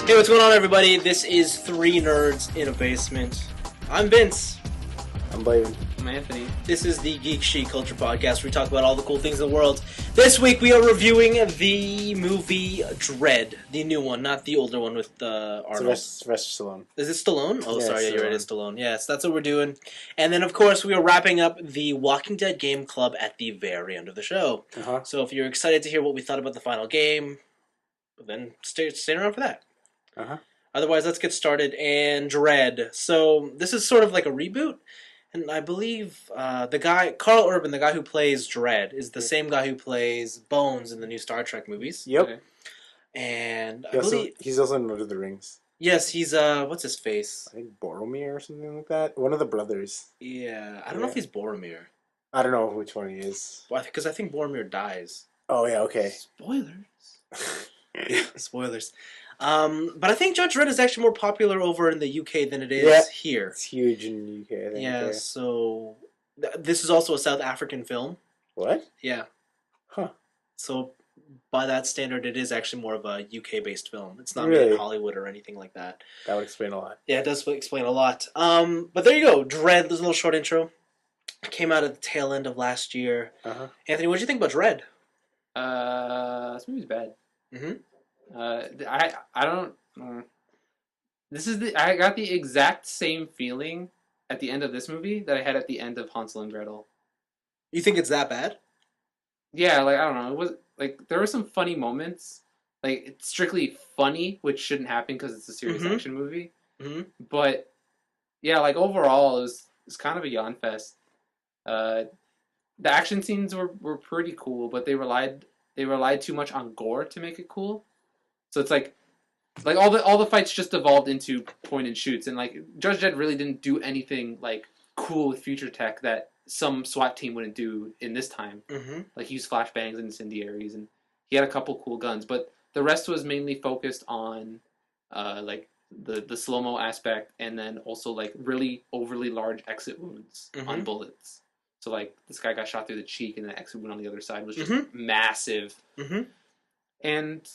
Hey, what's going on, everybody? This is Three Nerds in a Basement. I'm Vince. I'm Blaven. I'm Anthony. This is the Geek Chic Culture Podcast, where we talk about all the cool things in the world. This week, we are reviewing the movie DREDD, the new one, not the older one with Arnold. Sylvester Stallone. Is it Stallone? Oh, Yeah, sorry, yeah, Stallone. you're right, it's Stallone. Yes, that's what we're doing. And then, of course, we are wrapping up the Walking Dead Game Club at the very end of the show. Uh-huh. So if you're excited to hear what we thought about the final game, then stay around for that. Uh-huh. Otherwise, let's get started. And DREDD. So this is sort of like a reboot, and I believe the guy Carl Urban, the guy who plays DREDD, is the same guy who plays Bones in the new Star Trek movies. Yep. Okay. And I believe He's also in Lord of the Rings. yes, he's what's his face? I think Boromir or something like that. One of the brothers. Yeah, I don't know if he's Boromir. I don't know which one he is. Because I think Boromir dies. Oh, yeah, okay. Spoilers. Spoilers. But I think Judge Dredd is actually more popular over in the UK than it is here. It's huge in the UK, I think. Yeah, so this is also a South African film. What? Yeah. Huh. So by that standard, it is actually more of a UK-based film. It's not made Really? in Hollywood or anything like that. That would explain a lot. Yeah, it does explain a lot. But there you go. DREDD, there's a little short intro. It came out at the tail end of last year. Uh-huh. Anthony, what did you think about DREDD? This movie's bad. Mm-hmm. I don't. I got the exact same feeling at the end of this movie that I had at the end of Hansel and Gretel. You think it's that bad? Yeah, like I don't know. It was like there were some funny moments. Like it's strictly funny, which shouldn't happen because it's a serious Mhm. action movie. Mm-hmm. But yeah, like overall, it was kind of a yawn fest. The action scenes were pretty cool, but they relied too much on gore to make it cool. So it's like all the fights just evolved into point and shoots, and like Judge Dredd really didn't do anything like cool with future tech that some SWAT team wouldn't do in this time. Mm-hmm. Like he used flashbangs and incendiaries, and he had a couple cool guns, but the rest was mainly focused on like the slow-mo aspect, and then also like really overly large exit wounds on Mhm. bullets. So like this guy got shot through the cheek, and the exit wound on the other side was just Mhm. massive. Mm-hmm. And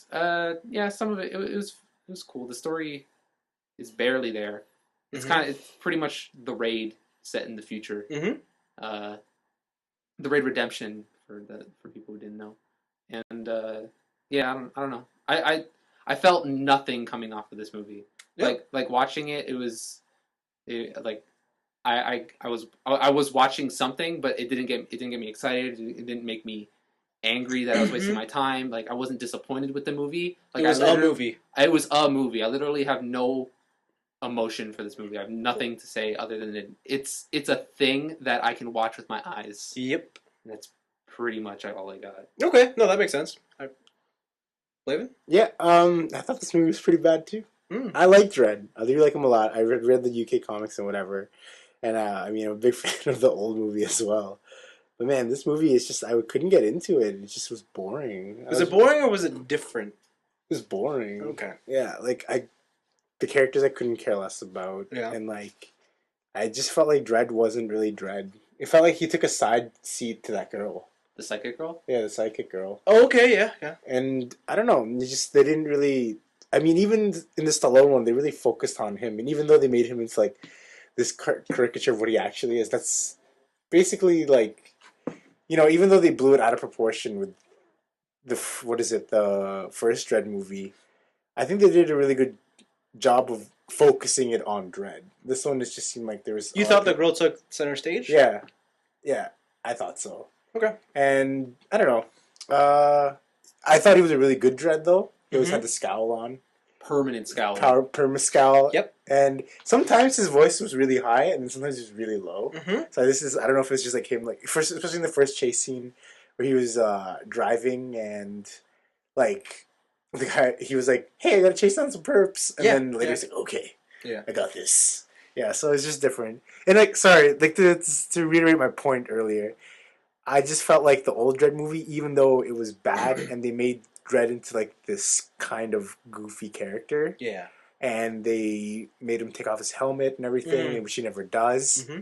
yeah, some of it was cool. The story is barely there. It's Mhm. it's pretty much the raid set in the future. Mhm. The raid redemption for people who didn't know. And yeah, I don't know. I felt nothing coming off of this movie. Yeah. Like watching it, like I was watching something, but it didn't get me excited. It didn't make me angry that I was wasting my time. Like I wasn't disappointed with the movie. Like It was a movie. It was a movie. I literally have no emotion for this movie. I have nothing to say other than it's a thing that I can watch with my eyes. Yep. That's pretty much all I got. Okay, no, that makes sense. Blaven? Yeah, I thought this movie was pretty bad, too. Mm. I like DREDD. I do like him a lot. I read the UK comics and whatever. And, I mean, I'm a big fan of the old movie as well. But, man, this movie is just... I couldn't get into it. It just was boring. Was it boring or was it different? It was boring. Okay. Yeah, like, the characters I couldn't care less about. Yeah. And, like, I just felt like DREDD wasn't really DREDD. It felt like he took a side seat to that girl. The psychic girl? Yeah, the psychic girl. Oh, okay, yeah. And, I don't know, they didn't really... I mean, even in the Stallone one, they really focused on him. And even though they made him into, like, this caricature of what he actually is, that's basically, like... You know, even though they blew it out of proportion with the first DREDD movie, I think they did a really good job of focusing it on DREDD. This one, it just seemed like there was... You thought the girl took center stage? Yeah, I thought so. Okay. And, I don't know, I thought he was a really good DREDD, though. He always had the scowl on. Permanent scowl. Perma-scowl. Yep. And sometimes his voice was really high, and then sometimes it was really low. Mm-hmm. So I don't know if it's just like him, like, especially in the first chase scene where he was driving and, like, the guy, he was like, hey, I gotta chase down some perps. And then later he's like, okay, I got this. Yeah, so it's just different. And, like, sorry, like, to reiterate my point earlier, I just felt like the old DREDD movie, even though it was bad and they made DREDD into, like, this kind of goofy character. Yeah. And they made him take off his helmet and everything, which he never does. Mm-hmm.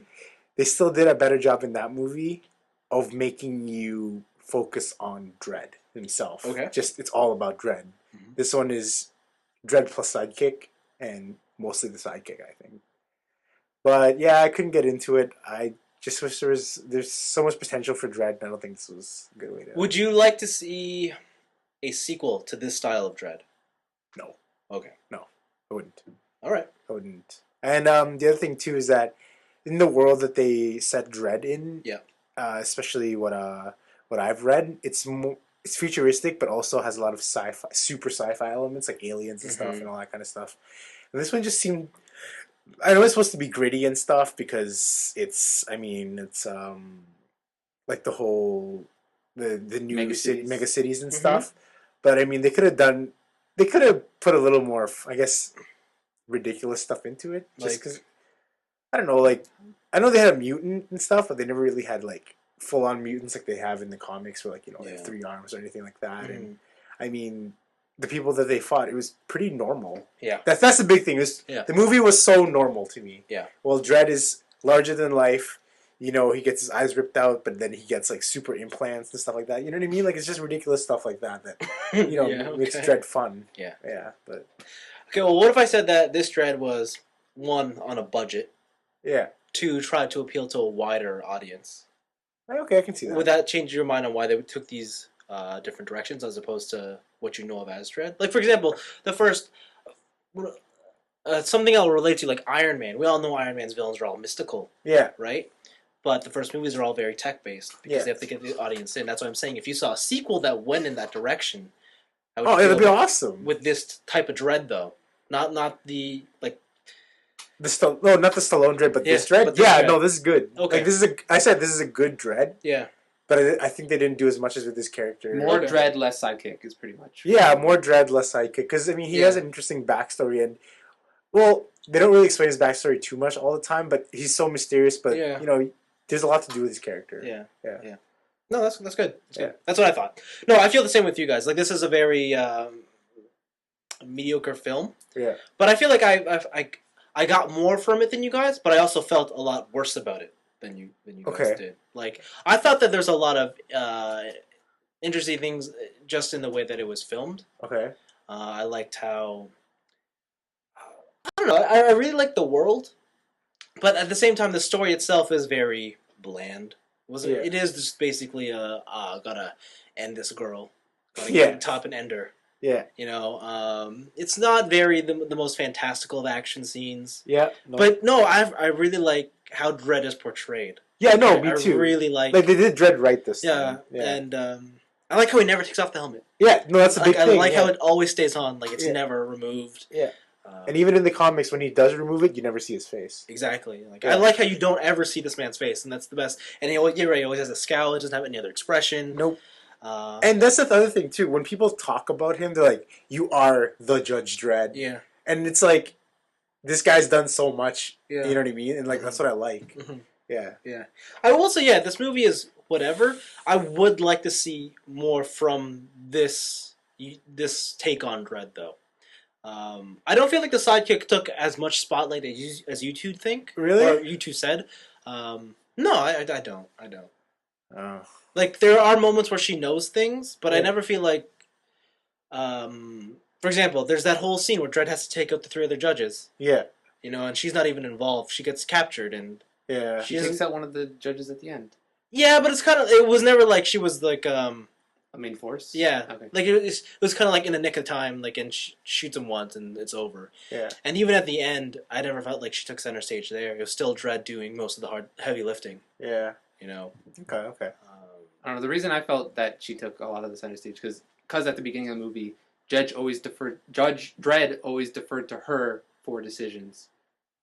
They still did a better job in that movie of making you focus on DREDD himself. Okay. Just, it's all about DREDD. Mm-hmm. This one is Dredd plus sidekick, and mostly the sidekick, I think. But yeah, I couldn't get into it. I just wish there's so much potential for Dredd, and I don't think this was a good way to. Would you like to see a sequel to this style of Dredd? No. Okay. No, I wouldn't. All right. I wouldn't. And the other thing too is that in the world that they set Dredd in, Yeah. Especially what I've read, it's futuristic, but also has a lot of super sci-fi elements like aliens and stuff and all that kind of stuff. And this one just seemed. I know it's supposed to be gritty and stuff because it's like the whole the new mega cities and stuff. But I mean, they could have put a little more, I guess, ridiculous stuff into it. Just because I don't know, like I know they had a mutant and stuff, but they never really had like full on mutants like they have in the comics, where like they have 3 arms or anything like that. And I mean, the people that they fought, it was pretty normal. Yeah. That's the big thing. The movie was so normal to me. Yeah. Well, Dredd is larger than life. You know, he gets his eyes ripped out, but then he gets like super implants and stuff like that. You know what I mean? Like it's just ridiculous stuff like that makes Dredd fun. Yeah. Yeah. But okay, well, what if I said that this Dredd was 1 on a budget, yeah, 2 try to appeal to a wider audience? Okay, I can see that. Would that change your mind on why they took these different directions as opposed to what you know of as Dredd? Like, for example, the first something I'll relate to, like Iron Man. We all know Iron Man's villains are all mystical. Yeah. Right? But the first movies are all very tech-based because they have to get the audience in. That's what I'm saying. If you saw a sequel that went in that direction, I would it'd be awesome. With this type of Dredd, though. Not the, like... not the Stallone Dredd, but this Dredd? Dredd. No, this is good. Okay. Like, I said this is a good Dredd. Yeah. But I think they didn't do as much as with this character. More Dredd, less sidekick is pretty much. Yeah, more Dredd, less sidekick. Because, I mean, he has an interesting backstory. And, well, they don't really explain his backstory too much all the time, but he's so mysterious. But, you know, there's a lot to do with his character. Yeah. No, that's good. That's what I thought. No, I feel the same with you guys. Like, this is a very mediocre film. Yeah. But I feel like I got more from it than you guys, but I also felt a lot worse about it than you guys did. Like, I thought that there's a lot of interesting things just in the way that it was filmed. Okay. I liked how... I don't know. I really like the world, but at the same time, the story itself is very bland. It is just basically gotta end this girl. Gotta get on top and end her. Yeah. You know, it's not very the most fantastical of action scenes. Yeah. No. But no, I really like how Dredd is portrayed. Yeah, no, me too. I really like they did Dredd right this time. Yeah, and I like how he never takes off the helmet. Yeah, no, that's a big thing. I like how it always stays on, like it's never removed. Yeah. And even in the comics, when he does remove it, you never see his face. Exactly. Like I like how you don't ever see this man's face, and that's the best. And you're right, he always has a scowl. It doesn't have any other expression. Nope. And that's the other thing too. When people talk about him, they're like, "You are the Judge Dredd." Yeah. And it's like, this guy's done so much. Yeah. You know what I mean? And like that's what I like. Yeah. Yeah. I will say, this movie is whatever. I would like to see more from this take on Dredd, though. I don't feel like the sidekick took as much spotlight as you two think. Really? Or you two said. No, I don't. Oh. Like, there are moments where she knows things, but I never feel like... for example, there's that whole scene where Dredd has to take out the 3 other judges. Yeah. You know, and she's not even involved. She gets captured, and... Yeah. She takes out one of the judges at the end. Yeah, but it's kind of... It was never like she was, like, a main force? Yeah. Okay. Like, it was kind of like in the nick of time, like, and she shoots him once, and it's over. Yeah. And even at the end, I never felt like she took center stage there. It was still Dredd doing most of the heavy lifting. Yeah. You know? Okay. I don't know. The reason I felt that she took a lot of the center stage, because at the beginning of the movie, Judge Dredd always deferred to her for decisions.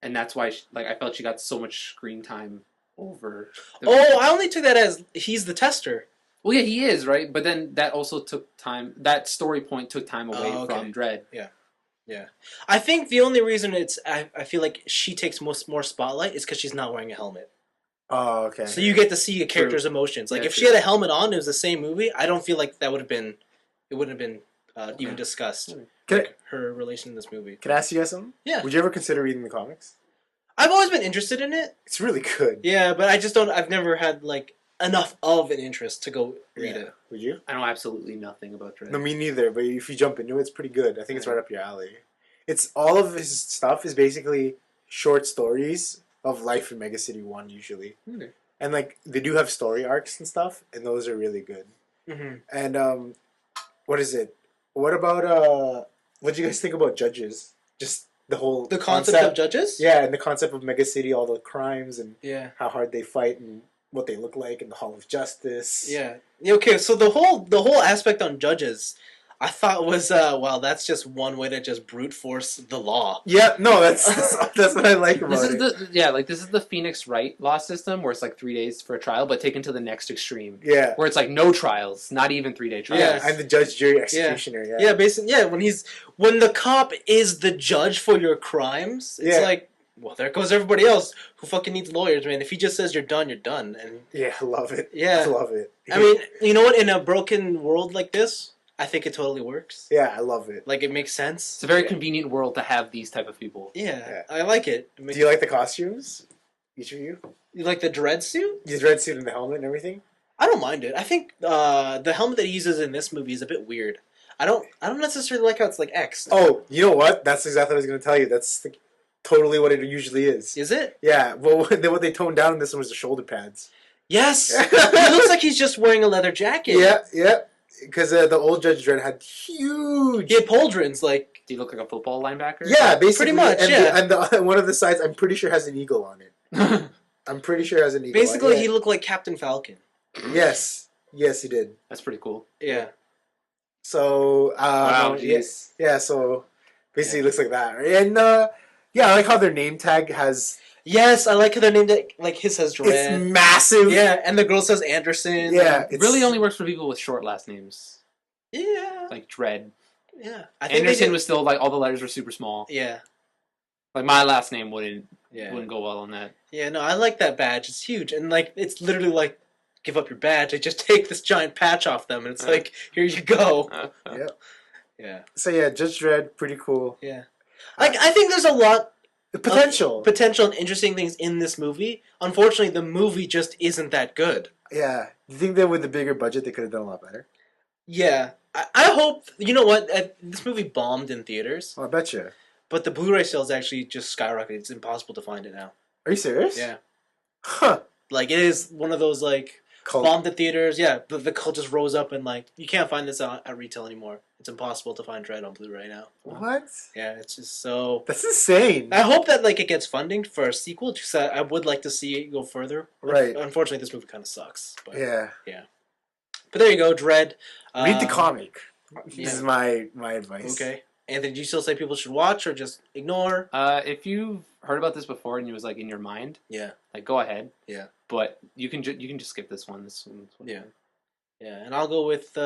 And that's why, I felt she got so much screen time over... I only took that as he's the tester. Well, yeah, he is, right? But then that also took time... That story point took time away from Dredd. Yeah. I think the only reason I feel like she takes more spotlight is because she's not wearing a helmet. Oh, okay. So you get to see a character's emotions. Like, if she had a helmet on, it was the same movie, I don't feel like that would have been... It wouldn't have been even discussed. Her relation in this movie. Can I ask you guys something? Yeah. Would you ever consider reading the comics? I've always been interested in it. It's really good. Yeah, but I just don't... I've never had, enough of an interest to go read it. Would you? I know absolutely nothing about Dredd. No, me neither, but if you jump into it, it's pretty good. I think it's right up your alley. it's all of his stuff is basically short stories of life in Mega City 1 usually. Okay. And like they do have story arcs and stuff, and those are really good. Mm-hmm. And what is it? What about what do you guys think about Judges? Just the concept of judges. Yeah, and the concept of Mega City, all the crimes and Yeah. how hard they fight and what they look like in the Hall of Justice. Yeah. Okay. So the whole aspect on judges, I thought was well, that's just one way to just brute force the law. Yeah, no, that's what I like about This is it. this is the Phoenix Wright law system where it's like 3 days for a trial, but taken to the next extreme. Yeah. Where it's like no trials, not even 3-day trials. Yeah, and the judge, jury, executioner. Yeah, Basically, when the cop is the judge for your crimes, it's like, well, there goes everybody else who fucking needs lawyers, man. If he just says you're done, you're done. And yeah, I love it. Yeah, I love it. I mean, you know what? In a broken world like this, I think it totally works. Yeah, I love it. Like, it makes sense. It's a very convenient world to have these type of people. Yeah, I like it. Do you like the costumes? Each of you? You like the dread suit? The dread suit and the helmet and everything? I don't mind it. I think the helmet that he uses in this movie is a bit weird. I don't necessarily like how it's like X. Oh, you know what? That's exactly what I was going to tell you. That's totally what it usually is. Is it? Yeah. Well, what they toned down in this one was the shoulder pads. Yes. He looks like he's just wearing a leather jacket. Yeah. Because the old Judge Dredd had huge. He had pauldrons, like. Do you look like a football linebacker? Yeah, basically. Pretty much, and one of the sides, I'm pretty sure, has an eagle on it. I'm pretty sure it has an eagle Basically, on it. he looked like Captain Falcon. Yes, he did. That's pretty cool. Yeah. So, wow, jeez. Yeah, so basically it looks like that. Right? And, I like how their name tag has... Yes, I like how their name tag, like his says Dredd. It's massive. Yeah, and the girl says Anderson. Yeah. It really only works for people with short last names. Yeah. Like Dredd. Yeah. Anderson was still, like, all the letters were super small. Yeah. Like, my last name wouldn't go well on that. Yeah, no, I like that badge. It's huge. And, like, it's literally like, give up your badge. I just take this giant patch off them, and it's like, here you go. Yeah. Yeah. So, yeah, Judge Dredd, pretty cool. Yeah. I think there's a lot... Potential and interesting things in this movie. Unfortunately, the movie just isn't that good. Yeah. Do you think that with the bigger budget, they could have done a lot better? Yeah. I hope... You know what? This movie bombed in theaters. Oh, I bet you. But the Blu-ray sales actually just skyrocketed. It's impossible to find it now. Are you serious? Yeah. Huh. Like, it is one of those, like, Cult. bombed in theaters. Yeah, the cult just rose up and, like, you can't find this at retail anymore. It's impossible to find Dredd on Blu-ray now. What? Yeah, it's just so... That's insane. I hope that, like, it gets funding for a sequel, because I would like to see it go further. Right. Unfortunately, this movie kind of sucks. But, Yeah. But there you go, Dredd. Read the comic. Yeah. This is my advice. Okay. Anthony, do you still say people should watch or just ignore? If you've heard about this before and it was, like, in your mind, Yeah. like, go ahead. Yeah. But you can just skip this one. This one. Yeah. Yeah, and I'll go with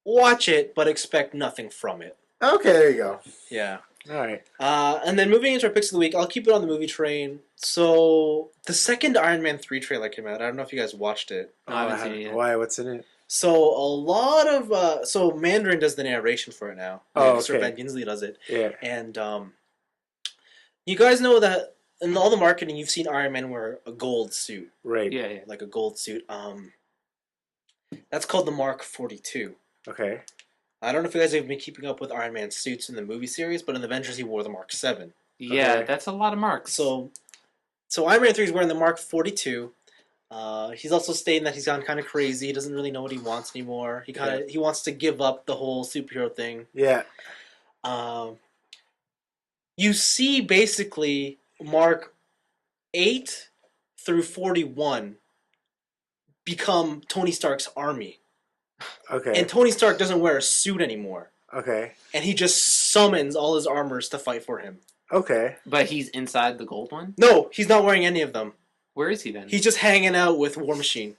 watch it, but expect nothing from it. Okay, there you go. Yeah. All right. And then moving into our picks of the week, I'll keep it on the movie train. So the second Iron Man 3 trailer came out. I don't know if you guys watched it. No, I haven't seen it yet. Why? What's in it? So a lot of so Mandarin does the narration for it now. Oh, Sir okay. Ben Kingsley does it. Yeah. And you guys know that in all the marketing, you've seen Iron Man wear a gold suit, Right. Yeah. like a gold suit. That's called the Mark 42. Okay. I don't know if you guys have been keeping up with Iron Man suits in the movie series, but in the Avengers he wore the Mark 7. Yeah, Okay. that's a lot of marks. So Iron Man 3 is wearing the Mark 42. He's also stating that he's gone kind of crazy. He doesn't really know what he wants anymore. He wants to give up the whole superhero thing. Yeah. You see basically Mark 8 through 41 become Tony Stark's army. Okay. And Tony Stark doesn't wear a suit anymore. Okay. And he just summons all his armors to fight for him. Okay. But he's inside the gold one? No, he's not wearing any of them. Where is he then? He's just hanging out with War Machine.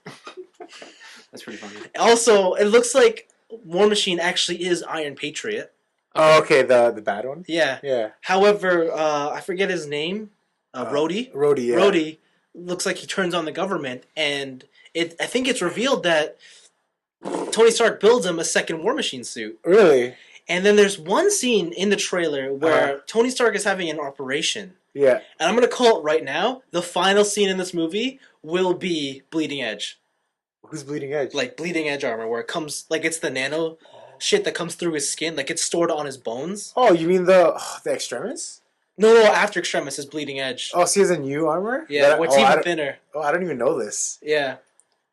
That's pretty funny. Also, it looks like War Machine actually is Iron Patriot. Oh, okay. The bad one. Yeah. Yeah. However, I forget his name. Rhodey. Rhodey. Yeah. Rhodey looks like he turns on the government, and I think it's revealed that Tony Stark builds him a second War Machine suit. Really? And then there's one scene in the trailer where Tony Stark is having an operation. Yeah. And I'm going to call it right now, the final scene in this movie will be Bleeding Edge. Who's Bleeding Edge? Like Bleeding Edge armor, where it comes, like it's the nano shit that comes through his skin, like it's stored on his bones. Oh, you mean the Extremis? No, after Extremis, his bleeding edge. Oh, so he has a new armor? Yeah, what's even thinner. Oh, I don't even know this. Yeah.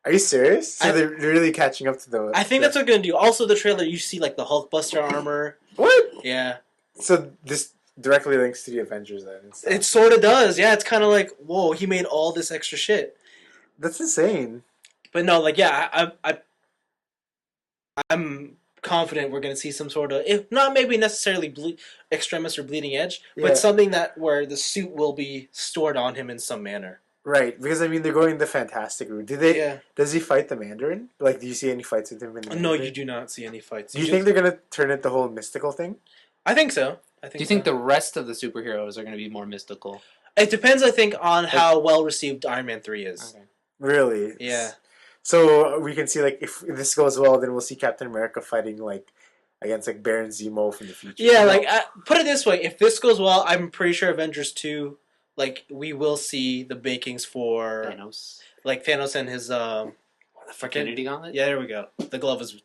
Are you serious? So they're really catching up to the... I think that's what they're going to do. Also, the trailer, you see, like, the Hulkbuster armor. What? Yeah. So this directly links to the Avengers, then? It sort of does. Yeah, it's kind of like, whoa, he made all this extra shit. That's insane. But no, like, yeah, I'm confident we're going to see some sort of, if not maybe necessarily Extremis or Bleeding Edge, but something that where the suit will be stored on him in some manner. Right, because I mean they're going the fantastic route. Does he fight the Mandarin? Like, do you see any fights with him in the Mandarin? No, you do not see any fights. Do you think they're gonna turn it the whole mystical thing? I think so. Do you think the rest of the superheroes are going to be more mystical? It depends, I think, on how well received Iron Man 3 is. Okay. Really? Yeah. So we can see, like, if this goes well, then we'll see Captain America fighting, like, against, like, Baron Zemo from the future. Yeah, like, put it this way. If this goes well, I'm pretty sure Avengers 2, like, we will see the bakings for... Thanos. Like, Thanos and his, Infinity Gauntlet? Yeah, there we go. The glove was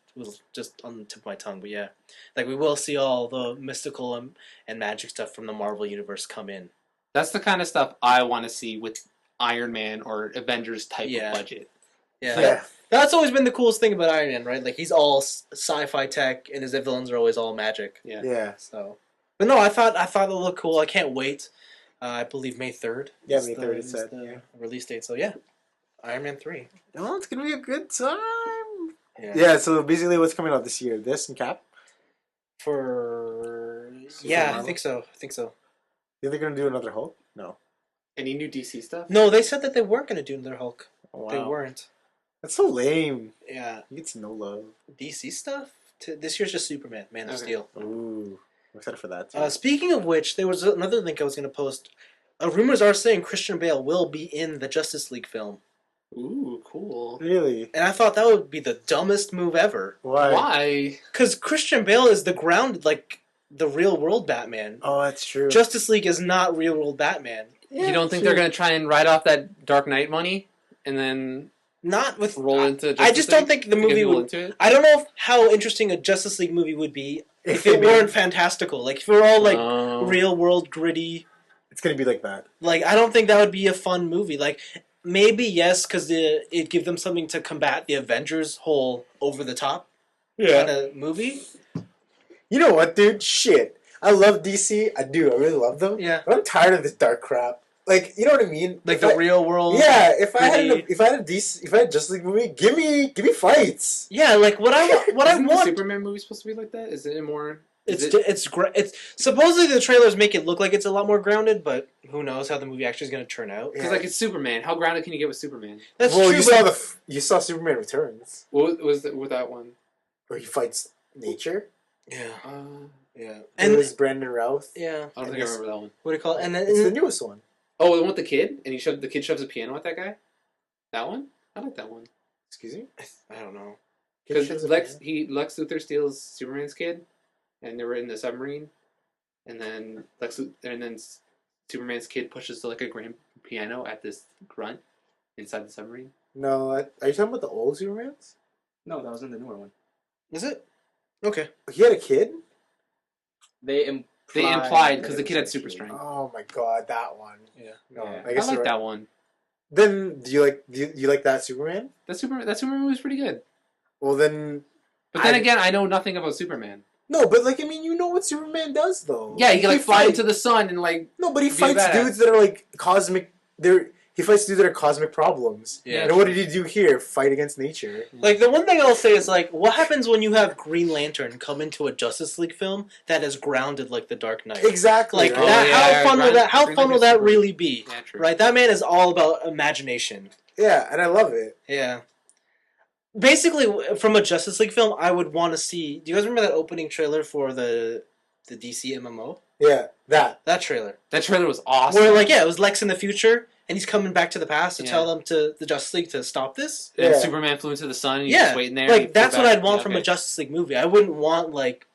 just on the tip of my tongue, but yeah. Like, we will see all the mystical and magic stuff from the Marvel Universe come in. That's the kind of stuff I want to see with Iron Man or Avengers type of budget. Yeah. That's always been the coolest thing about Iron Man, right? Like, he's all sci-fi tech, and his villains are always all magic. Yeah. So, but no, I thought it looked cool. I can't wait. I believe May 3rd. Yeah, May 3rd is the release date. So yeah, Iron Man 3. Oh, it's gonna be a good time. Yeah. So basically, what's coming out this year? This and Cap. I think so. Think they're gonna do another Hulk? No. Any new DC stuff? No, they said that they weren't gonna do another Hulk. Oh, wow. They weren't. That's so lame. Yeah. He gets no love. DC stuff? This year's just Superman, Man of Steel. Ooh. I'm excited for that, too. Speaking of which, there was another link I was going to post. Rumors are saying Christian Bale will be in the Justice League film. Ooh, cool. Really? And I thought that would be the dumbest move ever. Why? Because Christian Bale is the grounded, like, the real-world Batman. Oh, that's true. Justice League is not real-world Batman. Yeah, you don't think they're going to try and write off that Dark Knight money and then... Not with roll into Justice I just don't think the movie would. I don't know how interesting a Justice League movie would be if it weren't fantastical. Like if it were all like real world gritty. It's gonna be like that. Like I don't think that would be a fun movie. Like maybe yes, because it give them something to combat the Avengers whole over the top kind of movie. You know what, dude? Shit, I love DC. I do. I really love them. Yeah, but I'm tired of this dark crap. Like, you know what I mean? Like the real world. Yeah, if I had a Justice League movie, give me fights. Yeah, like what I want. The Superman movie supposed to be like that? Is it more? It's supposedly the trailers make it look like it's a lot more grounded, but who knows how the movie actually is going to turn out? Because like it's Superman. How grounded can you get with Superman? That's true. You saw Superman Returns. What was with that one? Where he fights nature. Yeah. Yeah. And it was Brandon Routh. Yeah. I don't think I remember that one. What do you call it? And then it's the newest one. Oh, the one with the kid, and the kid shoves a piano at that guy. That one, I like that one. Excuse me, I don't know. Because Lex Luthor steals Superman's kid, and they were in the submarine, and then Superman's kid pushes like a grand piano at this grunt inside the submarine. No, are you talking about the old Supermans? No, that was in the newer one. Is it? Okay. He had a kid. They implied because the kid had super strength. Oh my god, that one. Yeah. No, yeah. I like that one. Then do you like that Superman? That Superman movie was pretty good. Well then, but then again, I know nothing about Superman. No, but like I mean, you know what Superman does though. Yeah, he can like fly into the sun and like. No, but he fights dudes that are like cosmic. He fights dudes that are cosmic problems. Yeah. And what did he do here? Fight against nature. Like, the one thing I'll say is, like, what happens when you have Green Lantern come into a Justice League film that is grounded like The Dark Knight? Exactly. Like, how fun will that really be? Yeah, true. Right? That man is all about imagination. Yeah, and I love it. Yeah. Basically, from a Justice League film, I would want to see... Do you guys remember that opening trailer for the DC MMO? Yeah, that trailer. That trailer was awesome. Where, like, it was Lex in the future... And he's coming back to the past to tell them to the Justice League to stop this. And Superman flew into the sun and he's just waiting there. Like, that's what I'd want from a Justice League movie. I wouldn't want, like,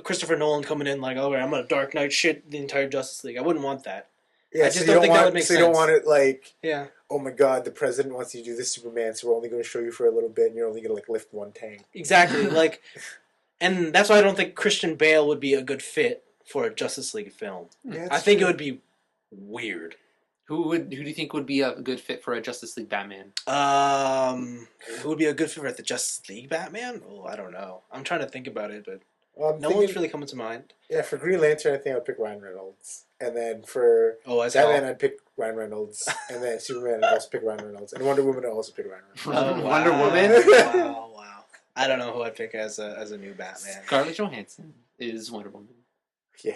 Christopher Nolan coming in like, oh, I'm going to Dark Knight shit the entire Justice League. I wouldn't want that. Yeah, I just don't think that would make sense. So you don't want it, like... Yeah. oh my god, the president wants you to do this Superman, so we're only going to show you for a little bit, and you're only going to like lift one tank. Exactly. Like, and that's why I don't think Christian Bale would be a good fit for a Justice League film. Yeah, I think it would be weird. Who do you think would be a good fit for a Justice League Batman? Who would be a good fit for the Justice League Batman? Oh, I don't know. I'm trying to think about it, but no one's really coming to mind. Yeah, for Green Lantern, I think I'd pick Ryan Reynolds. And then for Batman, I'd pick Ryan Reynolds. And then Superman, I'd also pick Ryan Reynolds. And Wonder Woman, I'd also pick Ryan Reynolds. Oh, wow. Wonder Woman? Wow. I don't know who I'd pick as a new Batman. Scarlett Johansson is Wonder Woman. Yeah,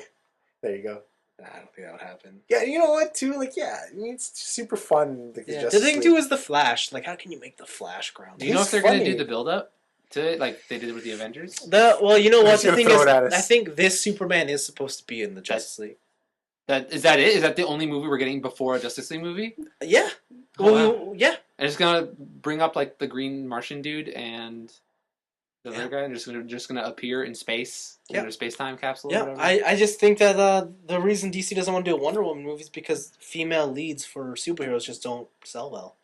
there you go. I don't think that would happen. Yeah, you know what, too? Like, yeah, I mean, it's super fun. Like, the thing, too, is the Flash. Like, how can you make the Flash grounded? Do you know if they're going to do the build-up to it like they did with the Avengers? Well, you know what? The thing is, I think this Superman is supposed to be in the Justice League. Is that it? Is that the only movie we're getting before a Justice League movie? Yeah. Oh, Well, yeah. And it's going to bring up, like, the Green Martian dude and the other guy, and just gonna appear in space, in their space-time capsule. Yeah, or whatever. I just think that the reason DC doesn't want to do a Wonder Woman movie is because female leads for superheroes just don't sell well.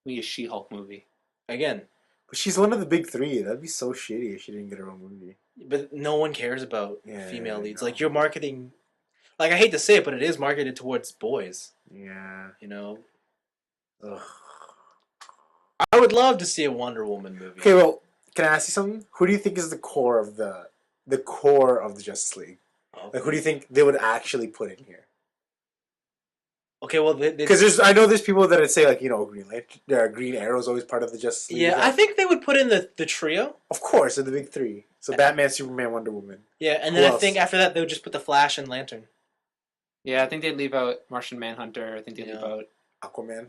We need a She-Hulk movie Again, But she's one of the big three. That'd be so shitty if she didn't get her own movie. but no one cares about Yeah, female leads. no. Like, you're marketing, like, I hate to say it, but it is marketed towards boys. Yeah. You know, Ugh. I would love to see a Wonder Woman movie. Okay, well, can I ask you something? Who do you think is the core of the Justice League? Like, who do you think they would actually put in here? Okay, well, Because I know there's people that would say, like, you know, Green Arrow is always part of the Justice League. yeah, I think they would put in the trio. Of course, they're the big three. So Batman, Superman, Wonder Woman. Yeah, and Who then I else? think after that they would just put the Flash and Lantern. Yeah, I think they'd leave out Martian Manhunter. I think they'd leave out Aquaman.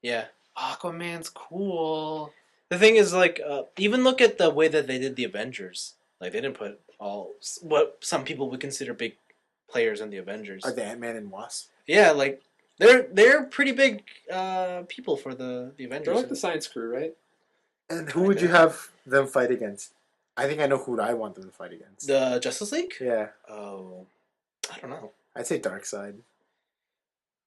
Yeah. Aquaman's cool. The thing is, like, even look at the way that they did the Avengers. Like, they didn't put what some people would consider big players in the Avengers. Are the Ant-Man and Wasp? Yeah, like, they're pretty big people for the Avengers. They're like the science crew, right? And who would you have them fight against? I think I know who I want them to fight against. The Justice League? Yeah. Oh, I don't know. I'd say Darkseid.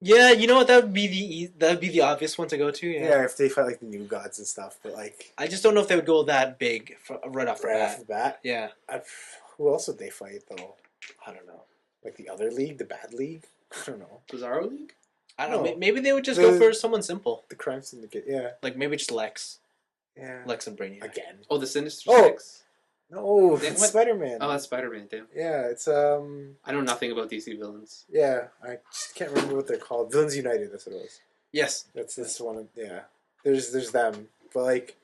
Yeah, you know what? That would be the obvious one to go to. Yeah, if they fight like the New Gods and stuff, but like I just don't know if they would go that big right off the right bat. off the bat. Yeah, Who else would they fight though? I don't know. Like the other league, the bad league? I don't know. Bizarro League? I don't know. No. Maybe they would just go for someone simple. The Crime Syndicate, yeah. Like, maybe just Lex. Yeah. Lex and Brainiac. Again. Oh, the Sinister Oh! Six? No, Then it's what? Spider-Man. Oh, that's Spider-Man, damn. Yeah, it's I know nothing about DC villains. yeah, I just can't remember what they're called. Villains United, that's what it was. Yes. That's one of, yeah. There's them. But like,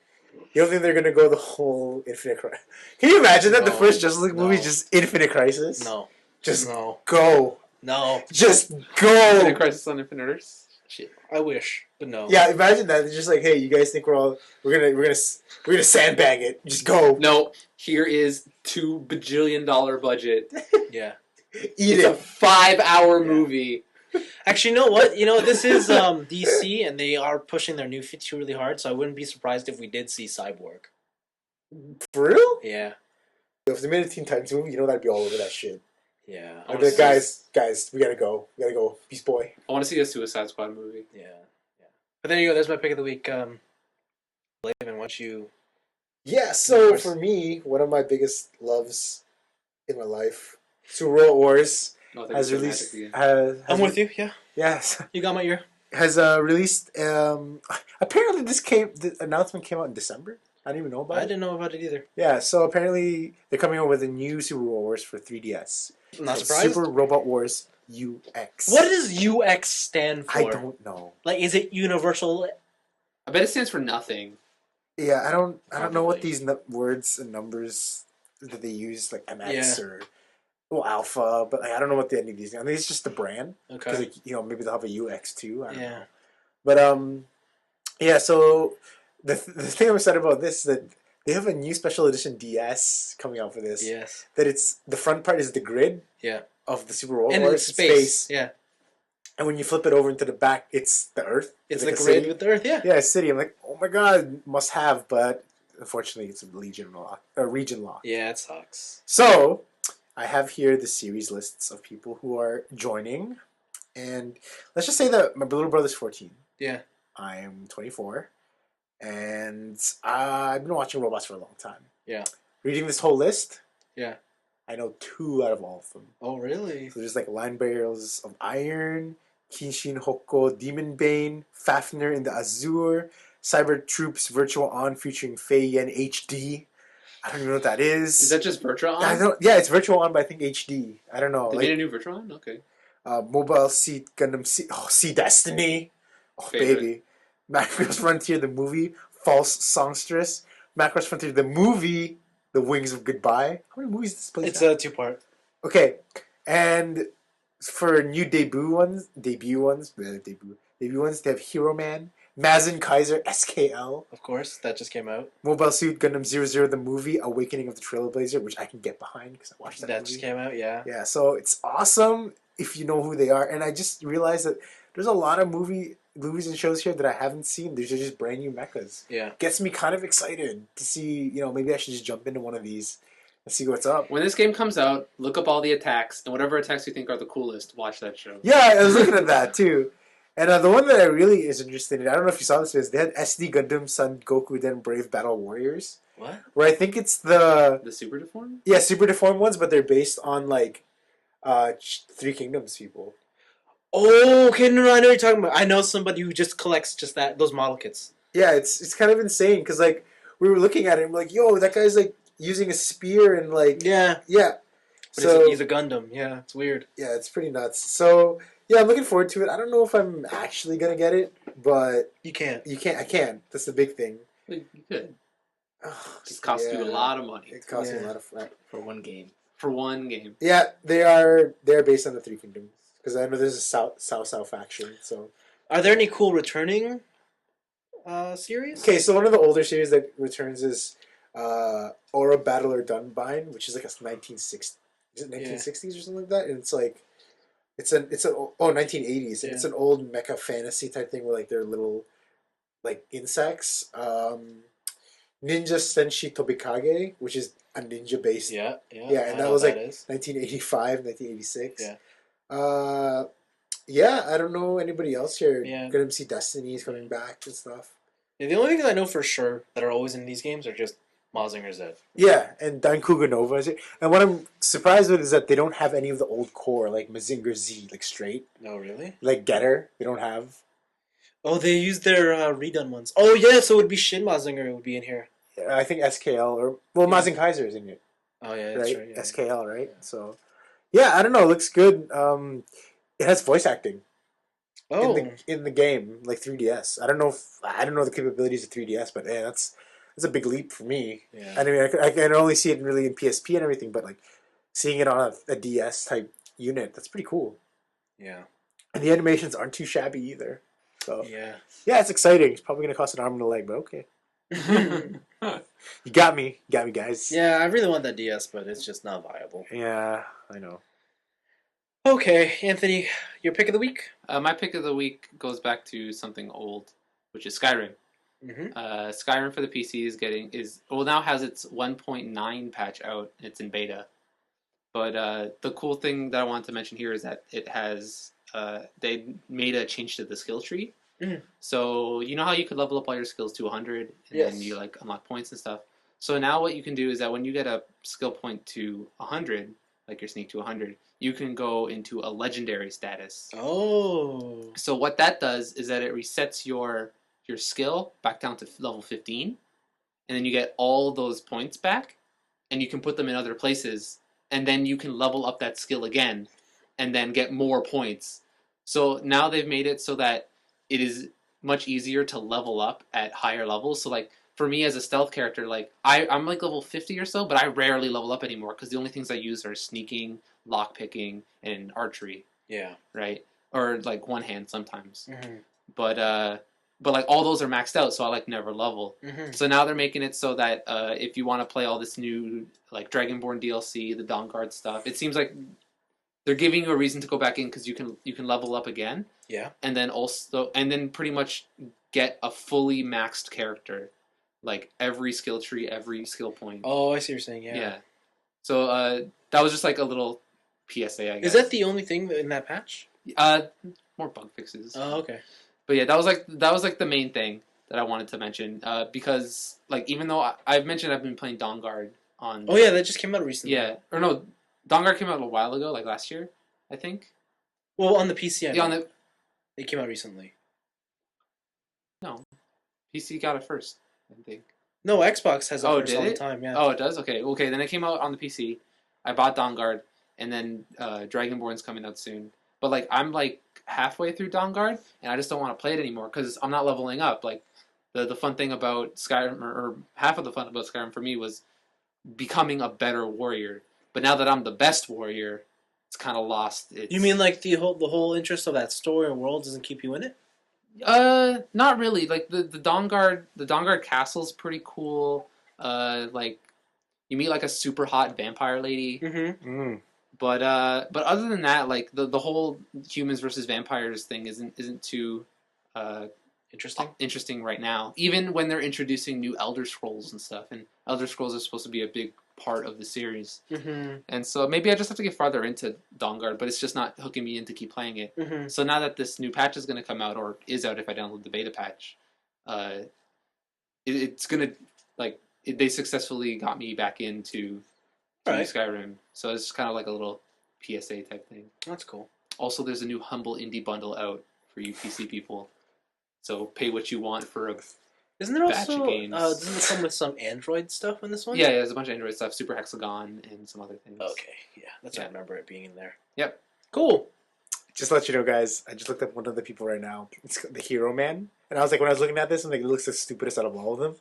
you don't think they're gonna go the whole Infinite Crisis? Can you imagine that the No, first Justice League movie no. is just Infinite Crisis? No. Just No. go. No. Just The go. Crisis on Infinite Earths? Shit. I wish, but no. Yeah, imagine that. It's just like, hey, you guys think we're gonna sandbag it? Just go. No, here is $2 bajillion budget. Yeah. Eat It's a it. 5-hour movie. Actually, you know what? You know, this is DC, and they are pushing their new feature really hard, so I wouldn't be surprised if we did see Cyborg. For real? Yeah. If they made a Teen Titans movie, you know that'd be all over that shit. Yeah. I I'd wanna be like, see guys, we gotta go. Beast Boy. I want to see a Suicide Squad movie. Yeah. Yeah. But there you go. There's my pick of the week. Blaven, why don't you... Yeah, so Yours. for me, one of my biggest loves in my life, Super Robot Wars No, I think has it's released. Magic I'm with you, yeah. Yes, You got my ear. has released. Apparently, the announcement came out in December. I didn't even know about I it. didn't know about it either. Yeah, so apparently they're coming out with a new Super Robot Wars for 3DS. Not It's surprised. Super Robot Wars UX. What does UX stand for? I don't know. Like, is it universal? I bet it stands for nothing. Yeah, I don't know what Probably. these words and numbers that they use, like MX Yeah. or Alpha, but like, I don't know what any of these. I think it's just the brand because Okay. like, maybe they'll have a UX too. I don't Yeah. know. But yeah. So the thing I'm excited about this is that they have a new special edition DS coming out for this. Yes. That it's the front part is the grid. Yeah. Of the Super Robot And Wars. it's space. Yeah. And when you flip it over into the back, it's the Earth. It's like the a grid city. with the Earth, yeah. Yeah, a city. I'm like, oh my god, must have, but unfortunately, it's a region lock. Yeah, it sucks. So, I have here the series lists of people who are joining, and let's just say that my little brother's 14. Yeah. I'm 24. And I've been watching robots for a long time. Yeah. Reading this whole list, Yeah. I know 2 out of all of them. Oh, really? So there's like Line Barrels of Iron, Kinshin Hokko, Demon Bane, Fafnir in the Azure, Cyber Troops Virtual On featuring Fei Yen HD. I don't even know what that is. Is that just Virtual I On? don't. Yeah, it's Virtual On, but I think HD. I don't know. They Like made a new Virtual On? Okay. Mobile Seat Gundam Sea Destiny. Oh Favorite. baby, Macross Frontier the movie, False Songstress, Macross Frontier the movie, The Wings of Goodbye. How many movies does this place It's have? a 2-part. Okay, and for new debut ones, they have Hero Man, Mazen Kaiser SKL, Of course, that just came out. Mobile Suit Gundam 00 the movie, Awakening of the Trailblazer, which I can get behind because I watched that That movie. just came out, yeah. Yeah, so it's awesome if you know who they are. And I just realized that there's a lot of movies and shows here that I haven't seen. These are just brand new mechas. Yeah. Gets me kind of excited to see, maybe I should just jump into one of these and see what's up. When this game comes out, look up all the attacks, and whatever attacks you think are the coolest, watch that show. Yeah, I was looking at that too. And the one that I really is interested in, I don't know if you saw this, is they had SD Gundam Son Goku Den Brave Battle Warriors. What? Where I think it's the Super Deformed? Yeah, super deformed ones, but they're based on like Three Kingdoms people. Oh, okay, no, I know what you're talking about. I know somebody who just collects just those model kits. Yeah, it's kind of insane because like we were looking at it and we're like, yo, that guy's like using a spear and like Yeah. But So he's a Gundam. Yeah, it's weird. yeah, it's pretty nuts. So yeah, I'm looking forward to it. I don't know if I'm actually gonna get it, but You can't. I can. That's the big thing. You could. Ugh, It costs you a lot of money It costs me a Yeah. lot of fun. for one game. for one game. Yeah, they're based on the Three Kingdoms because I know there's a South faction. So Are there any cool returning series? okay, so one of the older series that returns is Aura Battler Dunbine, which is like a 1960s. Is it 1960s or something like that? And it's like it's an 1980s. And Yeah. it's an old mecha fantasy type thing where like they're little like insects. Ninja Senshi Tobikage, which is a ninja based. Yeah. Yeah, and I that know was what like is. 1985, 1986. Yeah. Yeah, I don't know anybody else here. Yeah. Gundam Sea Destiny is coming back and stuff. Yeah, the only things I know for sure that are always in these games are just Mazinger Z. Yeah, and Dankuga Nova is it. And what I'm surprised with is that they don't have any of the old core, like Mazinger Z, like straight. No, really? Like Getter, they don't have. Oh, they used their redone ones. Oh, yeah, so it would be Shin Mazinger would be in here. I think SKL or Mazen Kaiser is in it, Oh, yeah, that's right? right. Yeah. SKL, right? So, yeah, I don't know. It looks good. It has voice acting Oh, in the game, like 3DS. I don't know the capabilities of 3DS, but yeah, that's a big leap for me. yeah. I mean, I can only see it really in PSP and everything, but like seeing it on a DS type unit, that's pretty cool. Yeah. And the animations aren't too shabby either. So Yeah. yeah, it's exciting. It's probably gonna cost an arm and a leg, but okay. You got me, guys. Yeah, I really want that DS, but it's just not viable. Yeah, I know. Okay, Anthony, your pick of the week? My pick of the week goes back to something old, which is Skyrim. Mm-hmm. Skyrim for the PC now has its 1.9 patch out. It's in beta, but the cool thing that I want to mention here is that it has they made a change to the skill tree. Mhm. So you know how you could level up all your skills to 100 and Yes. then you like unlock points and stuff. So now what you can do is that when you get a skill point to 100, like your sneak to 100, you can go into a legendary status. Oh. So what that does is that it resets your skill back down to level 15, and then you get all those points back, and you can put them in other places, and then you can level up that skill again, and then get more points. So now they've made it so that it is much easier to level up at higher levels. So like for me as a stealth character, like I'm like level 50 or so, but I rarely level up anymore because the only things I use are sneaking, lockpicking, and archery, Yeah. right? Or like one hand sometimes. Mm-hmm. But like all those are maxed out, so I like never level. Mm-hmm. So now they're making it so that if you want to play all this new like Dragonborn DLC, the Dawnguard stuff, it seems like they're giving you a reason to go back in because you can level up again. Yeah. And then pretty much get a fully maxed character, like every skill tree, every skill point. Oh, I see what you're saying. Yeah. Yeah. So that was just like a little PSA, I guess. Is that the only thing in that patch? more bug fixes? Oh, okay. But yeah, that was like the main thing that I wanted to mention. Because like even though I've mentioned I've been playing Dawn Guard on. Oh yeah, that just came out recently. Yeah, or no, Dawn Guard came out a while ago, like last year, I think. Well, on the PC, Yeah, on the it came out recently. no, PC got it first, I think. No, Xbox has it Oh, first did all the it? time. Yeah. Oh, it does. Okay, okay. Then it came out on the PC. I bought Dawn Guard, and then Dragonborn's coming out soon. But like I'm like halfway through Dawn Guard, and I just don't want to play it anymore because I'm not leveling up. Like the fun thing about Skyrim, or half of the fun about Skyrim for me was becoming a better warrior. But now that I'm the best warrior, it's kind of lost. You mean like the whole interest of that story or world doesn't keep you in it? Not really. Like the Dawn Guard castle's pretty cool. Like you meet like a super hot vampire lady. Mm-hmm. But other than that, like the whole humans versus vampires thing isn't too interesting right now. Even when they're introducing new Elder Scrolls and stuff, and Elder Scrolls are supposed to be a big part of the series. Mm-hmm. And so maybe I just have to get farther into Dawn Guard, but it's just not hooking me in to keep playing it. Mm-hmm. So now that this new patch is going to come out, or is out if I download the beta patch, it's going to they successfully got me back into Skyrim. So it's kind of like a little PSA type thing. That's cool. Also, there's a new Humble Indie bundle out for you PC people. So pay what you want for a Isn't there batch also of games. doesn't it come with some Android stuff in this one? Yeah, there's a bunch of Android stuff, Super Hexagon, and some other things. Okay, yeah, that's what I remember it being in there. Yep. Cool. Just to let you know, guys, I just looked up one of the people right now. It's the Hero Man. And I was like, when I was looking at this, I'm like, it looks the stupidest out of all of them.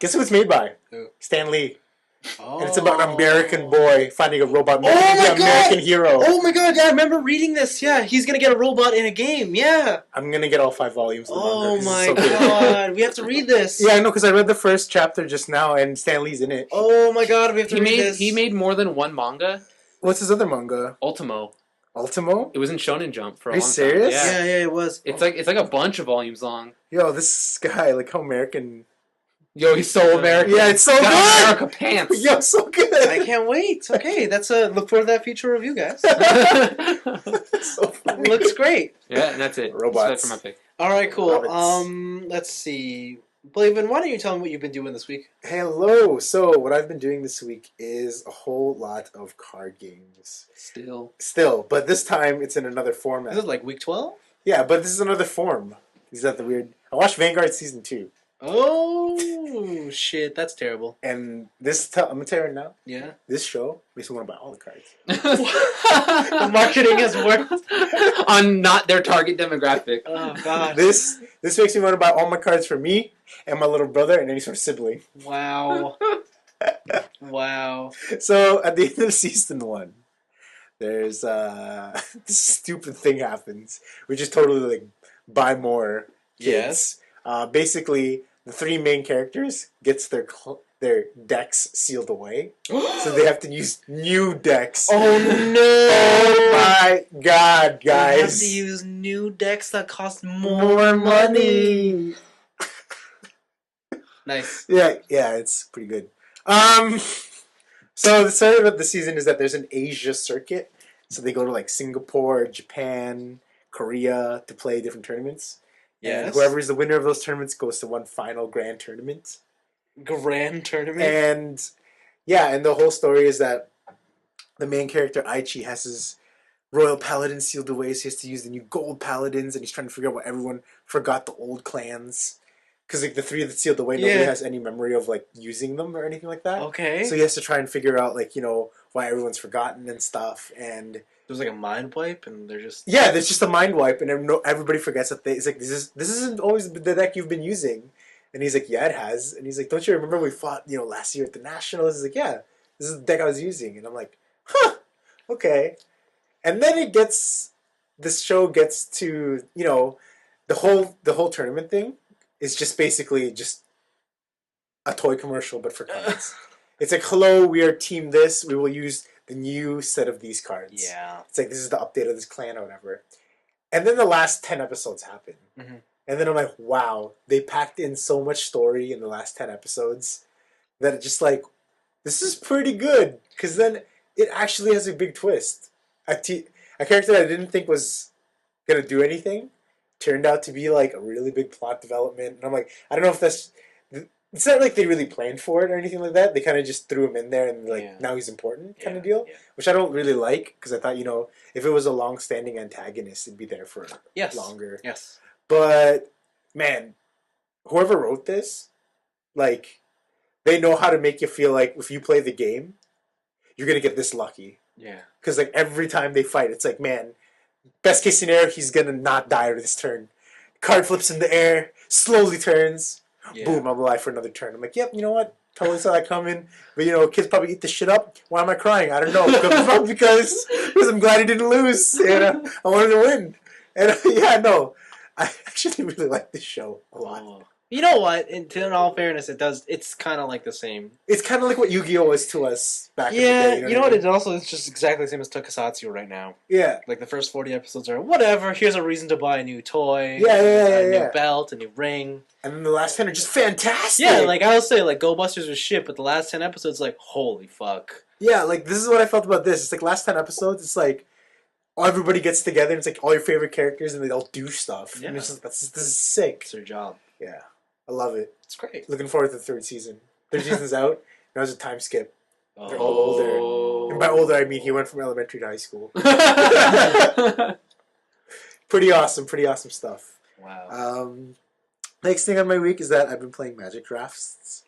Guess who it's made by? Who? Stan Lee. Oh. And it's about an American boy finding a robot. Oh my American hero. Oh my god, yeah, I remember reading this. Yeah, he's gonna get a robot in a game. Yeah. I'm gonna get all 5 volumes of the manga. Oh 'cause my it's so good. god, we have to read this. Yeah, I know, because I read the first chapter just now, and Stan Lee's in it. Oh my god, we have to read this. He made more than one manga. What's his other manga? Ultimo. Ultimo? It was in Shonen Jump for a Are you long serious? time. Yeah, it was. It's like a bunch of volumes long. Yo, this guy, like how American. Yo, he's so American. Yeah, it's so He's got good. America pants. Yo, so good. I can't wait. Okay, that's look forward to that future review, guys. It's so funny. Looks great. Yeah, and that's it. Robots. That's it for my pick. All right, cool. Rabbits. Let's see. Blaven, why don't you tell me what you've been doing this week? Hello. So, what I've been doing this week is a whole lot of card games. Still, but this time it's in another format. Is it like week 12? Yeah, but this is another form. Is that the weird? I watched Vanguard Season 2. Oh, shit. That's terrible. And this, I'm going to tell you right now, Yeah. this show makes me want to buy all the cards. The marketing has worked. On not their target demographic. Oh, God. This makes me want to buy all my cards for me and my little brother and any sort of sibling. Wow. Wow. So, at the end of Season 1, there's this stupid thing happens. We just totally like buy more kids. Yes. Basically, the 3 main characters gets their decks sealed away, so they have to use new decks. Oh, no. Oh my god, You have guys! to use new decks that cost More money. Nice. Yeah, it's pretty good. So the story about the season is that there's an Asia circuit. So they go to like Singapore, Japan, Korea to play different tournaments. Yes. And whoever is the winner of those tournaments goes to one final grand tournament. Grand tournament? And yeah, and the whole story is that the main character, Aichi, has his royal paladin sealed away, so he has to use the new gold paladins, and he's trying to figure out why everyone forgot the old clans. Because like the 3 that sealed away, nobody has any memory of like using them or anything like that. Okay. So he has to try and figure out like, why everyone's forgotten and stuff. And there's like a mind wipe, and they're just... yeah, there's just a mind wipe, and everybody forgets that it's like, this isn't always the deck you've been using. And he's like, yeah, it has. And he's like, don't you remember we fought, last year at the Nationals? He's like, yeah, this is the deck I was using. And I'm like, huh, okay. And then this show gets to, the whole tournament thing is just basically just a toy commercial, but for cards. It's like, hello, we are team this. We will use the new set of these cards. Yeah. It's like, this is the update of this clan or whatever. And then the last 10 episodes happen. Mm-hmm. And then I'm like, wow, they packed in so much story in the last 10 episodes that it's just like, this is pretty good. Because then it actually has a big twist. A character that I didn't think was going to do anything turned out to be like a really big plot development. And I'm like, I don't know if that's. It's not like they really planned for it or anything like that. They kind of just threw him in there and like now he's important kind of deal, which I don't really like because I thought if it was a long-standing antagonist, it'd be there for longer. Yes. But man, whoever wrote this, like, they know how to make you feel like if you play the game, you're gonna get this lucky. Yeah. Because like every time they fight, it's like, man, best case scenario, he's gonna not die this turn. Card flips in the air, slowly turns. Yeah. Boom, I'm alive for another turn. I'm like, yep, you know what? Totally saw that coming. But, kids probably eat this shit up. Why am I crying? I don't know. because I'm glad he didn't lose. I wanted to win. And, I actually really like this show a lot. Oh. You know what? In all fairness, it's kind of like the same. It's kind of like what Yu-Gi-Oh! Was to us back in the day. You know what? It's just exactly the same as Tokusatsu right now. Yeah. Like, the first 40 episodes are, whatever, here's a reason to buy a new toy. A new belt, a new ring. And then the last 10 are just fantastic. Yeah, like, I will say, like, Go Busters was shit, but the last 10 episodes, like, holy fuck. Yeah, like, this is what I felt about this. It's like, last 10 episodes, it's like, everybody gets together, and it's like all your favorite characters, and they all do stuff. Yeah. And it's just, this is sick. It's their job. Yeah. I love it. It's great. Looking forward to the third season. Third season's out. Now it's a time skip. They're all older. And by older, I mean he went from elementary to high school. Pretty awesome stuff. Wow. Next thing on my week is that I've been playing Magic Drafts.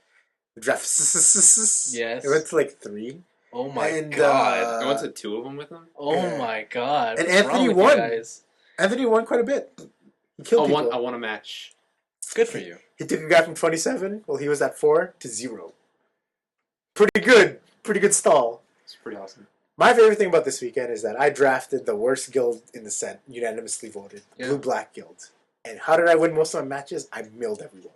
Yes. I went to like 3. Oh my god. I went to 2 of them with him. Oh my god. And Anthony won. Anthony won quite a bit. He killed people. I won a match. Good for you. He took a guy from 27, he was at 4 to 0. Pretty good. Pretty good stall. It's pretty awesome. My favorite thing about this weekend is that I drafted the worst guild in the set, unanimously voted. Yeah. Blue-Black Guild. And how did I win most of my matches? I milled everyone.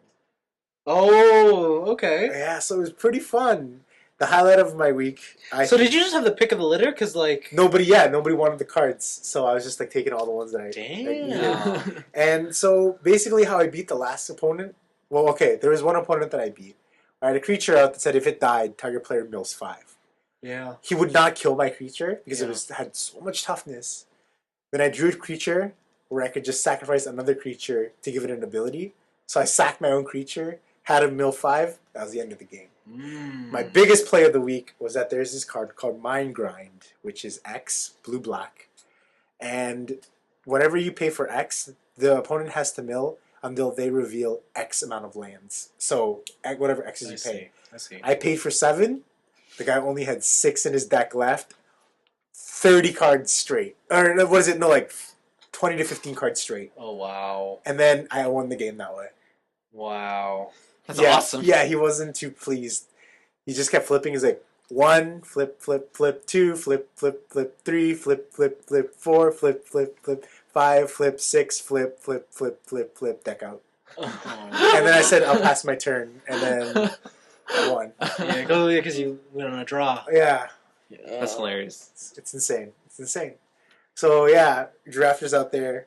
Oh, okay. Yeah, so it was pretty fun. The highlight of my week. So did you just have the pick of the litter? Because like nobody wanted the cards, so I was just like taking all the ones that I. Damn. And so basically, how I beat the last opponent. Well, okay, there was one opponent that I beat. I had a creature out that said if it died, target player mills 5. Yeah. He would not kill my creature because it had so much toughness. Then I drew a creature where I could just sacrifice another creature to give it an ability. So I sacked my own creature, had him mill 5. That was the end of the game. My biggest play of the week was that there's this card called Mind Grind, which is X, blue-black. And whatever you pay for X, the opponent has to mill until they reveal X amount of lands. So whatever X's you pay. I see. I paid for 7. The guy only had 6 in his deck left. 30 cards straight. Or what is it? No, like 20 to 15 cards straight. Oh, wow. And then I won the game that way. Wow. That's awesome. Yeah, he wasn't too pleased. He just kept flipping. He's like, 1, flip, flip, flip, 2, flip, flip, flip, 3, flip, flip, flip, 4, flip, flip, flip, 5, flip, 6, flip, flip, flip, flip, flip, deck out. And then I said, I'll pass my turn. And then I won. Yeah, because you went on a draw. Yeah. That's hilarious. It's insane. It's insane. So, yeah, drafters out there.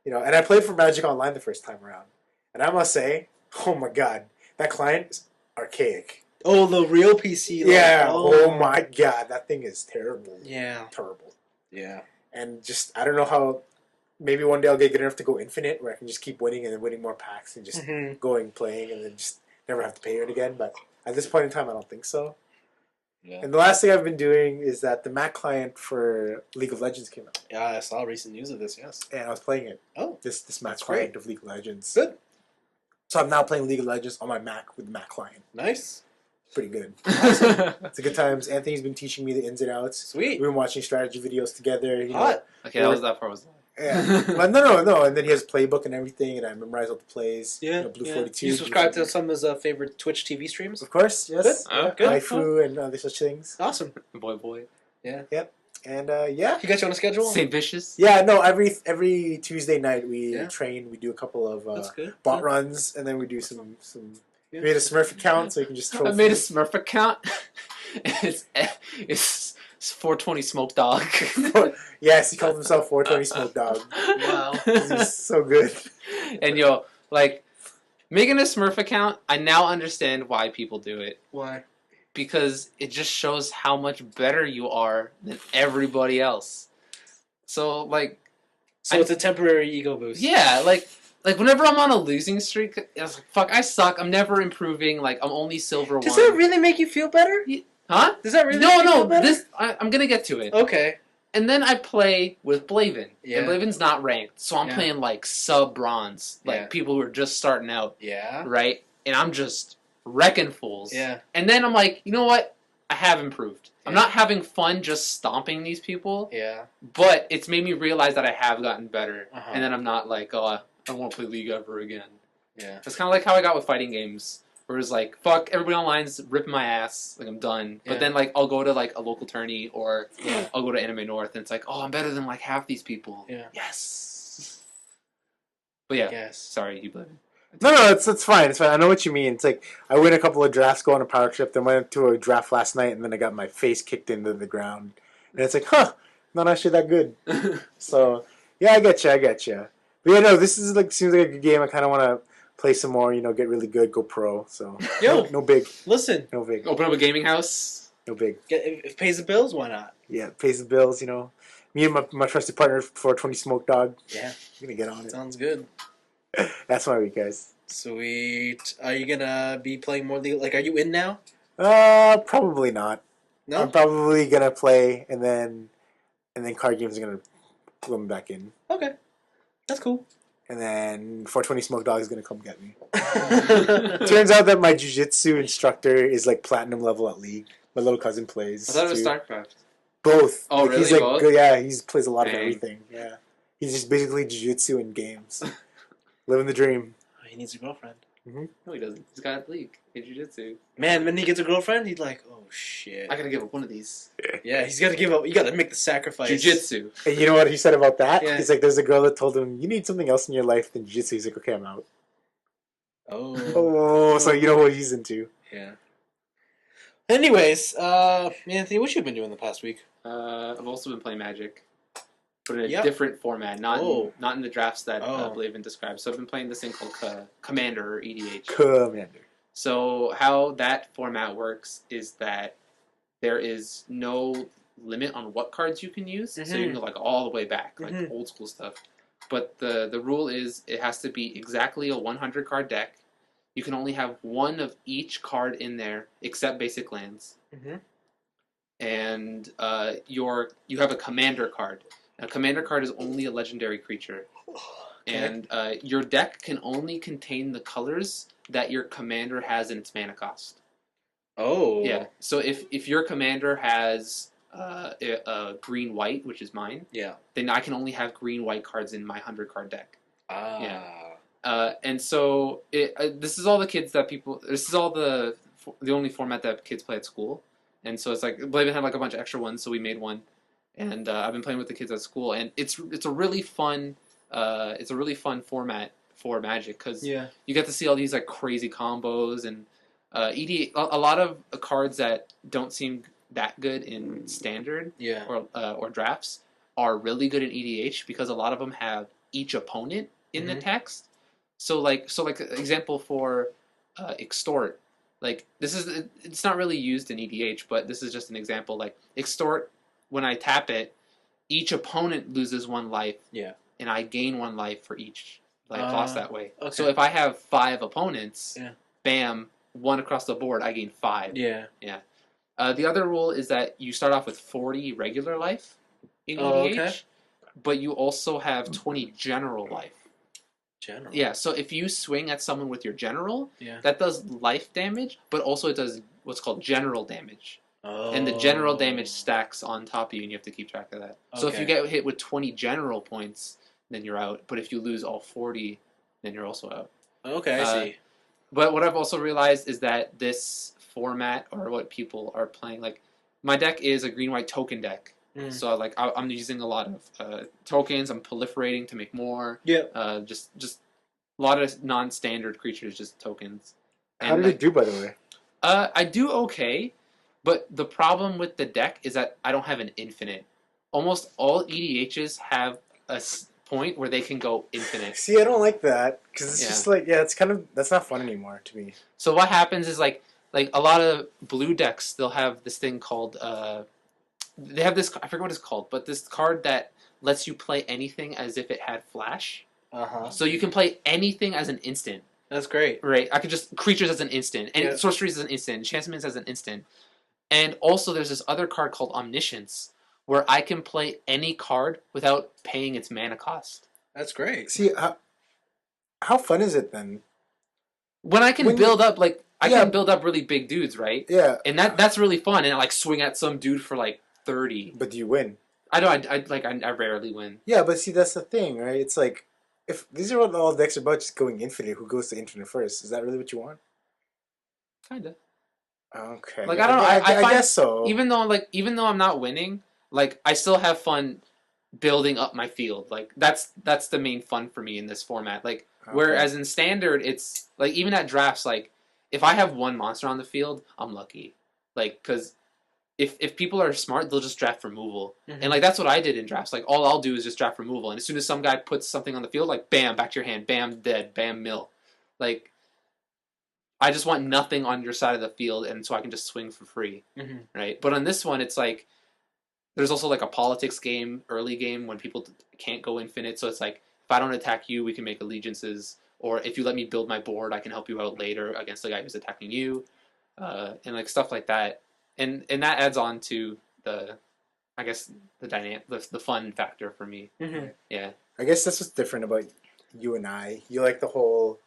And I played for Magic Online the first time around. And I must say, oh my god, that client is archaic. Oh, the real PC. Yeah. Oh my god, that thing is terrible. Yeah. Terrible. Yeah. And just, I don't know how, maybe one day I'll get good enough to go infinite where I can just keep winning and then winning more packs and just playing and then just never have to pay it again. But at this point in time, I don't think so. Yeah. And the last thing I've been doing is that the Mac client for League of Legends came out. Yeah, I saw recent news of this, yes. And I was playing it. Oh. This Mac client of League of Legends. Good. So I'm now playing League of Legends on my Mac with the Mac client. Nice. Pretty good. Awesome. It's a good times. Anthony's been teaching me the ins and outs. Sweet. We've been watching strategy videos together. Hot. Okay, that part was yeah. But no. And then he has a playbook and everything, and I memorize all the plays. Yeah. Blue 42. You subscribe to some of his favorite Twitch TV streams? Of course, yes. Good. Waifu and other such things. Awesome. Boy. Yeah. Yep. And yeah. You got you on a schedule? St. Vicious? Yeah, no, every Tuesday night we train, we do a couple of bot runs, and then we do some we made a Smurf account so you can just throw I made a Smurf account. It's 420 Smoke Dog. Yes, he called himself 420 Smoke Dog. Wow. He's so good. And making a Smurf account, I now understand why people do it. Why? Because it just shows how much better you are than everybody else. So, So it's a temporary ego boost. Yeah, like whenever I'm on a losing streak, I was like, fuck, I suck. I'm never improving. Like I'm only silver Does 1. that really make you feel better? Huh? Does that really make you feel better? I'm gonna get to it. Okay. And then I play with Blaven. Yeah. And Blaven's not ranked, so I'm playing like sub-bronze. Like people who are just starting out. Yeah. Right? And I'm just wrecking fools. Yeah. And then I'm like, you know what? I have improved. I'm not having fun just stomping these people. Yeah. But it's made me realize that I have gotten better. Uh-huh. And then I'm not like, oh, I won't play League ever again. Yeah. It's kind of like how I got with fighting games. Where it's like, fuck, everybody online's ripping my ass. Like, I'm done. But then, like, I'll go to, like, a local tourney or I'll go to Anime North and it's like, oh, I'm better than, like, half these people. Yeah. Yes. But yeah. Yes. Sorry, you blame me. No, it's fine. It's fine. I know what you mean. It's like I win a couple of drafts, go on a power trip, then went to a draft last night, and then I got my face kicked into the ground, and it's like, huh, not actually that good. So yeah, I get you. But yeah, no, this is like seems like a good game. I kind of want to play some more. Get really good, go pro. So no big. Listen, no big. Open up a gaming house. No big. If it pays the bills, why not? Yeah, it pays the bills. Me and my trusted partner for 20 Smoke Dog. Yeah, I'm gonna get on it. Sounds good. That's my week, guys. Sweet. Are you gonna be playing more League? Like, are you in now? Probably not. No. I'm probably gonna play, and then card games are gonna pull me back in. Okay, that's cool. And then 420 Smoke Dog is gonna come get me. Turns out that my jiu-jitsu instructor is like platinum level at League. My little cousin plays. I thought it was too. StarCraft. Both. Oh, really? He's like, Both? good, yeah, he plays a lot of Dang. everything. Yeah, he's just basically jiu-jitsu in games, living the dream. He needs a girlfriend. No, he doesn't. He's got League in Jiu-Jitsu. Man, when he gets a girlfriend, he's like, oh shit. I gotta give up one of these. Yeah, he's gotta give up. You gotta make the sacrifice. Jiu-Jitsu. And you know what he said about that? Yeah. He's like, there's a girl that told him, you need something else in your life than jiu-jitsu. He's like, okay, I'm out. Oh. Oh, so you know what he's into. Yeah. Anyways, Anthony, what you been doing the past week? I've also been playing Magic, but in a Yep. different format, not Oh. not in the drafts that Oh. Blaven described. So I've been playing this thing called Commander or EDH. Commander. So how that format works is that there is no limit on what cards you can use. So you can go like all the way back, like old school stuff. But the rule is it has to be exactly a 100 card deck. You can only have one of each card in there, except basic lands. And you have a commander card. A commander card is only a legendary creature. And your deck can only contain the colors that your commander has in its mana cost. Oh. Yeah. So if your commander has a green-white, which is mine, then I can only have green-white cards in my 100-card deck. And so this is all the kids that people. This is all the only format that kids play at school. And so it's like Blaven had like a bunch of extra ones, so we made one. And I've been playing with the kids at school, and it's a really fun format for Magic because you get to see all these like crazy combos and a lot of cards that don't seem that good in standard or drafts are really good in EDH because a lot of them have each opponent in the text. So like example for extort. Like it's not really used in EDH, but this is just an example. Like extort, when I tap it, each opponent loses 1 life. And I gain 1 life for each life lost that way. Okay. So if I have 5 opponents, bam, 1 across the board, I gain 5. The other rule is that you start off with 40 regular life in EDH, but you also have 20 general life. General. Yeah, so if you swing at someone with your general, that does life damage, but also it does what's called general damage. And the general damage stacks on top of you, and you have to keep track of that. So if you get hit with 20 general points, then you're out. But if you lose all 40, then you're also out. Okay, I see. But what I've also realized is that this format, or what people are playing, like my deck is a green-white token deck. So like I'm using a lot of tokens. I'm proliferating to make more. Just a lot of non-standard creatures, just tokens. How did it do, by the way? I do okay, but the problem with the deck is that I don't have an infinite. Almost all EDHs have a point where they can go infinite. See, I don't like that because it's just like it's kind of that's not fun anymore to me. So what happens is like a lot of blue decks, they'll have this thing called they have this, I forget what it's called, but this card that lets you play anything as if it had flash. Uh-huh. So you can play anything as an instant. That's great. Right? I could just creatures as an instant, and sorceries as an instant, enchantments as an instant. And also there's this other card called Omniscience, where I can play any card without paying its mana cost. That's great. See, how fun is it then? When I can build up, like, I can build up really big dudes, right? Yeah. And that's really fun, and I, like, swing at some dude for, like, 30. But do you win? I know, I rarely win. Yeah, but see, that's the thing, right? It's like, if these are what all decks are about, just going infinite, who goes to infinite first? Is that really what you want? Kinda. Okay. Like, I don't know, I find, guess so. Even though I'm not winning, like, I still have fun building up my field. Like, that's the main fun for me in this format. Like, whereas in Standard, it's, like, even at drafts, like, if I have one monster on the field, I'm lucky. Like, because if people are smart, they'll just draft removal. And, like, that's what I did in drafts. Like, all I'll do is just draft removal. And as soon as some guy puts something on the field, like, bam, back to your hand. Bam, dead. Bam, mill. Like, I just want nothing on your side of the field, and so I can just swing for free. Right? But on this one, it's like, there's also, like, a politics game, early game, when people can't go infinite. So it's like, if I don't attack you, we can make allegiances. Or if you let me build my board, I can help you out later against the guy who's attacking you. And, like, stuff like that. And that adds on to the, I guess, the dynamic, the fun factor for me. Yeah. I guess that's what's different about you and I. You like the whole...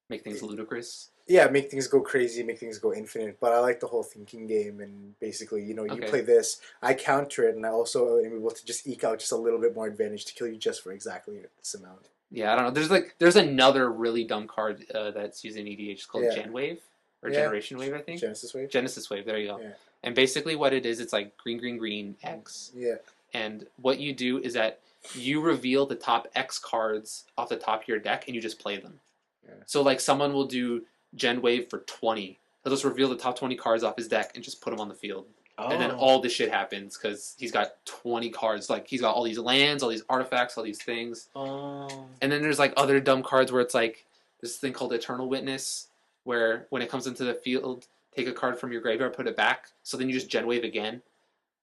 Make things ludicrous. Yeah, make things go crazy, make things go infinite. But I like the whole thinking game, and basically, you play this, I counter it, and I also am able to just eke out just a little bit more advantage to kill you just for exactly this amount. Yeah, I don't know. There's another really dumb card that's used in EDH called Gen Wave. Or Generation Wave, I think. Genesis Wave? Genesis Wave, there you go. Yeah. And basically what it is, it's like green, green, green, X. Yeah. And what you do is that you reveal the top X cards off the top of your deck, and you just play them. Yeah. So, like, someone will do Gen Wave for 20. He'll just reveal the top 20 cards off his deck and just put them on the field. Oh. And then all this shit happens because he's got 20 cards. Like, he's got all these lands, all these artifacts, all these things. Oh. And then there's, like, other dumb cards where it's like this thing called Eternal Witness, where when it comes into the field, take a card from your graveyard, put it back. So then you just Gen Wave again.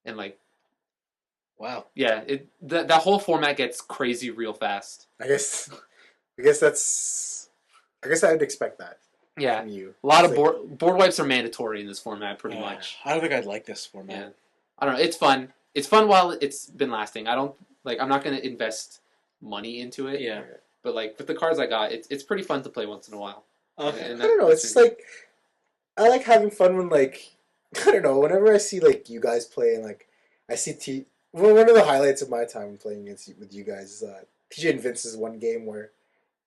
And, like... Wow. Yeah, that whole format gets crazy real fast. I guess I would expect that. Yeah. From you. A lot of board wipes are mandatory in this format, pretty much. I don't think I'd like this format. Yeah. I don't know. It's fun. It's fun while it's been lasting. I'm not going to invest money into it. Yeah. But, like, with the cards I got, it's pretty fun to play once in a while. Okay. I don't know. It's just like, I like having fun when, like, I don't know. Whenever I see, like, you guys play and, like, I see one of the highlights of my time playing with you guys is TJ and Vince's one game where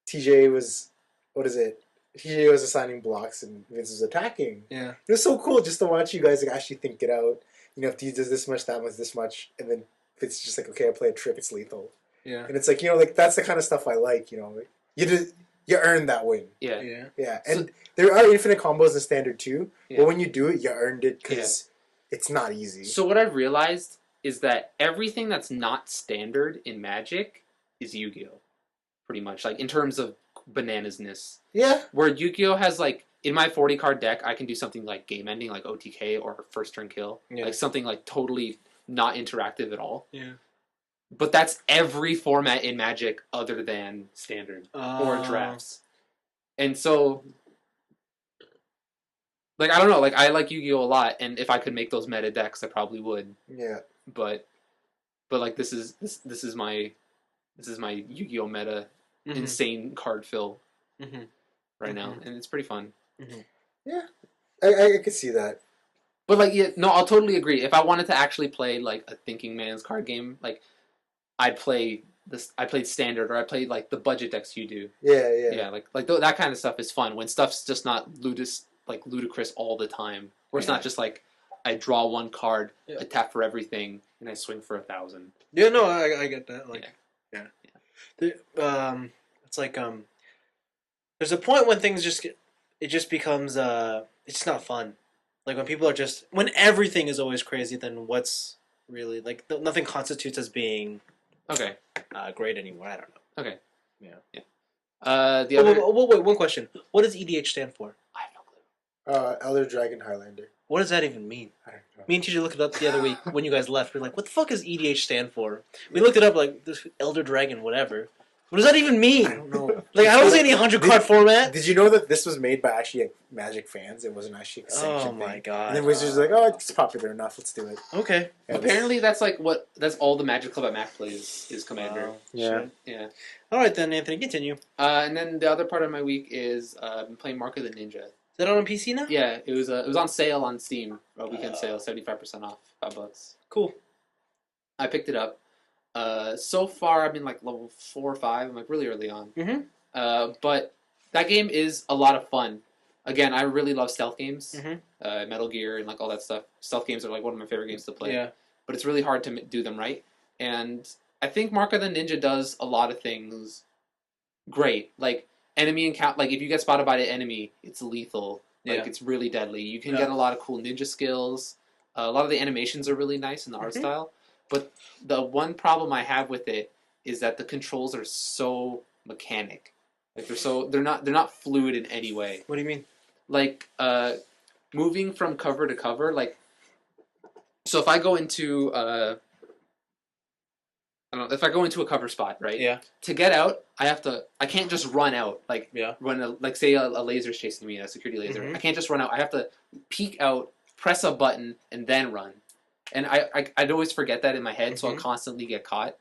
TJ was TJ was assigning blocks and Vince was attacking. Yeah. It was so cool just to watch you guys, like, actually think it out. You know, if he does this much, that much, this much, and then Vince is just like, okay, I play a trick, it's lethal. Yeah. And it's like, like, that's the kind of stuff I like. Like, you earn that win. Yeah. Yeah. Yeah, and there are infinite combos in Standard too, but when you do it, you earned it because it's not easy. So what I've realized is that everything that's not Standard in Magic is Yu-Gi-Oh! Pretty much, like, in terms of bananasness. Yeah. Where Yu-Gi-Oh! Has, like, in my 40-card deck, I can do something like game ending, like OTK or first turn kill. Yeah. Like, something, like, totally not interactive at all. Yeah. But that's every format in Magic other than Standard or drafts. And so, like, I don't know. Like, I like Yu-Gi-Oh! A lot, and if I could make those meta decks, I probably would. Yeah. But like, this is my Yu-Gi-Oh! Meta insane card fill right now, and it's pretty fun. Yeah, I could see that. But, like, yeah, no, I'll totally agree. If I wanted to actually play, like, a thinking man's card game, like, I'd play this. I played Standard, or I played, like, the budget decks you do. Yeah. Like that kind of stuff is fun when stuff's just not ludicrous all the time, or it's not just like I draw one card, I tap for everything, and I swing for 1,000. Yeah, no, I get that. Like, yeah. It's like there's a point when things just becomes it's not fun. Like, when people are when everything is always crazy, then what's really, like, nothing constitutes as being great anymore. I don't know. Okay. Yeah. Wait, one question. What does EDH stand for? I have no clue. Elder Dragon Highlander. What does that even mean? I don't know. Me and TJ looked it up the other week when you guys left. We are like, what the fuck does EDH stand for? We looked it up like, this Elder Dragon, whatever. What does that even mean? I don't know. Like, I don't see any 100-card format. Did you know that this was made by actually like, Magic fans? It wasn't actually a sanctioned Oh my thing. god. And then Wizards was like, oh, it's popular enough. Let's do it. Okay. Yeah, Apparently, that's all the Magic Club at Mac plays is Commander. Wow. Yeah. Shit. Yeah. All right then, Anthony, continue. Is And then the other part of my week is I've been playing Mark of the Ninja. that on PC now? Yeah, it was on sale on Steam, a weekend sale, 75% off, $5. Cool. I picked it up. So far, I'm in like level 4 or 5. I'm like really early on. Mm-hmm. But that game is a lot of fun. Again, I really love stealth games, Mm-hmm. Metal Gear and like all that stuff. Stealth games are like one of my favorite games to play. Yeah. But it's really hard to do them right. And I think Mark of the Ninja does a lot of things great. Like enemy encounter, like if you get spotted by the enemy, it's lethal. Like it's really deadly. You can get a lot of cool ninja skills. A lot of the animations are really nice in the art style. But the one problem I have with it is that the controls are so mechanic. Like they're not fluid in any way. What do you mean? Like moving from cover to cover, like so if I go into I don't know, if I go into a cover spot, right? Yeah. To get out, I can't just run out. Like like say a laser's chasing me, a security laser. Mhm. I can't just run out. I have to peek out, press a button, and then run. And I'd always forget that in my head, so I'll constantly get caught.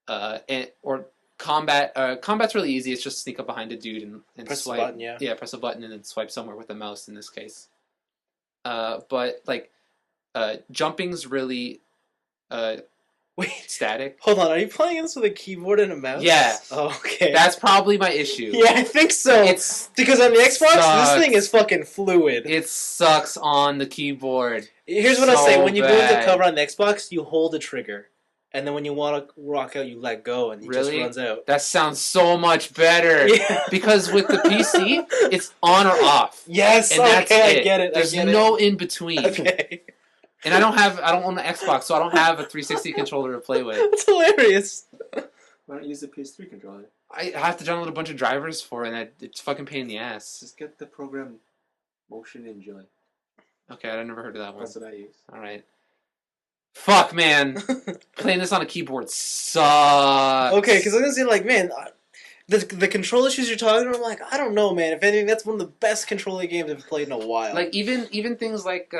Or combat. Combat's really easy. It's just sneak up behind a dude and Press swipe. the button, yeah. Yeah, press a button and then swipe somewhere with the mouse in this case. But like, jumping's really Wait. static. Hold on. Are you playing this with a keyboard and a mouse? Yeah. Oh, okay. That's probably my issue. Yeah, I think so. It's because on the Xbox, sucks. this thing is fucking fluid. It sucks on the keyboard. Here's what I'll say: so when you go into bad. cover on the Xbox, you hold the trigger, and then when you want to rock out, you let go, and he just Really? runs out. That sounds so much better. Yeah. Because with the PC, it's on or off. Yes. And Okay, that's I get it. There's I get no in between. Okay. And I don't own an Xbox, so I don't have a 360 controller to play with. That's hilarious. Why don't you use the PS3 controller? I have to download a bunch of drivers for it, and it's fucking pain in the ass. Just get the program Motion Enjoy. Okay, I never heard of that one. That's what I use. Alright. Fuck, man. Playing this on a keyboard sucks. Okay, because I'm gonna say like, man, the control issues you're talking about, I'm like, I don't know, man. If anything, that's one of the best controller games I've played in a while. Like even things like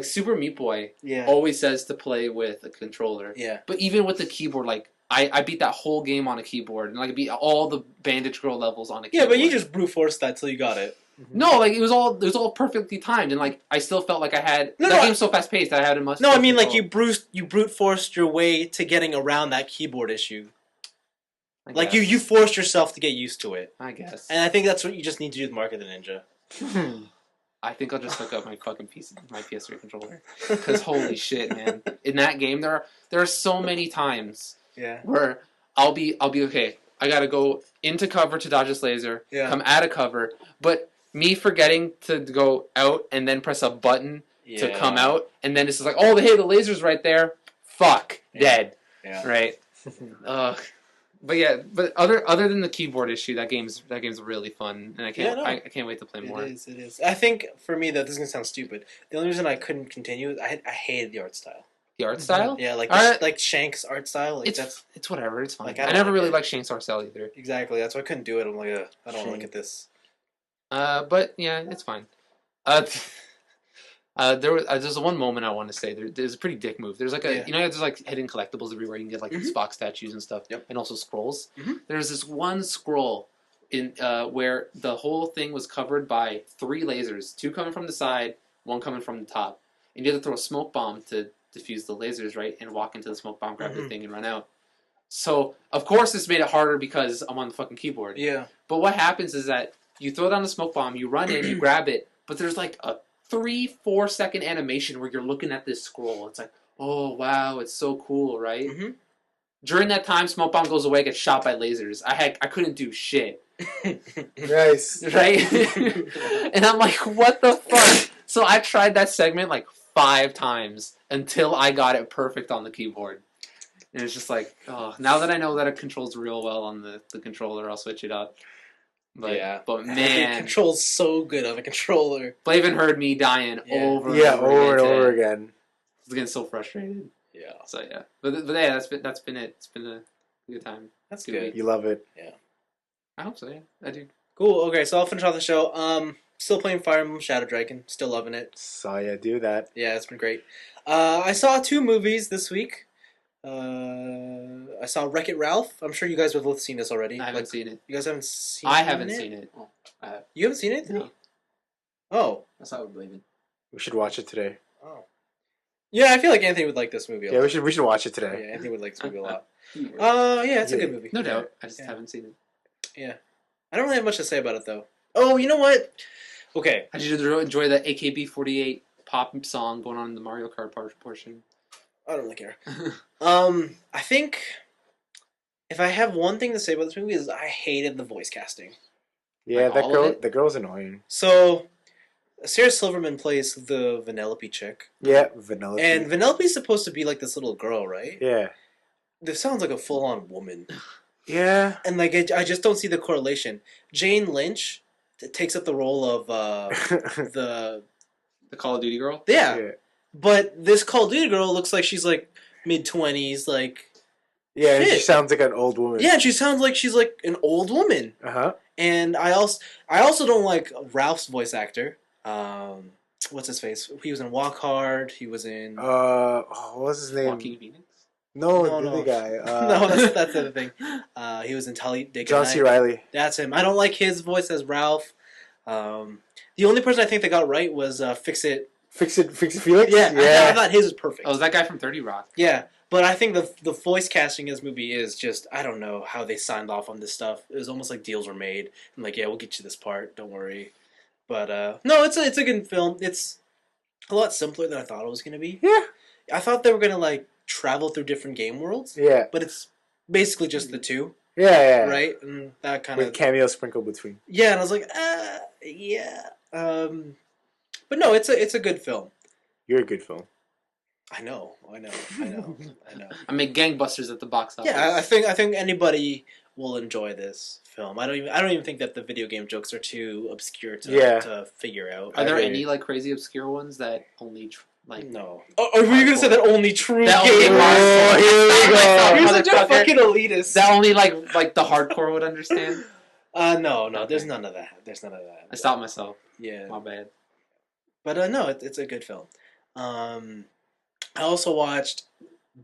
Super Meat Boy yeah, always says to play with a controller. yeah. But even with the keyboard, like I beat that whole game on a keyboard, and like I beat all the Bandage Girl levels on a keyboard. Yeah, but you just brute forced that till you got it. No, like it was all perfectly timed, and like I still felt like I had game's so fast paced that I had a must. No, I mean like you brute forced your way to getting around that keyboard issue. Like you forced yourself to get used to it. I guess. And I think that's what you just need to do with Mark of the Ninja. I think I'll just hook up my fucking my PS3 controller, because holy shit, man! In that game, there are so many times Yeah. where I'll be okay. I gotta go into cover to dodge this laser. Yeah. Come out of cover, but me forgetting to go out and then press a button to come out, and then it's just like, oh, hey, the laser's right there. Fuck, dead. Yeah. Right. But other than the keyboard issue, that game's really fun, and I can't wait to play more. It is. I think for me, this is gonna sound stupid. The only reason I couldn't continue is I hated the art style. The art style? Yeah, like like Shank's art style. Like It's whatever. It's fine. Like, I never really liked Shank's art style either. Exactly. That's why I couldn't do it. I'm like, I don't look at this. But yeah, it's fine. There's one moment I want to say. There's a pretty dick move. There's like there's like hidden collectibles everywhere. You can get like these Fox statues and stuff, and also scrolls. There's this one scroll in where the whole thing was covered by 3 lasers, 2 coming from the side, 1 coming from the top, and you have to throw a smoke bomb to defuse the lasers, right, and walk into the smoke bomb, grab the thing, and run out. So of course this made it harder because I'm on the fucking keyboard. Yeah. But what happens is that you throw down the smoke bomb, you run in, you grab it, but there's like a 3-4 second animation where you're looking at this scroll. It's like, oh wow, it's so cool, right? During that time, smoke bomb goes away, gets shot by lasers. I couldn't do shit. Nice. Right? And I'm like, what the fuck? So I tried that segment like 5 times until I got it perfect on the keyboard. And it's just like, oh, now that I know that it controls real well on the controller, I'll switch it up. But it man, controls so good on a controller. Blaven heard me dying over and over and over today. again. I was getting so frustrated. Yeah, So yeah, but yeah, that's been it. It's been a good time. that's Good good. week. You love it. I hope so. Yeah, I do. Cool. Okay, so I'll finish off the show. Still playing Fire Emblem Shadow Dragon. Still loving it. Saw ya do that. Yeah, it's been great. I saw 2 movies this week. I saw Wreck-It Ralph. I'm sure you guys have both seen this already. I haven't seen it. You guys haven't seen I haven't seen it. You haven't seen it? No. Oh. That's how we're blaming. We should watch it today. Oh. Yeah, I feel like Anthony would like this movie a lot. Yeah, we should watch it today. Yeah, Anthony would like this movie a lot. Keyword. Yeah, it's a good movie. No doubt. I just Yeah. haven't seen it. I don't really have much to say about it, though. Oh, you know what? Okay. I did enjoy the AKB48 pop song going on in the Mario Kart portion. I don't really care. I think if I have one thing to say about this movie is I hated the voice casting. Yeah, Like all of it? the girl's annoying. So, Sarah Silverman plays the Vanellope chick. Yeah, Vanilla. And Vanellope's supposed to be like this little girl, right? yeah. This sounds like a full-on woman. Yeah. And like I just don't see the correlation. Jane Lynch takes up the role of the The Call of Duty girl? yeah. But this Call of Duty girl looks like she's like mid-20s, like Yeah, and she Shit. sounds like an old woman. yeah, and she sounds like she's like an old woman. Uh-huh. And I also don't like Ralph's voice actor. What's his face? He was in Walk Hard. He was in What was his name? Joaquin Phoenix? No, No, the no. other guy. no, that's the other thing. He was in Talladega John C. Nights. Reilly. That's him. I don't like his voice as Ralph. The only person I think they got right was Fix It. Fix it Felix? Yeah, I thought his was perfect. Oh, is that guy from 30 Rock? Yeah, but I think the voice casting in this movie is just, I don't know how they signed off on this stuff. It was almost like deals were made. I'm like, yeah, we'll get you this part. Don't worry. But no, it's a good film. It's a lot simpler than I thought it was gonna be. Yeah. I thought they were gonna like travel through different game worlds. Yeah. But it's basically just the two, Yeah. right? And that kind With of cameos sprinkled between. yeah. And I was like, yeah. But no, it's a good film. You're a good film. I know. I make gangbusters at the box office. Yeah, I think anybody will enjoy this film. I don't even think that the video game jokes are too obscure to figure out. Are there I agree. any like crazy obscure ones that only like No. Oh, are you gonna say that only true That only gamers? hardcore- You're such a Motherfucker. fucking elitist. that only like the hardcore would understand? No, there's none of that. I stopped myself. Yeah, My bad. but no, it's a good film. I also watched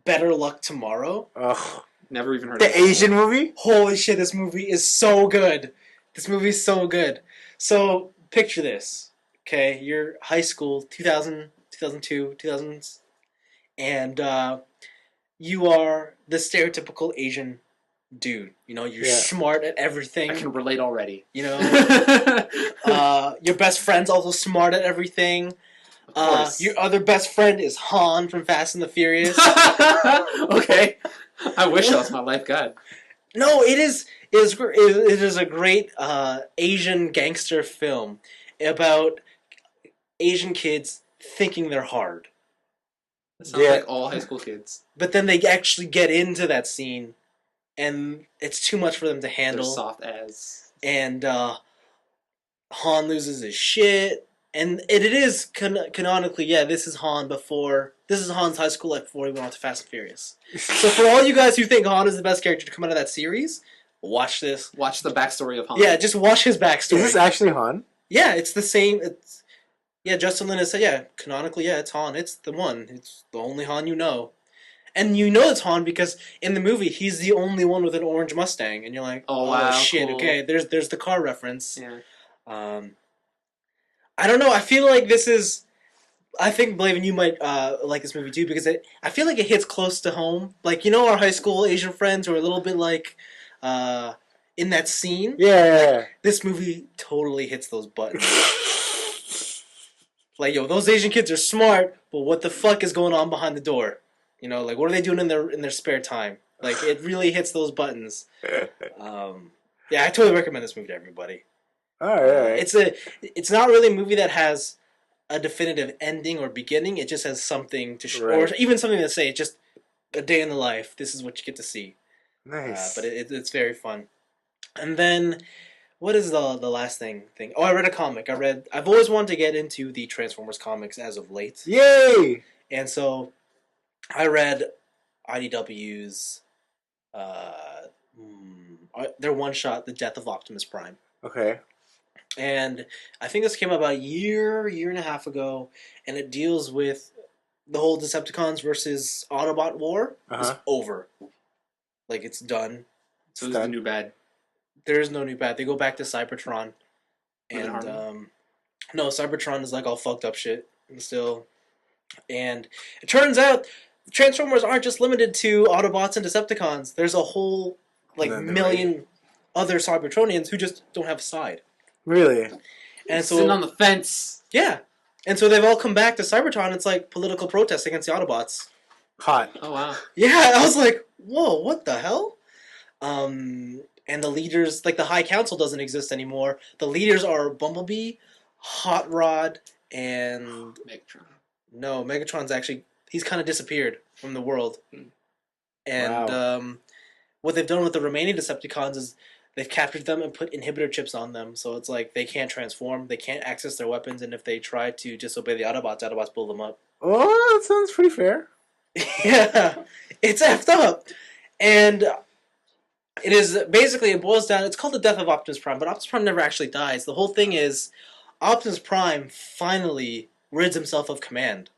Better Luck Tomorrow. Ugh. Never even heard of The it. Asian movie? Holy shit, this movie is so good. This movie's so good. So, picture this. Okay, you're high school, 2000, 2002, 2000s, and you are the stereotypical Asian dude. You know, you're Yeah. smart at everything. I can relate already. You know, your best friend's also smart at everything. Of course. Your other best friend is Han from Fast and the Furious. Okay. I wish that was my life guide. No, it is a great Asian gangster film about Asian kids thinking they're hard. It sounds Yeah. like all high school kids. But then they actually get into that scene, and it's too much for them to They're handle. soft as. And Han loses his shit. And it is canonically, yeah, this is Han before... This is Han's high school life before he went on to Fast and Furious. So for all you guys who think Han is the best character to come out of that series, watch this. Watch the backstory of Han. Yeah, just watch his backstory. Is this actually Han? Yeah, it's the same. Yeah, Justin Lin has said, yeah, canonically, yeah, it's Han. It's the one. It's the only Han you know. And you know it's Han because in the movie, he's the only one with an orange Mustang. And you're like, Oh, wow, shit, cool. okay, there's the car reference. Yeah. I don't know, I feel like this is... I think, Blaven, you might like this movie too because I feel like it hits close to home. Like, you know our high school Asian friends who are a little bit like in that scene? Yeah. This movie totally hits those buttons. Like, yo, those Asian kids are smart, but what the fuck is going on behind the door? You know, like, what are they doing in their spare time? Like, it really hits those buttons. Yeah, I totally recommend this movie to everybody. Alright. It's not really a movie that has a definitive ending or beginning. It just has something to show, or Right. even something to say. It's just a day in the life. This is what you get to see. Nice. But it's very fun. And then what is the last thing? Oh, I read a comic. I've always wanted to get into the Transformers comics as of late. Yay! And so I read IDW's their one shot, The Death of Optimus Prime. Okay. And I think this came out about a year and a half ago, and it deals with the whole Decepticons versus Autobot war is over. Like, it's done. So it's the new bad. There is no new bad. They go back to Cybertron. And, no, Cybertron is like all fucked up shit still. And it turns out Transformers aren't just limited to Autobots and Decepticons. There's a whole, like, million other Cybertronians who just don't have a side. Really? And so, sitting on the fence. Yeah. And so they've all come back to Cybertron. It's like political protest against the Autobots. Hot. Oh, wow. Yeah, I was like, whoa, what the hell? And the leaders, like the High Council doesn't exist anymore. The leaders are Bumblebee, Hot Rod, and... Megatron. No, Megatron's actually... He's kind of disappeared from the world. And what they've done with the remaining Decepticons is they've captured them and put inhibitor chips on them. So it's like they can't transform, they can't access their weapons, and if they try to disobey the Autobots blow them up. Oh, that sounds pretty fair. Yeah, it's effed up. And it is basically, it boils down, it's called The Death of Optimus Prime, but Optimus Prime never actually dies. The whole thing is Optimus Prime finally rids himself of command.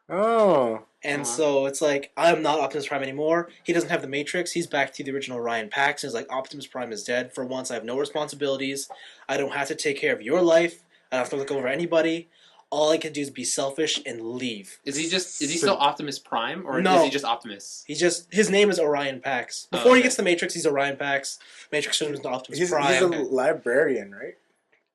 Oh. And so it's like, I'm not Optimus Prime anymore. He doesn't have the Matrix. He's back to the original Ryan Pax. And it's like, Optimus Prime is dead. For once, I have no responsibilities. I don't have to take care of your life. I don't have to look over anybody. All I can do is be selfish and leave. Is he still Optimus Prime, or No. is he just Optimus? His name is Orion Pax. Before he gets the Matrix, he's Orion Pax. Matrix turns into Optimus Prime. He's a librarian, right?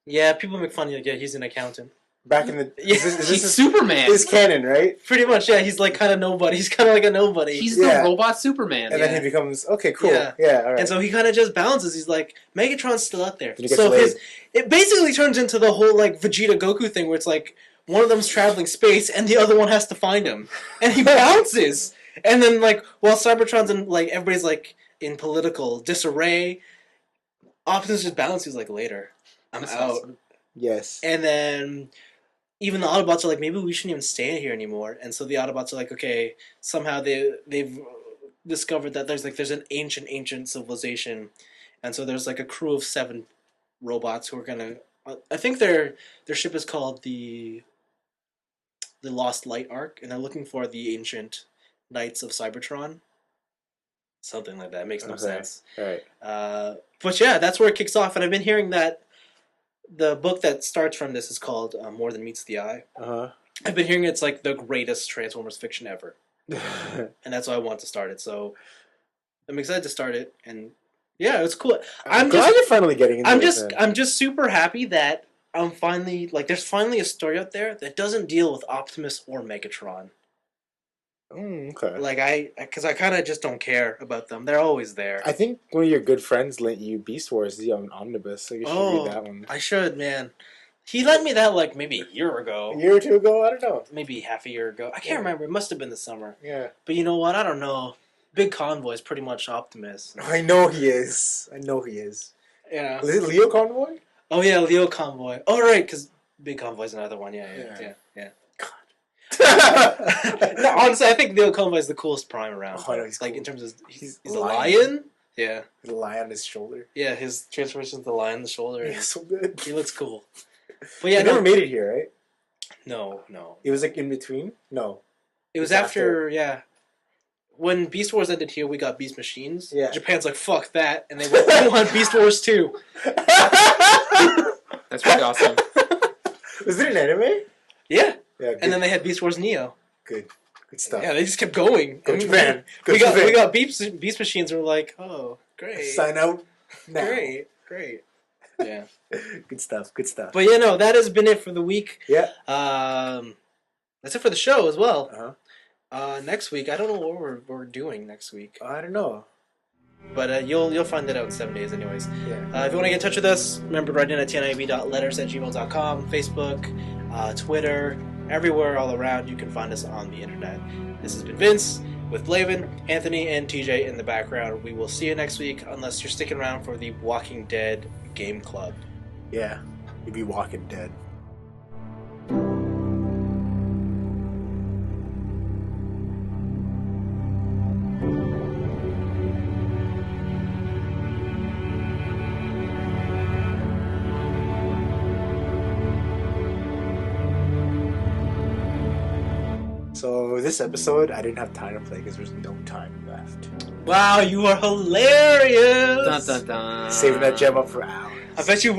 Yeah, people make fun of like, yeah, he's an accountant. Back in the... Yeah, he's Superman. His canon, right? Pretty much, yeah. He's like kind of nobody. He's kind of like a nobody. He's the robot Superman. And then he becomes... Okay, cool. Yeah, all right. And so he kind of just balances. He's like, Megatron's still out there. So it basically turns into the whole like Vegeta Goku thing where it's like one of them's traveling space and the other one has to find him. And he bounces. And then like while Cybertron's in like everybody's like in political disarray, Optimus just bounces like later. I'm out. Awesome. Yes. And then even the Autobots are like, maybe we shouldn't even stay here anymore. And so the Autobots are like, okay, somehow they've discovered that there's an ancient civilization, and so there's like a crew of 7 robots who are gonna. I think their ship is called the Lost Light Ark, and they're looking for the ancient Knights of Cybertron. Something like that. It makes no sense. All right. But yeah, that's where it kicks off, and I've been hearing that. The book that starts from this is called More Than Meets the Eye. I've been hearing it's like the greatest Transformers fiction ever. And that's why I want to start it. So I'm excited to start it. And yeah, it's cool. I'm glad you're finally getting into it. I'm just super happy that I'm finally, like, there's finally a story out there that doesn't deal with Optimus or Megatron. Okay. Like, because I kind of just don't care about them. They're always there. I think one of your good friends lent you Beast Wars, the omnibus, so you should read that one. I should, man. He lent me that, like, maybe a year ago. A year or two ago? I don't know. Maybe half a year ago. I can't remember. It must have been the summer. Yeah. But you know what? I don't know. Big Convoy is pretty much Optimus. I know he is. Yeah. Is it Leo Convoy? Oh, yeah, Leo Convoy. Oh, right, because Big Convoy's another one. Yeah. No, honestly, I think Leo Convoy is the coolest Prime around. Oh, no, he's like, cool. in terms of... He's a lion. lion? Yeah. The lion on his shoulder. Yeah, his transformation is the lion on the shoulder. Yeah, so good. He looks cool. But yeah, he never made it here, right? No. It was like in between? No. It was after, yeah. When Beast Wars ended here, we got Beast Machines. Yeah. Japan's like, fuck that. And they went, we want Beast Wars 2. That's pretty awesome. Was it an anime? Yeah. Yeah. And then they had Beast Wars Neo. Good stuff. Yeah, they just kept going. Go Japan. We got Beast Machines, and we're like, oh, great. Sign out now. Great. Yeah. Good stuff. But yeah, no, that has been it for the week. Yeah. That's it for the show as well. Next week, I don't know what we're doing next week. I don't know. But you'll find it out in 7 days anyways. Yeah. If you want to get in touch with us, remember write in at tniab.letters@gmail.com, Facebook, Twitter, everywhere all around. You can find us on the internet. This has been Vince, with Blaven, Anthony, and TJ in the background. We will see you next week, unless you're sticking around for the Walking Dead Game Club. Yeah, you'd be walking dead. So this episode, I didn't have time to play because there's no time left. Wow, you are hilarious! Dun, dun, dun. Saving that gem up for hours. I bet you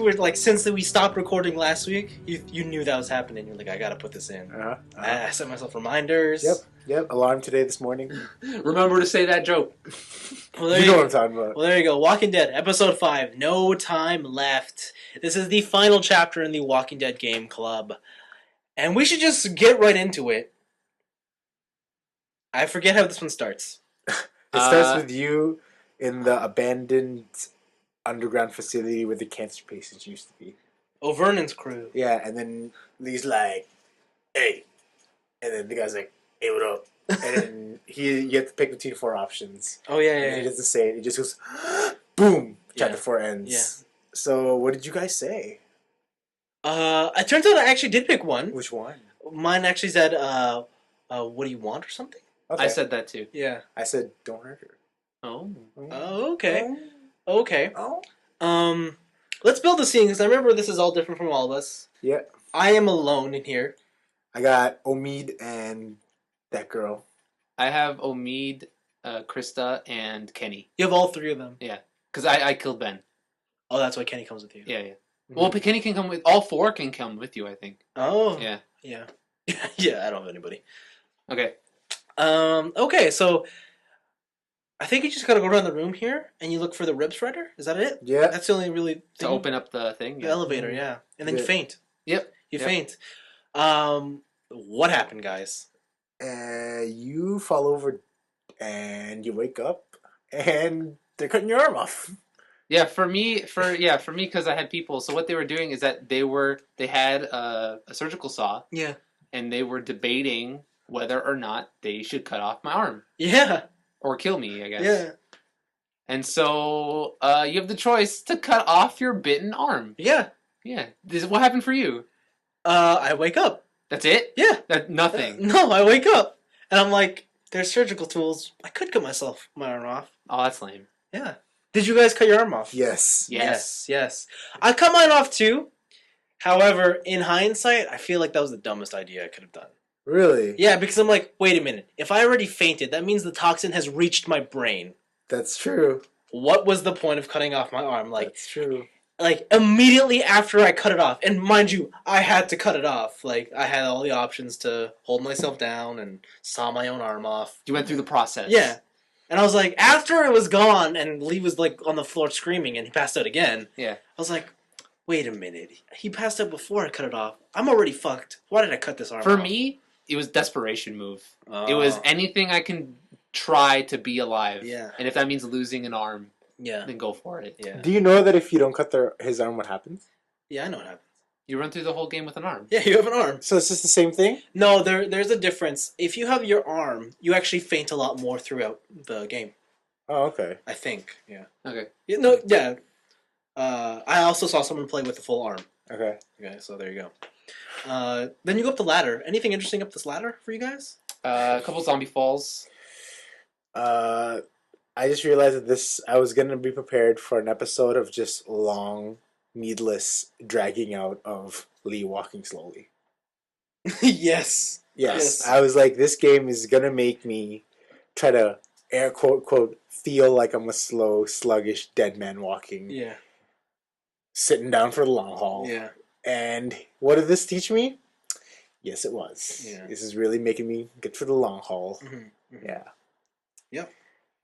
were like, since we stopped recording last week, you knew that was happening. You're like, I gotta put this in. I set myself reminders. Yep. Alarm today this morning. Remember to say that joke. Well, You know what I'm talking about. Well, there you go. Walking Dead, Episode 5. No time left. This is the final chapter in the Walking Dead Game Club. And we should just get right into it. I forget how this one starts. It starts with you in the abandoned underground facility where the cancer patients used to be. Oh, Vernon's crew. Yeah, and then Lee's like, hey. And then the guy's like, hey, what up? And then you have to pick between 4 options. Oh, yeah, And he doesn't say it. He just goes, boom. Chapter 4 ends. Yeah. So what did you guys say? It turns out I actually did pick one. Which one? Mine actually said, what do you want or something? Okay. I said that too. Yeah. I said, don't hurt her. Oh. Oh, okay. Okay. Oh. Let's build the scene, because I remember this is all different from all of us. Yeah. I am alone in here. I got Omid and that girl. I have Omid, Krista, and Kenny. You have all 3 of them. Yeah. Because I killed Ben. Oh, that's why Kenny comes with you. Yeah. Well, but Kenny can come with... All 4 can come with you, I think. Oh. Yeah. Yeah. Yeah, I don't have anybody. Okay. Okay, so I think you just gotta go around the room here and you look for the rib shredder. Is that it? Yeah. That's the only really To open up the thing? the elevator, yeah. And then you Yeah. faint. Yep. You Yep. faint. What happened, guys? You fall over and you wake up and they're cutting your arm off. Yeah, for me, because I had people. So what they were doing is that they had a surgical saw, Yeah. and they were debating whether or not they should cut off my arm Yeah. or kill me, I guess. Yeah. And so you have the choice to cut off your bitten arm. Yeah. Yeah. What happened for you? I wake up. That's it? Yeah. Nothing. No, I wake up. And I'm like, there's surgical tools. I could cut my arm off. Oh, that's lame. Yeah. Did you guys cut your arm off? Yes. Yes. I cut mine off too. However, in hindsight, I feel like that was the dumbest idea I could have done. Really? Yeah, because I'm like, wait a minute. If I already fainted, that means the toxin has reached my brain. That's true. What was the point of cutting off my arm? That's true. Like immediately after I cut it off, and mind you, I had to cut it off. Like I had all the options to hold myself down and saw my own arm off. You went through the process. Yeah. And I was like, after it was gone and Lee was like on the floor screaming and he passed out again. Yeah. I was like, wait a minute. He passed out before I cut it off. I'm already fucked. Why did I cut this arm For off? me, it was desperation move. It was anything I can try to be alive. Yeah. And if that means losing an arm, Yeah. then go for it. Yeah. Do you know that if you don't cut his arm, what happens? Yeah, I know what happens. You run through the whole game with an arm. Yeah, you have an arm. So it's just the same thing? No, there's a difference. If you have your arm, you actually faint a lot more throughout the game. Oh, okay. I think. Yeah. Okay. Yeah. I also saw someone play with a full arm. Okay. Okay, so there you go. Then you go up the ladder. Anything interesting up this ladder for you guys? A couple zombie falls. I just realized that I was going to be prepared for an episode of just long, needless dragging out of Lee walking slowly. Yes. Yes. I was like, this game is going to make me try to, air quote, feel like I'm a slow, sluggish, dead man walking. Yeah. Sitting down for the long haul. Yeah. And what did this teach me? Yes, it was. Yeah. This is really making me get for the long haul. Mm-hmm. Mm-hmm. Yeah. Yep.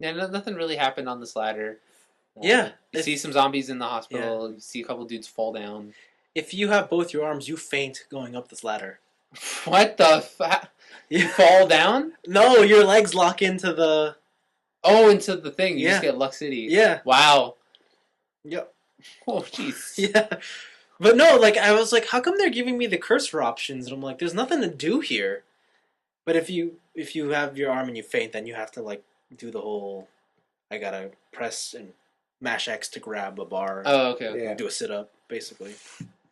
Yeah, nothing really happened on this ladder. Yeah. You see some zombies in the hospital. You see a couple dudes fall down. If you have both your arms, you faint going up this ladder. What the You fall down? No, your legs lock into the... Oh, into the thing. You Yeah. just get Luck City. Yeah. Wow. Yep. Oh, jeez. Yeah. But no, like, I was like, how come they're giving me the cursor options? And I'm like, there's nothing to do here. But if you if you have your arm and you faint, then you have to like do the whole. I gotta press and mash X to grab a bar. Oh, okay. Yeah. Do a sit up, basically.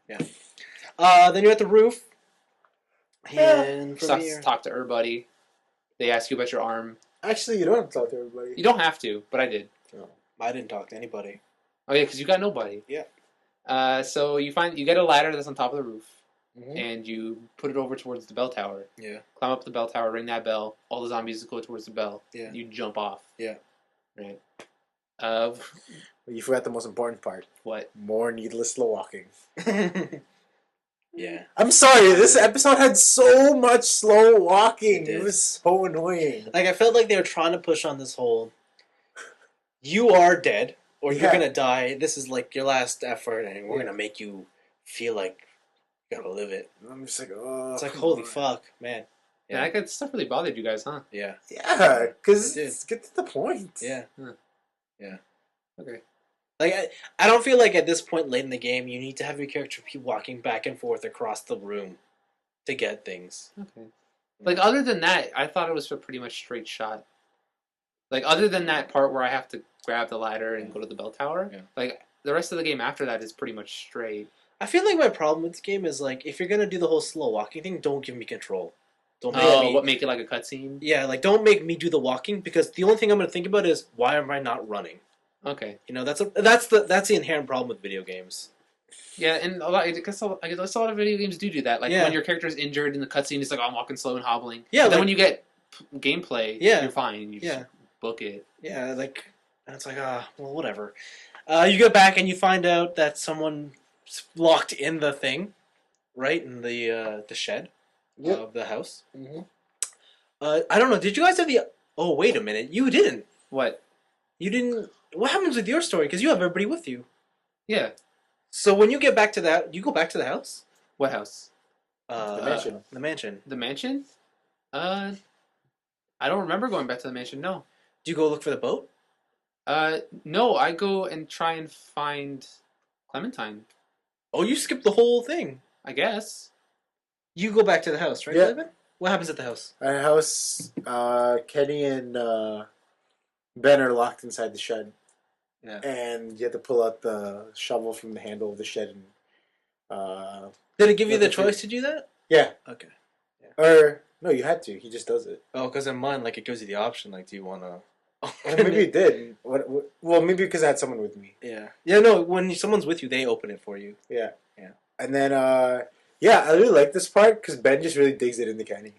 Yeah. Then you're at the roof. And from here, Talk to everybody. They ask you about your arm. Actually, you don't have to talk to everybody. You don't have to, but I did. No. I didn't talk to anybody. Oh yeah, because you got nobody. Yeah. So you get a ladder that's on top of the roof, Mm-hmm. and you put it over towards the bell tower. Yeah. Climb up the bell tower, ring that bell. All the zombies go towards the bell. Yeah. You jump off. Yeah. Right. You forgot the most important part. What? More needless slow walking. Yeah. I'm sorry, this episode had so much slow walking. It did. It was so annoying. Like I felt like they were trying to push on this whole. You are dead, or you're Yeah. gonna die. This is like your last effort, and we're Yeah. gonna make you feel like you gotta live it. I'm just like, oh. It's like come holy on. fuck, man. Yeah, that stuff really bothered you guys, huh? Yeah. Yeah, because It did. get to the point. Yeah. Okay. Like I don't feel like at this point late in the game you need to have your character keep walking back and forth across the room to get things. Okay. Like other than that, I thought it was a pretty much straight shot. Like other than that part where I have to grab the ladder and go to the bell tower, Yeah. like the rest of the game after that is pretty much straight. I feel like my problem with the game is like if you're gonna do the whole slow walking thing, don't give me control. Don't make Oh, me. what make it like a cutscene? Yeah, like don't make me do the walking because the only thing I'm gonna think about is why am I not running? Okay. You know, that's the inherent problem with video games. Yeah, and I guess a lot of video games do that. Like Yeah. when your character's injured in the cutscene, it's like, oh, I'm walking slow and hobbling. Yeah, But then like- when you get gameplay, Yeah. you're fine. You Yeah. just book it. Yeah, like and it's like well, whatever. You get back and you find out that someone's locked in the thing, right in the shed Yep. of the house. Mm-hmm. I don't know. Did you guys have the? Oh, wait a minute. You didn't. What? You didn't. What happens with your story? Because you have everybody with you. Yeah. So when you get back to that, you go back to the house. What house? The mansion. The mansion. The mansion? I don't remember going back to the mansion. No. Do you go look for the boat? No. I go and try and find Clementine. Oh, you skipped the whole thing. I guess. You go back to the house, right, Yeah. Blaven? What happens at the house? Our house, Kenny and Ben are locked inside the shed. Yeah. And you have to pull out the shovel from the handle of the shed. And, Did it give you Yeah, the that's choice to do that? yeah. Okay. Or, no, you had to. He just does it. Oh, because in mine, like, it gives you the option. Like, do you want to... Or maybe it did. Well, maybe because I had someone with me. Yeah. Yeah, no, when someone's with you, they open it for you. Yeah. Yeah. And then, yeah, I really like this part because Ben just really digs it into Kenny.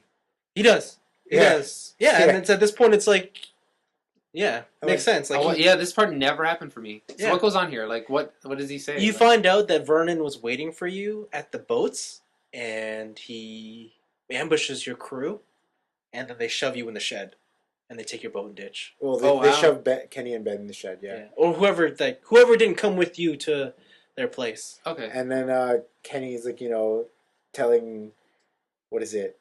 He does. He Yeah. does. Yeah, Yeah. and it's at this point, it's like... Yeah, I makes like- sense. Like, Oh, he- yeah, this part never happened for me. So Yeah. what goes on here? Like, what does he say? You Like, find out that Vernon was waiting for you at the boats, and he ambushes your crew, and then they shove you in the shed, and they take your boat and ditch. Well, Oh, they wow. shove Kenny and Ben in the shed, yeah. Or whoever didn't come with you to their place. Okay. And then Kenny is like, telling, what is it?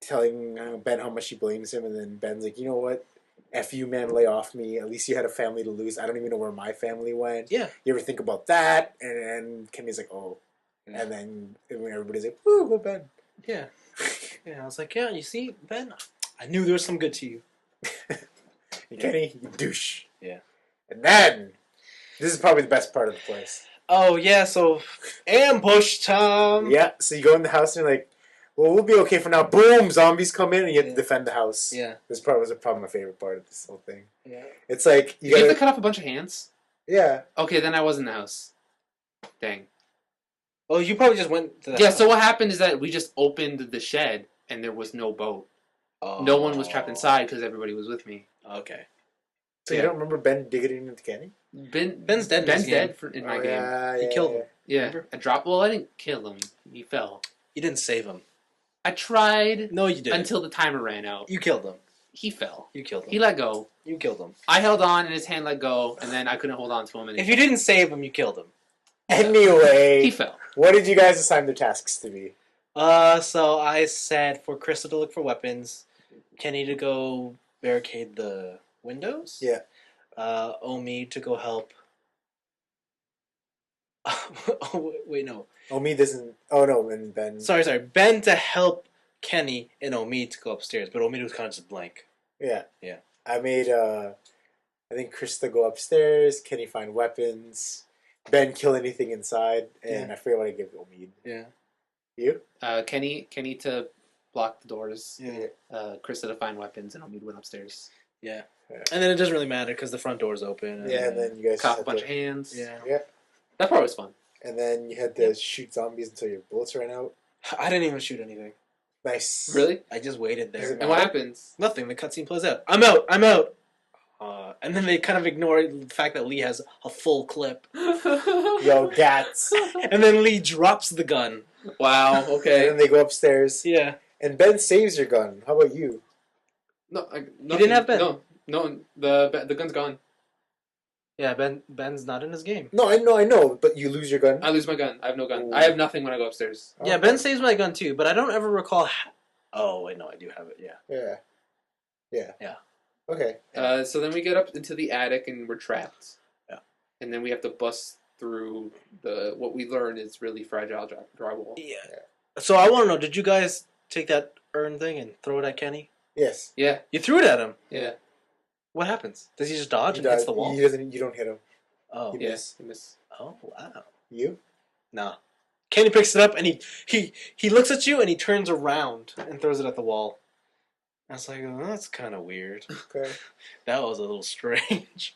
Telling Ben how much he blames him, and then Ben's like, you know what? F you, man, lay off me. At least you had a family to lose. I don't even know where my family went. Yeah. You ever think about that? And Kenny's like, oh. Yeah. And then everybody's like, woo, go Ben. Yeah. Yeah, I was like, yeah, you see, Ben, I knew there was some good to you. And Kenny, you douche. Yeah. And then, this is probably the best part of the place. Oh, yeah, so ambush time. Yeah, so you go in the house and you're like, well, we'll be okay for now. Boom, zombies come in and you have Yeah. to defend the house. Yeah. This part was probably my favorite part of this whole thing. Yeah. It's like, You have to gotta, cut off a bunch of hands? yeah. Okay, then I was in the house. Dang. Oh, you probably just went to the Yeah, house. so what happened is that we just opened the shed, and there was no boat. No one was trapped inside because everybody was with me. Okay. So Yeah. you don't remember Ben digging into Kenny? Ben's dead in Ben's this game. dead in my Oh, game. yeah, He yeah, killed yeah. him. Yeah, Remember? I dropped. Well, I didn't kill him. He fell. You didn't save him. I tried No, you didn't. until the timer ran out. You killed him. He fell. You killed him. He let go. You killed him. I held on, and his hand let go, and then I couldn't hold on to him. And If you didn't save him, you killed him. Anyway, he fell. what did you guys assign their tasks to be? So I said for Krista to look for weapons, Kenny to go barricade the windows. Yeah. Omi to go help. Oh wait, no. Omi doesn't. Oh no, and Ben. Sorry. Ben to help Kenny and Omid to go upstairs, but Omid was kind of just blank. Yeah. Yeah. I made, I think Krista go upstairs, Kenny find weapons, Ben kill anything inside, and I forget what I give Omid. Yeah. You? Kenny to block the doors. Yeah. Krista to find weapons, and Omid went upstairs. Yeah. And then it doesn't really matter because the front door's open. Yeah, and then you guys Caught a had bunch to, of hands. Yeah. Yeah. That part was fun. And then you had to shoot zombies until your bullets ran out. I didn't even shoot anything. Nice. Really? I just waited Does there. it And what happens? Nothing. The cutscene plays out. I'm out. I'm out. And then they kind of ignore the fact that Lee has a full clip. Yo, gats. And then Lee drops the gun. Wow. And Okay. then they go upstairs. Yeah. And Ben saves your gun. How about you? No, You didn't have Ben. No. The gun's gone. Yeah, Ben's not in his game. No, I know, but you lose your gun. I lose my gun. I have no gun. Ooh. I have nothing when I go upstairs. Yeah, Ben saves my gun too, but I don't ever recall. Oh wait, no, I do have it. Yeah. Yeah. Okay. So then we get up into the attic and we're trapped. Yeah. And then we have to bust through what we learn is really fragile drywall. Yeah. So I want to know: did you guys take that urn thing and throw it at Kenny? Yes. Yeah. You threw it at him. Yeah. What happens? Does he just dodge You and hits the wall? You don't hit him. Oh. You Yes. miss. Oh wow. You? No. Kenny picks it up and he looks at you and he turns around and throws it at the wall. I was like, oh, that's kind of weird. Okay. That was a little strange.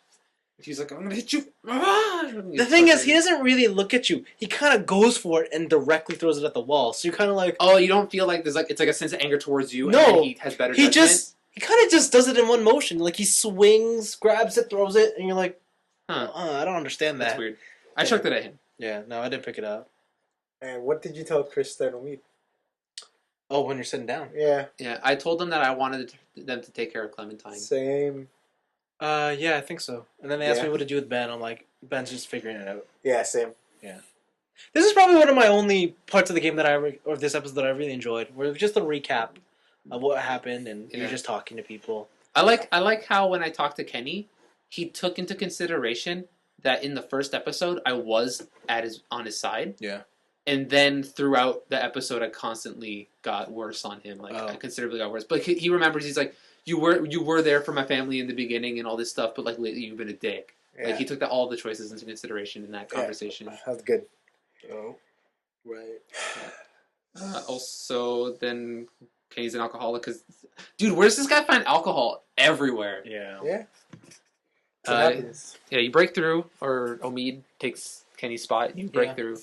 He's like, I'm gonna hit you. Ah! The thing is, he doesn't really look at you. He kind of goes for it and directly throws it at the wall. So you're kind of like, Oh, you don't feel like it's like a sense of anger towards you. No. And then he has better. he judgment? kind of just does it in one motion. Like he swings, grabs it, throws it, and you're like, Huh. I don't understand that. That's weird. I chucked it at him. Yeah, no, I didn't pick it up. And what did you tell Krista and Omid? Oh, when you're sitting down. Yeah. Yeah, I told them that I wanted them to take care of Clementine. Same. Yeah, I think so. And then they asked Yeah. me what to do with Ben. I'm like, Ben's just figuring it out. Yeah, same. This is probably one of my only parts of the game that or this episode that I really enjoyed, where it was just a recap of what happened, and you're Yeah. just talking to people. I like how when I talked to Kenny, he took into consideration that in the first episode I was on his side. Yeah. And then throughout the episode, I constantly got worse on him. Like I considerably got worse. But he remembers. He's like, you were there for my family in the beginning and all this stuff, but like lately you've been a dick. Yeah. Like he took all the choices into consideration in that conversation. That was good. Oh, right. Also, then Kenny's an alcoholic because, dude, where does this guy find alcohol? Everywhere. Yeah. Yeah. That's what happens. Yeah, you break through, or Omid takes Kenny's spot. You break Yeah. through,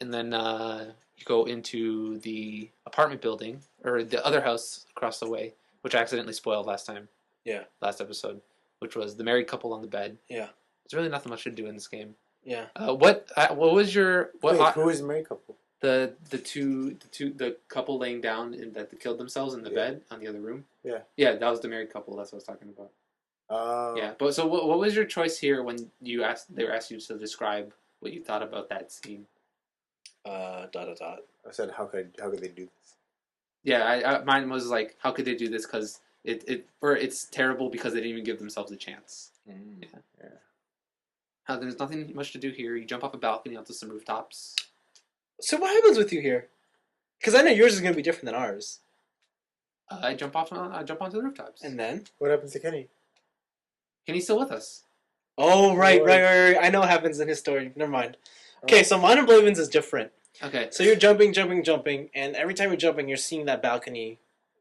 and then you go into the apartment building or the other house across the way, which I accidentally spoiled last episode, which was the married couple on the bed. Yeah. There's really nothing much to do in this game. Yeah. What was your Wait, who is the married couple? the couple laying down and that they killed themselves in the bed on the other room? Yeah, that was the married couple. That's what I was talking about. Yeah, but so what was your choice here when they were asking you to describe what you thought about that scene? ... I said, how could they do this? Yeah, mine was like, how could they do this? Because it's terrible because they didn't even give themselves a chance. Yeah. There's nothing much to do here. You jump off a balcony onto some rooftops. So what happens with you here? Because I know yours is going to be different than ours. I jump onto the rooftops. And then? What happens to Kenny? Kenny's still with us. Oh, right. I know what happens in his story. Never mind. Okay, so mine and Blaven's is different. Okay. So you're jumping, and every time you're jumping, you're seeing that balcony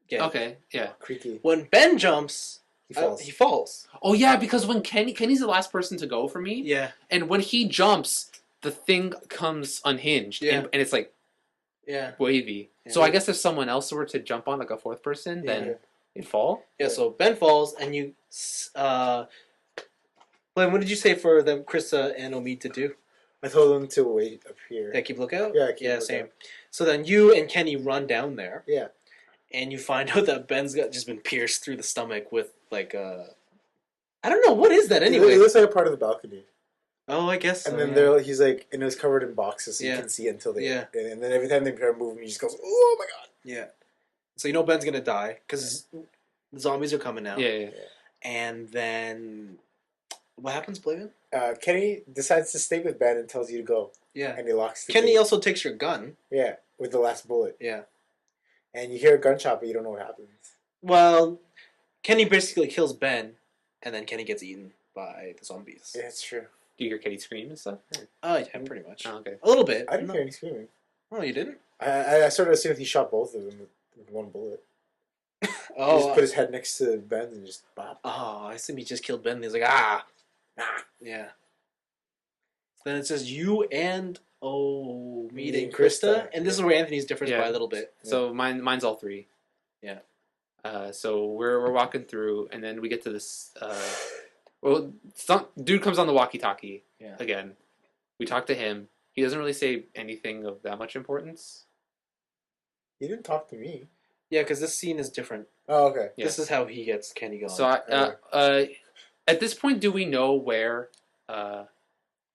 get... Okay, yeah. Creaky. When Ben jumps, He falls. Oh, yeah, because when Kenny's the last person to go for me, Yeah. and when he jumps, the thing comes unhinged, Yeah. and it's like Yeah. wavy. Yeah. So I guess if someone else were to jump on, like a fourth person, then it'd fall? Yeah, so Ben falls, and you... Blaine, what did you say for them, Krista and Omid to do? I told them to wait up here. Yeah, keep lookout? Yeah, keep lookout. Same. So then you and Kenny run down there. Yeah. And you find out that Ben's just been pierced through the stomach with, like, I don't know, what is that anyway? It looks like a part of the balcony. Oh, I guess so, And then he's like, and it was covered in boxes, so Yeah. you can see it until they... Yeah. And then every time they try to move him, he just goes, oh my god. Yeah. So you know Ben's gonna die, because the zombies are coming now. Yeah. And then... What happens, Blaven? Kenny decides to stay with Ben and tells you to go. Yeah. And he locks the Kenny gate. also takes your gun. Yeah, with the last bullet. Yeah. and you hear a gunshot, but you don't know what happens. Well, Kenny basically kills Ben, and then Kenny gets eaten by the zombies. Yeah, it's true. Do you hear Katie scream and stuff? Oh, yeah, pretty much. Oh, okay. A little bit. I didn't hear any screaming. Oh, you didn't? I sort of assumed he shot both of them with one bullet. He Oh, just put his head next to Ben's and just bop. I assume he just killed Ben. And he's like, ah. Yeah. Then it says you and meeting Krista, and this is where Anthony's differs Yeah. by a little bit. So mine's all three. Yeah. So we're walking through, and then we get to this. Some dude comes on the walkie-talkie. Yeah. Again, we talk to him. He doesn't really say anything of that much importance. He didn't talk to me. Yeah, because this scene is different. Oh, okay. Yes. This is how he gets Kenny going. So at this point, do we know where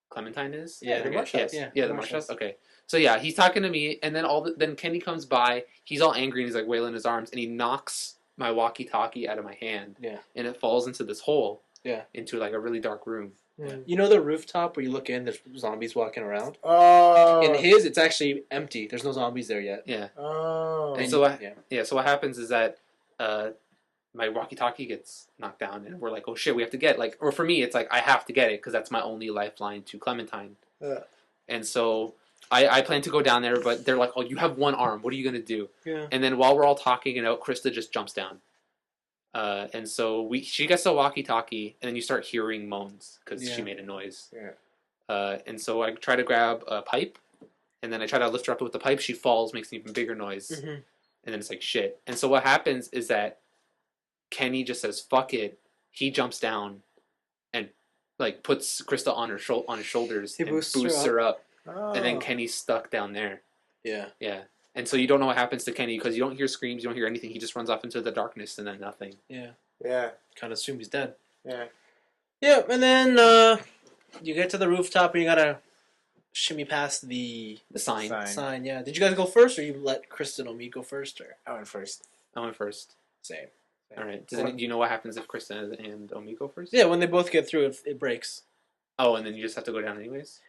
Clementine is? Yeah, the Marsh House. Yeah, the Marsh House. Okay. So yeah, he's talking to me, and then then Kenny comes by. He's all angry, and he's like wailing his arms, and he knocks my walkie-talkie out of my hand. Yeah. And it falls into this hole. Yeah. Into like a really dark room. Yeah. You know the rooftop where you look in, there's zombies walking around? Oh. In his, it's actually empty. There's no zombies there yet. Yeah. Oh. And so so what happens is that my walkie-talkie gets knocked down, and we're like, oh shit, we have to get or for me, it's like I have to get it because that's my only lifeline to Clementine. And so I plan to go down there, but they're like, oh, you have one arm. What are you gonna do? Yeah. And then while we're all talking it out, Krista just jumps down. And so she gets the walkie-talkie, and then you start hearing moans because she made a noise. Yeah. And so I try to grab a pipe, and then I try to lift her up with the pipe. She falls, makes an even bigger noise, and then it's like shit. And so what happens is that Kenny just says "fuck it." He jumps down, and like puts Krista on his shoulders and boosts her up. Oh. And then Kenny's stuck down there. Yeah. Yeah. And so you don't know what happens to Kenny because you don't hear screams, you don't hear anything. He just runs off into the darkness and then nothing. Yeah. Yeah. Kind of assume he's dead. Yeah. Yeah, and then you get to the rooftop and you gotta shimmy past the sign. Yeah. Did you guys go first, or you let Kristen or me go first, or? I went first. I went first. Same. All right. Do you know what happens if Kristen and Omi go first? Yeah, when they both get through, it breaks. Oh, and then you just have to go down anyways?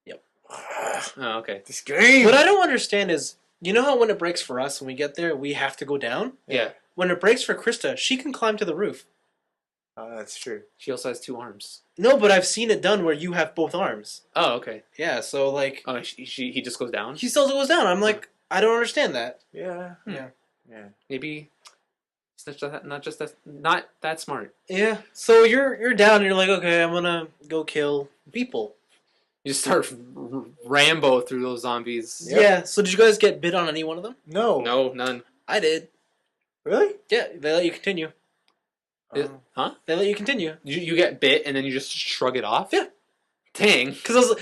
Yep. Oh, okay. This game. What I don't understand is, you know how when it breaks for us, when we get there, we have to go down? Yeah. When it breaks for Krista, she can climb to the roof. Oh, that's true. She also has 2 arms. No, but I've seen it done where you have both arms. Oh, okay. Yeah, so like... Oh, he just goes down? He still goes down. I'm like, I don't understand that. Yeah. Yeah. Yeah. Maybe it's not that smart. Yeah. So you're down and you're like, okay, I'm gonna go kill people. You just start Rambo through those zombies. Yep. Yeah. So did you guys get bit on any one of them? No. No, none. I did. Really? Yeah, they let you continue. Huh? They let you continue. You get bit and then you just shrug it off? Yeah. Dang. Because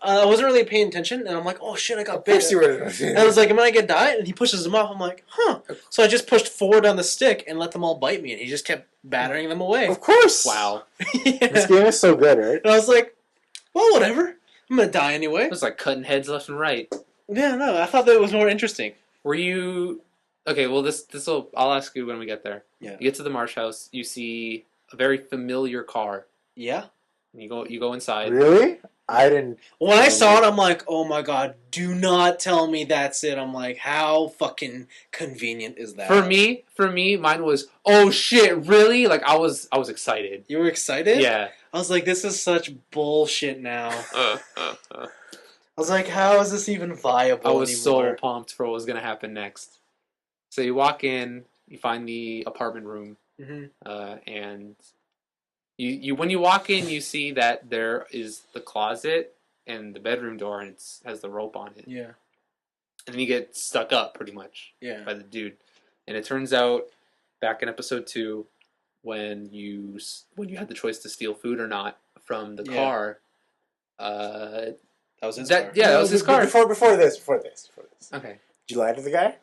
I wasn't really paying attention, and I'm like, oh shit, I got bit. Of course you were. And I was like, am I gonna die? And he pushes them off. I'm like, huh. So I just pushed forward on the stick and let them all bite me, and he just kept battering them away. Of course. Wow. Yeah. This game is so good, right? And I was like, well, whatever. I'm gonna die anyway. It was like cutting heads left and right. Yeah, no, I thought that was more interesting. Were you... Okay, well, I'll ask you when we get there. Yeah. You get to the Marsh House, you see a very familiar car. Yeah. And you go inside. Really? I didn't. When I saw it, I'm like, oh my god, do not tell me that's it. I'm like, how fucking convenient is that? For me, mine was, oh shit, really? Like, I was excited. You were excited? Yeah. I was like, this is such bullshit now. I was like, how is this even viable I was anymore? so pumped for what was going to happen next. So you walk in, you find the apartment room, and you when you walk in, you see that there is the closet and the bedroom door, and it has the rope on it. Yeah. And then you get stuck up pretty much by the dude. And it turns out, back in episode 2, when you had the choice to steal food or not from the car, that was his car. Yeah, that was his car. Before this. Okay. Did you lie to the guy?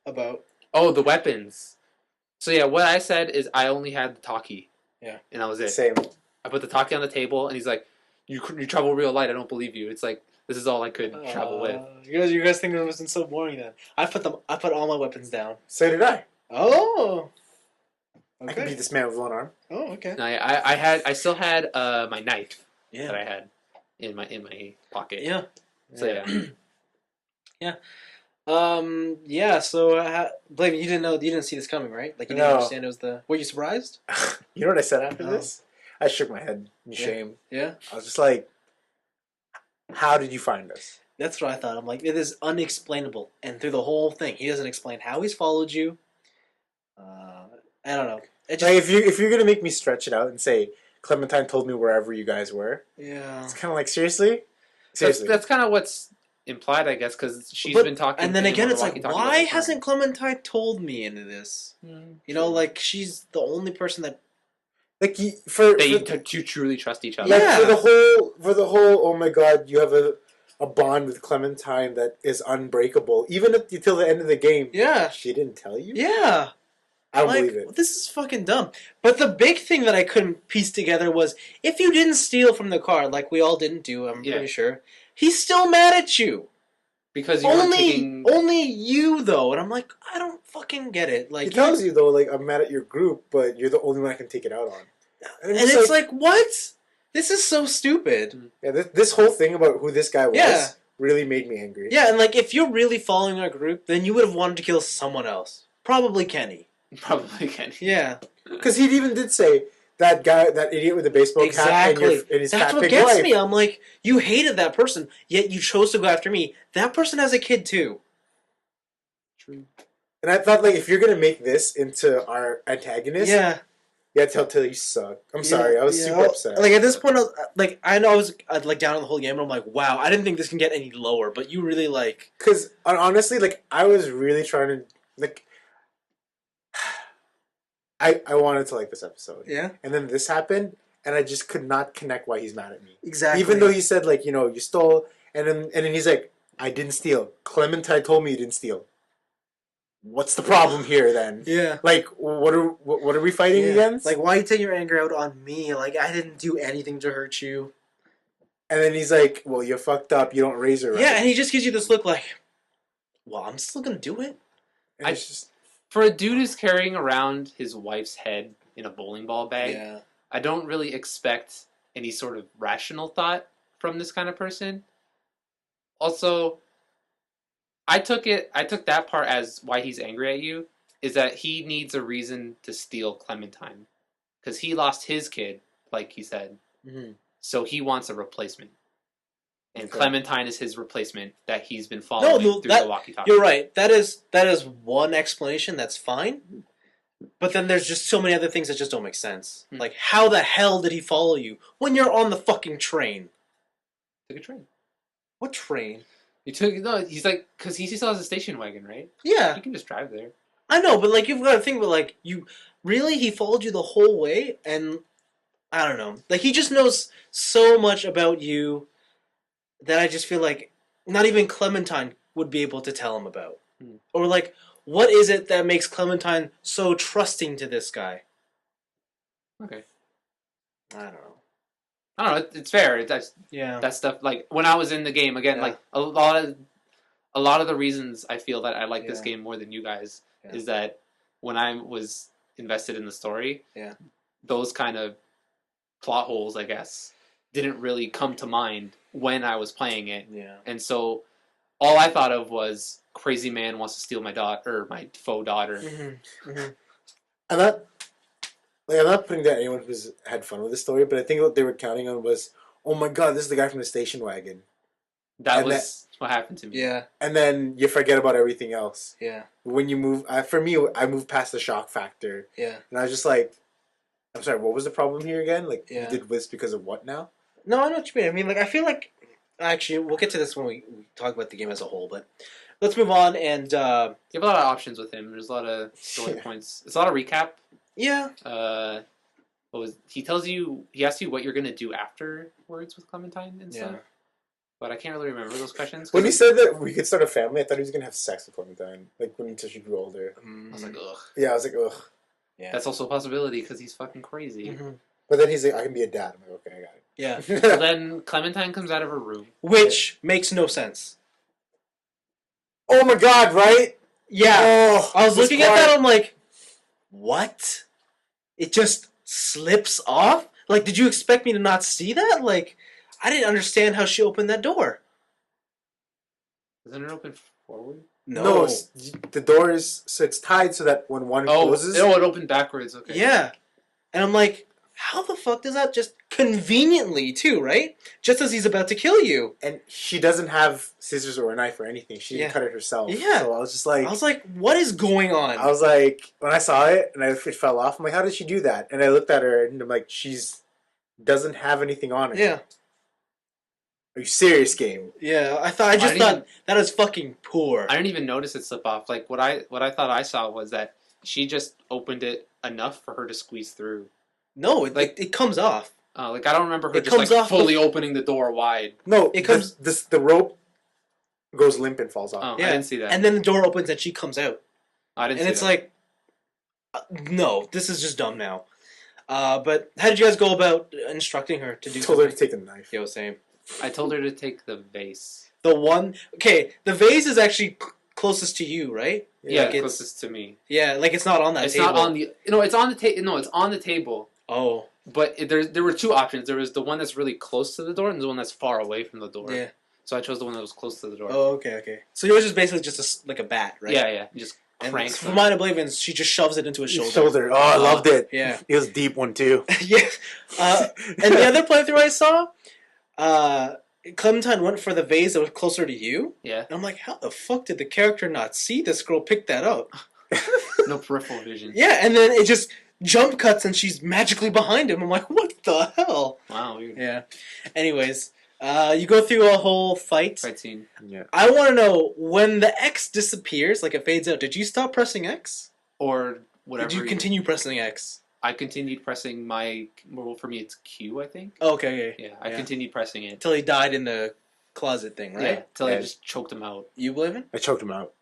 About? Oh, the weapons. So yeah, what I said is I only had the talkie. Yeah. And that was it. Same. I put the talkie on the table, and he's like, "You travel real light. I don't believe you." It's like this is all I could travel with. You guys think it wasn't so boring then? I put all my weapons down. So did I. Oh. I can Okay. beat this man with one arm. Oh, okay. And I still had my knife Yeah. that I had in my pocket. Yeah. So yeah. Yeah. So, Blaven, you didn't see this coming, right? Like you didn't No. understand it was the. Were you surprised? You know what I said after Oh. this? I shook my head in Yeah. shame. Yeah. I was just like, how did you find us? That's what I thought. I'm like, it is unexplainable, and through the whole thing, he doesn't explain how he's followed you. I don't know. It just, Like, if you're gonna make me stretch it out and say Clementine told me wherever you guys were, yeah. it's kind of like seriously. That's kind of what's implied, I guess, because she's But- been talking. And then to him again, on the it's like, walkie-talkie why the whole time. hasn't Clementine told me into this? You know, like she's the only person that. Like for They truly trust each other? like Yeah. for the whole oh my god, you have a bond with Clementine that is unbreakable even until the end of the game. Yeah. She didn't tell you. Yeah. I don't Like, believe it. this is fucking dumb. But the big thing that I couldn't piece together was if you didn't steal from the car, like we all didn't do, I'm Yeah. pretty sure, he's still mad at you. Because you were Only, taking. only you though, and I'm like, I don't fucking get it. Like He tells you though, like I'm mad at your group, but you're the only one I can take it out on. and it's like, what? This is so stupid. yeah, this whole thing about who this guy was Yeah. really made me angry. Yeah, and like if you're really following our group, then you would have wanted to kill someone else. Probably Kenny. Probably can. Yeah. Because he even did say that guy, that idiot with the baseball cap Exactly. and his That's fat what pig gets wife. me. I'm like, you hated that person, yet you chose to go after me. That person has a kid too. True. And I thought, like, if you're gonna make this into our antagonist, Yeah. you gotta tell you suck. I'm sorry, I was super upset. Like at this point, I know I was like down on the whole game, but I'm like, wow, I didn't think this can get any lower. But you really like, Because honestly, like, I was really trying to like. I wanted to like this episode, yeah, and then this happened, and I just could not connect why he's mad at me. exactly. Even though he said like, you know, you stole, and then he's like, I didn't steal. Clementine told me you didn't steal. What's the problem here then? yeah, Like, what are we fighting against? like why you take your anger out on me? Like I didn't do anything to hurt you. and then he's like, well, you're fucked up. You don't raise her right. Yeah, and he just gives you this look like, well, I'm still gonna do it. And it's just For a dude who's carrying around his wife's head in a bowling ball bag, Yeah, I don't really expect any sort of rational thought from this kind of person. Also, I took that part as why he's angry at you is that he needs a reason to steal Clementine because he lost his kid, like he said. mm-hmm. So he wants a replacement. And Okay. Clementine is his replacement that he's been following through the walkie-talkie. You're right. That is one explanation. That's fine. But then there's just so many other things that just don't make sense. Hmm. Like, how the hell did he follow you when you're on the fucking train? Took a train. What train? He's like, because he still has a station wagon, right? Yeah, You can just drive there. I know, but like you've got to think about like he followed you the whole way, and I don't know. Like he just knows so much about you that I just feel like not even Clementine would be able to tell him about. Hmm. Or like, what is it that makes Clementine so trusting to this guy? Okay. I don't know. I don't know. It's fair. Yeah. That stuff. Like when I was in the game again, Yeah. like a lot of the reasons I feel that I like this Yeah. game more than you guys Yeah. is that when I was invested in the story, Yeah. those kind of plot holes, I guess, didn't really come to mind when I was playing it, Yeah. and so all I thought of was crazy man wants to steal my daughter or my faux daughter. Mm-hmm. Mm-hmm. I'm not putting down anyone who's had fun with the story, but I think what they were counting on was, oh my god, this is the guy from the station wagon, That And was what happened to me. Yeah. and then you forget about everything else. Yeah. When you move, for me, I moved past the shock factor, Yeah. and I was just like, I'm sorry, what was the problem here again? Like, Yeah. you did this because of what now? No, I know what you mean. I mean, like, I feel like actually we'll get to this when we talk about the game as a whole, but let's move on and You have a lot of options with him. There's a lot of story Yeah. points. It's a lot of recap. yeah. He asks you what you're gonna do afterwards with Clementine and stuff. Yeah. But I can't really remember those questions. 'cause When he said that we could start a family, I thought he was gonna have sex with Clementine, like until she grew older. I was like, ugh. Yeah, I was like, ugh. Yeah. That's also a possibility because he's fucking crazy. Mhm. But then he's like, I can be a dad. I'm like, okay, I got it. Yeah. So then Clementine comes out of her room. Which makes no sense. Oh my god, right? Yeah. Oh, I was this looking at part- that, I'm like, what? It just slips off? Like, did you expect me to not see that? Like, I didn't understand how she opened that door. Doesn't it open forward? No. The door is so it's tied so that when one closes, it opened backwards. Okay. Yeah. And I'm like, how the fuck does that just conveniently too, right? Just as he's about to kill you. and she doesn't have scissors or a knife or anything. She didn't Yeah. cut it herself. Yeah. So I was just like, what is going on? I was like, when I saw it and it fell off, I'm like, how did she do that? And I looked at her and I'm like, doesn't have anything on her. Yeah. Are you serious, game? Yeah, I thought that is fucking poor. I didn't even notice it slip off. Like what I thought I saw was that she just opened it enough for her to squeeze through. No, it comes off. Like I don't remember her It just comes like off fully opening the door wide. No, It comes- the rope goes limp and falls off. Oh, Yeah. I didn't see that. And then the door opens and she comes out. I didn't And see it's that. like, no, this is just dumb now. But how did you guys go about instructing her to do Told her to something? take a knife. Yo, same. I told her to take the vase. The vase is actually closest to you, right? Yeah, Like it's- closest to me. Yeah, like it's not on that It's table. not on the. No, it's on the table. No, it's on the table. Oh, But there were two options. There was the one that's really close to the door, and the one that's far away from the door. yeah. So I chose the one that was close to the door. Oh, okay. So yours is basically just like a bat, right? Yeah. You just And crank. for mine and Blaven's, she just shoves it into his shoulder. Shoulder. Oh, I loved it. Yeah. It was a deep one too. Yeah. And the other playthrough I saw, Clementine went for the vase that was closer to you. Yeah. And I'm like, how the fuck did the character not see this girl pick that up? No peripheral vision. Yeah, and then it just jump cuts and she's magically behind him. I'm like, what the hell? Wow. Weird. Yeah. Anyways, you go through a whole fight. Fight scene. Yeah. I want to know, when the X disappears, like it fades out, did you stop pressing X? Or whatever. Did you continue pressing X? I continued pressing my. Well, for me, it's Q. I think. Oh, okay. Yeah. I Yeah. continued pressing it. Until he died in the closet thing, right? Yeah. Till I Yeah. just choked him out. You believe it? I choked him out.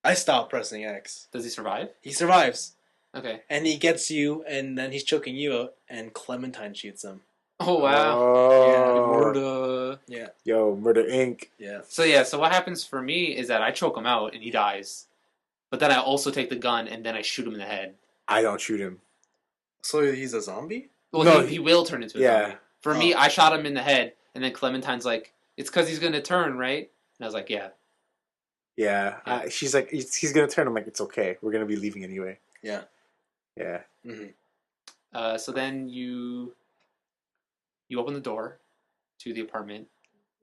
I stopped pressing X. Does he survive? He survives. Okay. And he gets you, and then he's choking you out, and Clementine shoots him. Oh wow. Oh. Murder. Yeah. Yo, Murder Inc. Yeah. So what happens for me is that I choke him out and he dies, but then I also take the gun and then I shoot him in the head. I don't shoot him. So he's a zombie? Well, No, he will turn into a yeah. zombie. For me, I shot him in the head, and then Clementine's like, "It's because he's gonna turn, right?" And I was like, "Yeah." Yeah. Yeah. She's like, he's gonna turn. I'm like, it's okay. We're gonna be leaving anyway. Yeah. Yeah. Mm-hmm. So then you open the door to the apartment.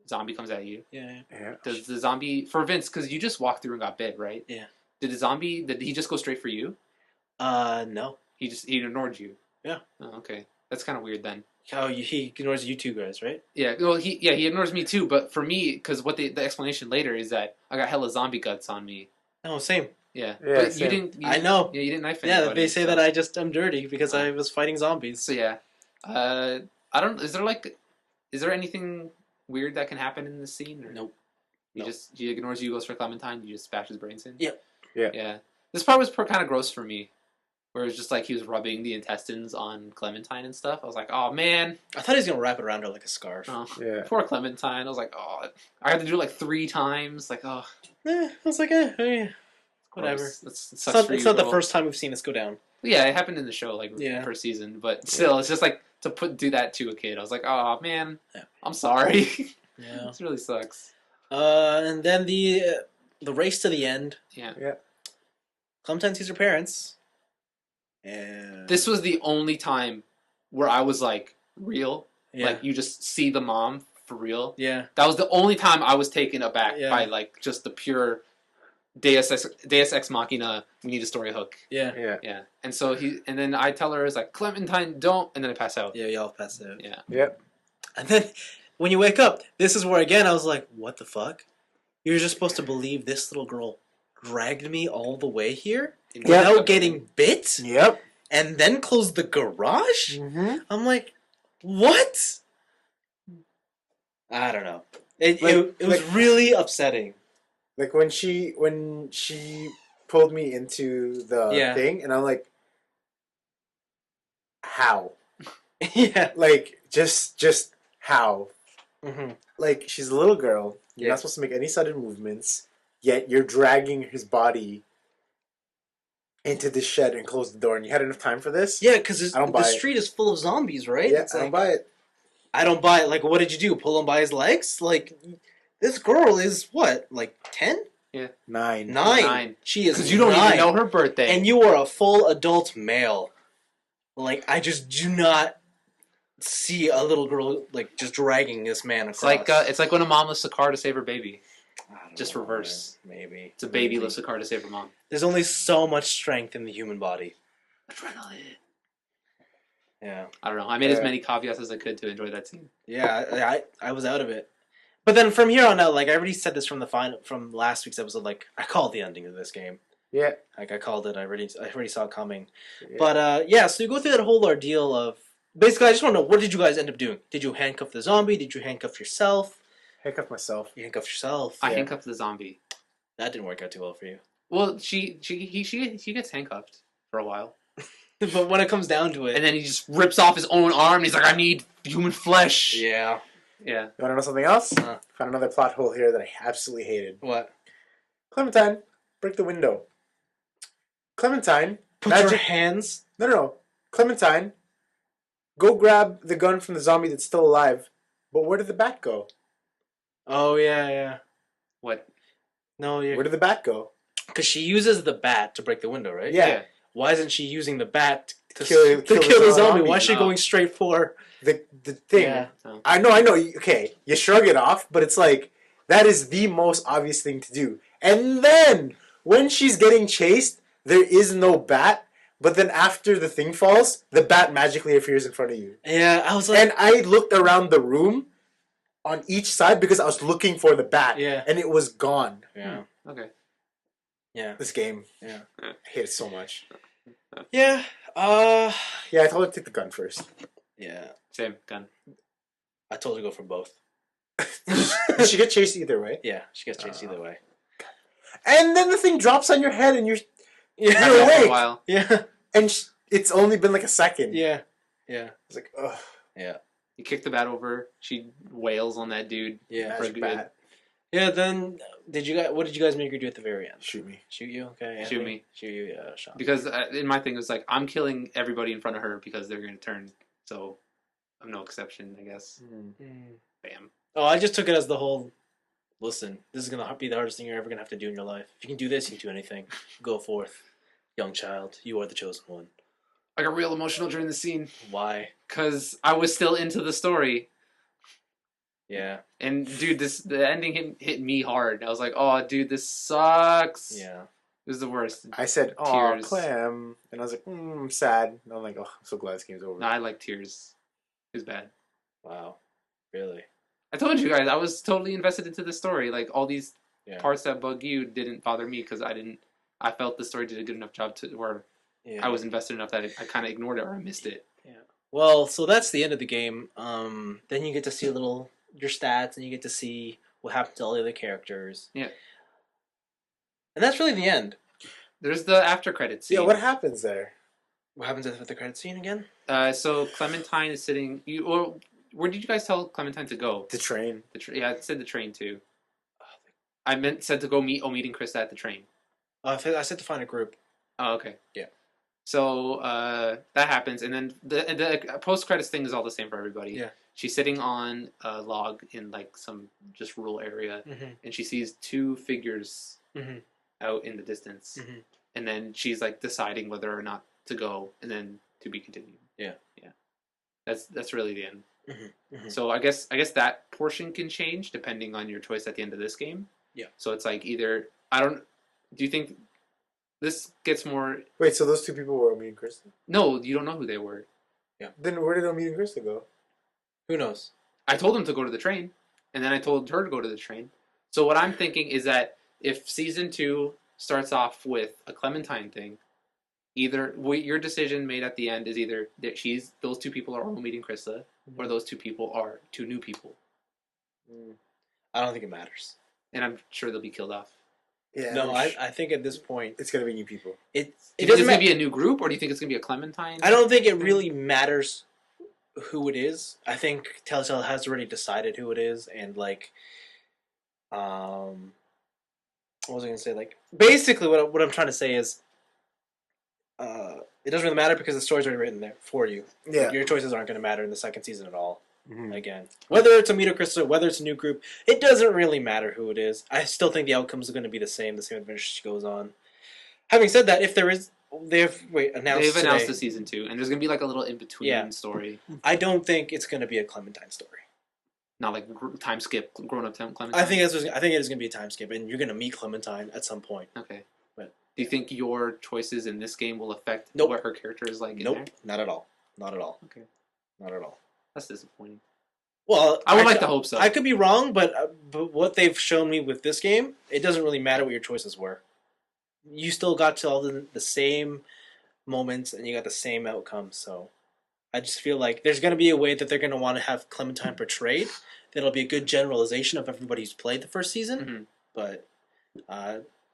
Zombie comes at you. Yeah. Yeah. Does the zombie for Vince? Because you just walked through and got bit, right? Yeah. Did he just go straight for you? No. He ignored you. Yeah. Oh, okay. That's kind of weird then. He ignores you two guys, right? Yeah, well, he ignores me too. But for me, because what the explanation later is that I got hella zombie guts on me. No, same. Yeah, Yeah, but same. I know. Yeah, you didn't knife Yeah, anybody. they say that I'm dirty because I was fighting zombies. So yeah, I don't. Is there anything weird that can happen in this scene? Or Nope. He ignores you, goes for Clementine. You just bash his brains in. Yep. Yeah. Yeah. This part was kind of gross for me, where it was just like he was rubbing the intestines on Clementine and stuff. I was like, oh man. I thought he was gonna wrap it around her like a scarf. Oh, Yeah. poor Clementine. I was like, oh, I had to do it like 3 times. Like, oh, I was like, whatever. gross. It sucks It's not, for it's you, not the girl. first time we've seen this go down. Yeah, it happened in the show, like Yeah. first season, but still, it's just like to do that to a kid. I was like, oh man, Yeah. I'm sorry. Yeah. This really sucks. And then the race to the end. Yeah. Yeah. Clementine sees her parents. And This was the only time where I was like, real. yeah. Like you just see the mom for real. Yeah. That was the only time I was taken aback Yeah. by like just the pure Deus Ex Machina. We need a story hook. Yeah. Yeah. Yeah, and so and then I tell her, it's like, Clementine, don't, and then I pass out. Yeah, y'all pass out. Yeah. Yep. And then when you wake up, this is where again I was like, what the fuck? You're just supposed to believe this little girl dragged me all the way here without getting bit Yep. and then closed the garage? Mm-hmm. I'm like, what? I don't know. It was really upsetting. Like when she pulled me into the Yeah. thing, and I'm like, how? Yeah. Like just how? Mm-hmm. Like she's a little girl. You're Yeah. not supposed to make any sudden movements. Yet you're dragging his body into the shed and close the door. And you had enough time for this? Yeah, because I don't buy the it. street is full of zombies, right? Yeah, It's I like, don't buy it. I don't buy it. Like, what did you do? Pull him by his legs? Like, this girl is what? Like 10? 9. 9. She is Because you don't 9. even know her birthday. And you are a full adult male. Like, I just do not see a little girl, like, just dragging this man across. It's like when a mom lifts a car to save her baby. I don't Just know, reverse. Maybe. It's a baby Maybe. lifts a car to save her mom. There's only so much strength in the human body. Adrenaline. Yeah. I don't know. I made as many caveats as I could to enjoy that scene. Yeah, I was out of it. But then from here on out, like, I already said this from from last week's episode, like, I called the ending of this game. Yeah. Like, I called it. I already saw it coming. Yeah. But, so you go through that whole ordeal of... Basically, I just want to know, what did you guys end up doing? Did you handcuff the zombie? Did you handcuff yourself? Handcuff myself. You handcuffed yourself. I handcuffed the zombie. That didn't work out too well for you. Well, she gets handcuffed for a while. But when it comes down to it... And then he just rips off his own arm and he's like, I need human flesh. Yeah. Yeah. You want to know something else? Huh. Found another plot hole here that I absolutely hated. What? Clementine, break the window. Clementine, Put your magic... hands... No. Clementine, go grab the gun from the zombie that's still alive. But where did the bat go? Oh, yeah. What? No, you're... Where did the bat go? Because she uses the bat to break the window, right? Yeah. Why isn't she using the bat to Kill kill the the zombie? zombie? Why is she No. going straight for... The thing. Yeah. No. I know. Okay, you shrug it off, but it's like, that is the most obvious thing to do. And then, when she's getting chased, there is no bat, but then after the thing falls, the bat magically appears in front of you. Yeah, I was like... And I looked around the room on each side because I was looking for the bat. Yeah. And it was gone. Yeah. Okay. Yeah. This game. Yeah. I hate it so much. Yeah. Yeah, I told her to take the gun first. Yeah. Same. Gun. I told her to go for both. Did she get chased either way? Yeah, she gets chased either way. And then the thing drops on your head and you're Yeah. You're For a awake. while. Yeah. and it's only been like a second. Yeah. Yeah. It's like, ugh. Yeah. You kick the bat over. She wails on that dude. Yeah. For Magic good. bat. Yeah, then what did you guys make her do at the very end? Shoot me. Shoot you? Okay. Shoot me. Shoot you, yeah, shot. Because in my thing it was like, I'm killing everybody in front of her because they're going to turn. So I'm no exception, I guess. Bam. Oh, I just took it as the whole, listen, this is going to be the hardest thing you're ever going to have to do in your life. If you can do this, you can do anything. Go forth. Young child, you are the chosen one. I got real emotional during the scene Why? because I was still into the story. Yeah. And dude, the ending hit me hard. I was like, oh, dude, this sucks. Yeah. It was the worst. I said, "Oh, Tears. Clem," and I was like, I'm sad. And I'm like, oh, I'm so glad this game's over. No, I like tears. It was bad. Wow. Really? I told you guys, I was totally invested into the story. Like all these Yeah. parts that bug you didn't bother me because I felt the story did a good enough job to where Yeah. I was invested enough that I kind of ignored it or I missed it. Well, so that's the end of the game. Then you get to see your stats, and you get to see what happened to all the other characters. Yeah. And that's really the end. There's the after credits scene. Yeah, what happens there? What happens with the credit scene again? So Clementine is sitting. Where did you guys tell Clementine to go? The train. Yeah, it said the train too. I said to go meeting Krista at the train. I said to find a group. Oh, okay. Yeah. So that happens, and then the post credits thing is all the same for everybody. Yeah. She's sitting on a log in like some just rural area, Mm-hmm. and she sees two figures Mm-hmm. out in the distance, Mhm. and then she's like deciding whether or not to go, and then to be continued. Yeah. That's really the end. Mm-hmm. Mm-hmm. So I guess that portion can change depending on your choice at the end of this game. Yeah. So it's like either do you think this gets more? Wait, so those two people were Omi and Krista? No, you don't know who they were. Then where did Omi and Krista go? Who knows? I told him to go to the train, and then I told her to go to the train. So what I'm thinking is that if season 2 starts off with a Clementine thing, either your decision made at the end is either that those two people are all meeting Krista, or those two people are two new people, I don't think it matters. and I'm sure they'll be killed off. Yeah. No, I think at this point It's gonna be new people. it Do you doesn't think it's matter. gonna be a new group, or do you think it's gonna be a Clementine? I don't think it really matters who it is. I think Telltale has already decided who it is, and like, what was I gonna say? Like, basically, what I'm trying to say is, it doesn't really matter because the story's already written there for you. Yeah. Your choices aren't going to matter in the second season at all. again. Whether it's a meet or crystal, whether it's a new group, it doesn't really matter who it is. I still think the outcomes are going to be the same adventure she goes on. Having said that, if there is... They've announced the today, season 2, and there's going to be like a little in-between story. I don't think it's going to be a Clementine story. Not like time skip, grown-up Clementine? I think it is going to be a time skip, and you're going to meet Clementine at some point. Okay. But do you think your choices in this game will affect what her character is like in there? Not at all. Not at all. Okay. Not at all. That's disappointing. Well, I would like to hope so. I could be wrong, but what they've shown me with this game, it doesn't really matter what your choices were. You still got to all the same moments, and you got the same outcomes. So, I just feel like there's going to be a way that they're going to want to have Clementine portrayed. That'll be a good generalization of everybody who's played the first season, but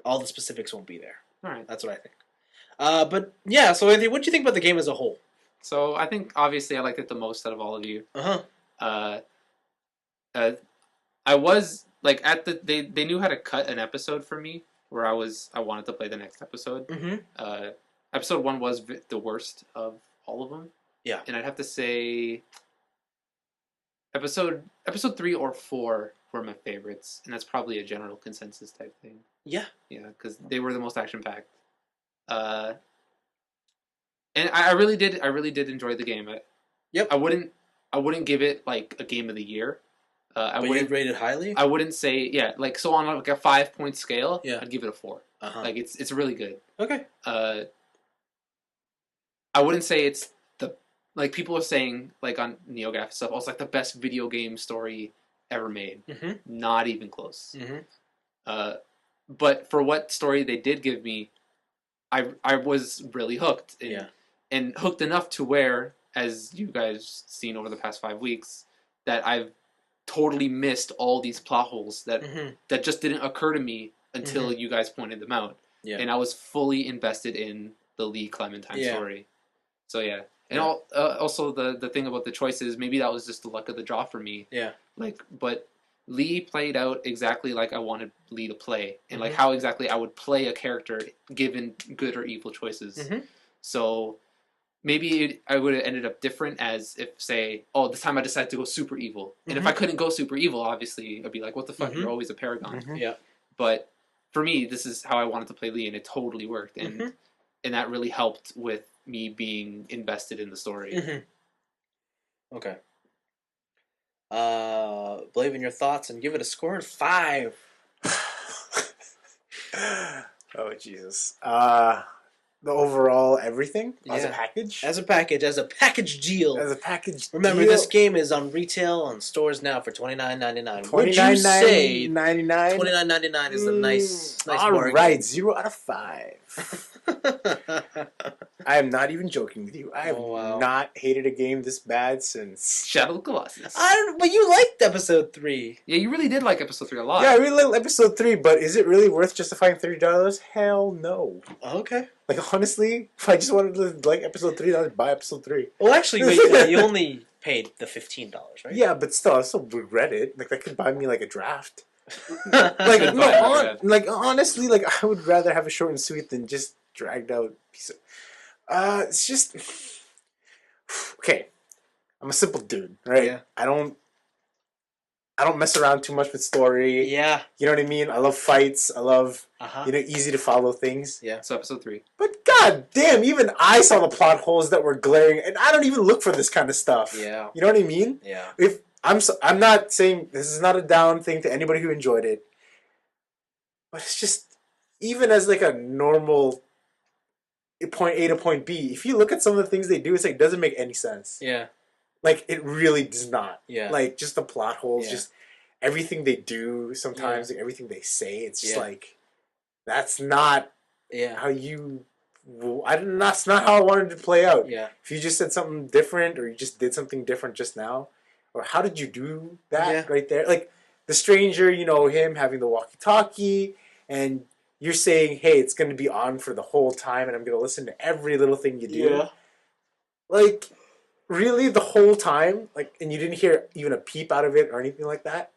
all the specifics won't be there. All right, that's what I think. But yeah, so Anthony, what do you think about the game as a whole? So I think obviously I liked it the most out of all of you. I was like they knew how to cut an episode for me where I wanted to play the next episode. Episode 1 was the worst of all of them. Yeah, and I'd have to say episode 3 or 4 were my favorites, and that's probably a general consensus type thing. Yeah, because they were the most action packed. And I really did enjoy the game. Yep. I wouldn't give it like a game of the year. But you'd rate it highly? I wouldn't say like so on like a 5-point scale. Yeah. I'd give it a 4. Like it's really good. Okay. I wouldn't say it's like people are saying like on NeoGAF stuff. Oh, it's like the best video game story ever made. Not even close. But for what story they did give me, I was really hooked. And hooked enough to where, as you guys seen over the past 5 weeks, that I've totally missed all these plot holes that just didn't occur to me until you guys pointed them out. Yeah. And I was fully invested in the Lee Clementine story. So yeah. And also the thing about the choices, maybe that was just the luck of the draw for me. Yeah. Like, but Lee played out exactly like I wanted Lee to play, and like how exactly I would play a character given good or evil choices. So maybe I would have ended up different as if, say, oh, this time I decided to go super evil. And if I couldn't go super evil, obviously, I'd be like, what the fuck, you're always a paragon. Yeah. But for me, this is how I wanted to play Lee, and it totally worked. And that really helped with me being invested in the story. Okay. Blaven, your thoughts, and give it a score of 5. Oh, Jesus. The overall everything as a package? As a package deal. As a package Remember, deal. this game is on retail on stores now for $29.99. Would you say $29.99 is a nice bargain? Alright, 0 out of 5. I am not even joking with you. I have not hated a game this bad since Shadow of the Colossus. But you liked episode 3. Yeah, you really did like episode 3 a lot. Yeah, I really like episode 3, but is it really worth justifying $30? Hell no. Okay. Like, honestly, if I just wanted to like episode 3, I'd buy episode 3. Well, actually, wait, you only paid the $15, right? Yeah, but still, I still regret it. Like, that could buy me like a draft. Like, honestly, like, I would rather have a short and sweet than just dragged out piece of... it's just... Okay. I'm a simple dude, right? Yeah. I don't mess around too much with story. Yeah. You know what I mean? I love fights. I love, easy to follow things. Yeah. So episode 3. But god damn, even I saw the plot holes that were glaring, and I don't even look for this kind of stuff. Yeah. You know what I mean? Yeah. If I'm not saying this is not a down thing to anybody who enjoyed it, but it's just, even as like a normal point A to point B, if you look at some of the things they do, it's like, it doesn't make any sense. Yeah. Like, it really does not. Yeah. Like, just the plot holes, just everything they do sometimes, like everything they say, it's just like, that's not how you... that's not how I wanted to play out. Yeah. If you just said something different, or you just did something different just now, or how did you do that right there? Like, the stranger, you know, him having the walkie-talkie, and you're saying, hey, it's going to be on for the whole time, and I'm going to listen to every little thing you do. Yeah. Like, really, the whole time? Like, and you didn't hear even a peep out of it or anything like that?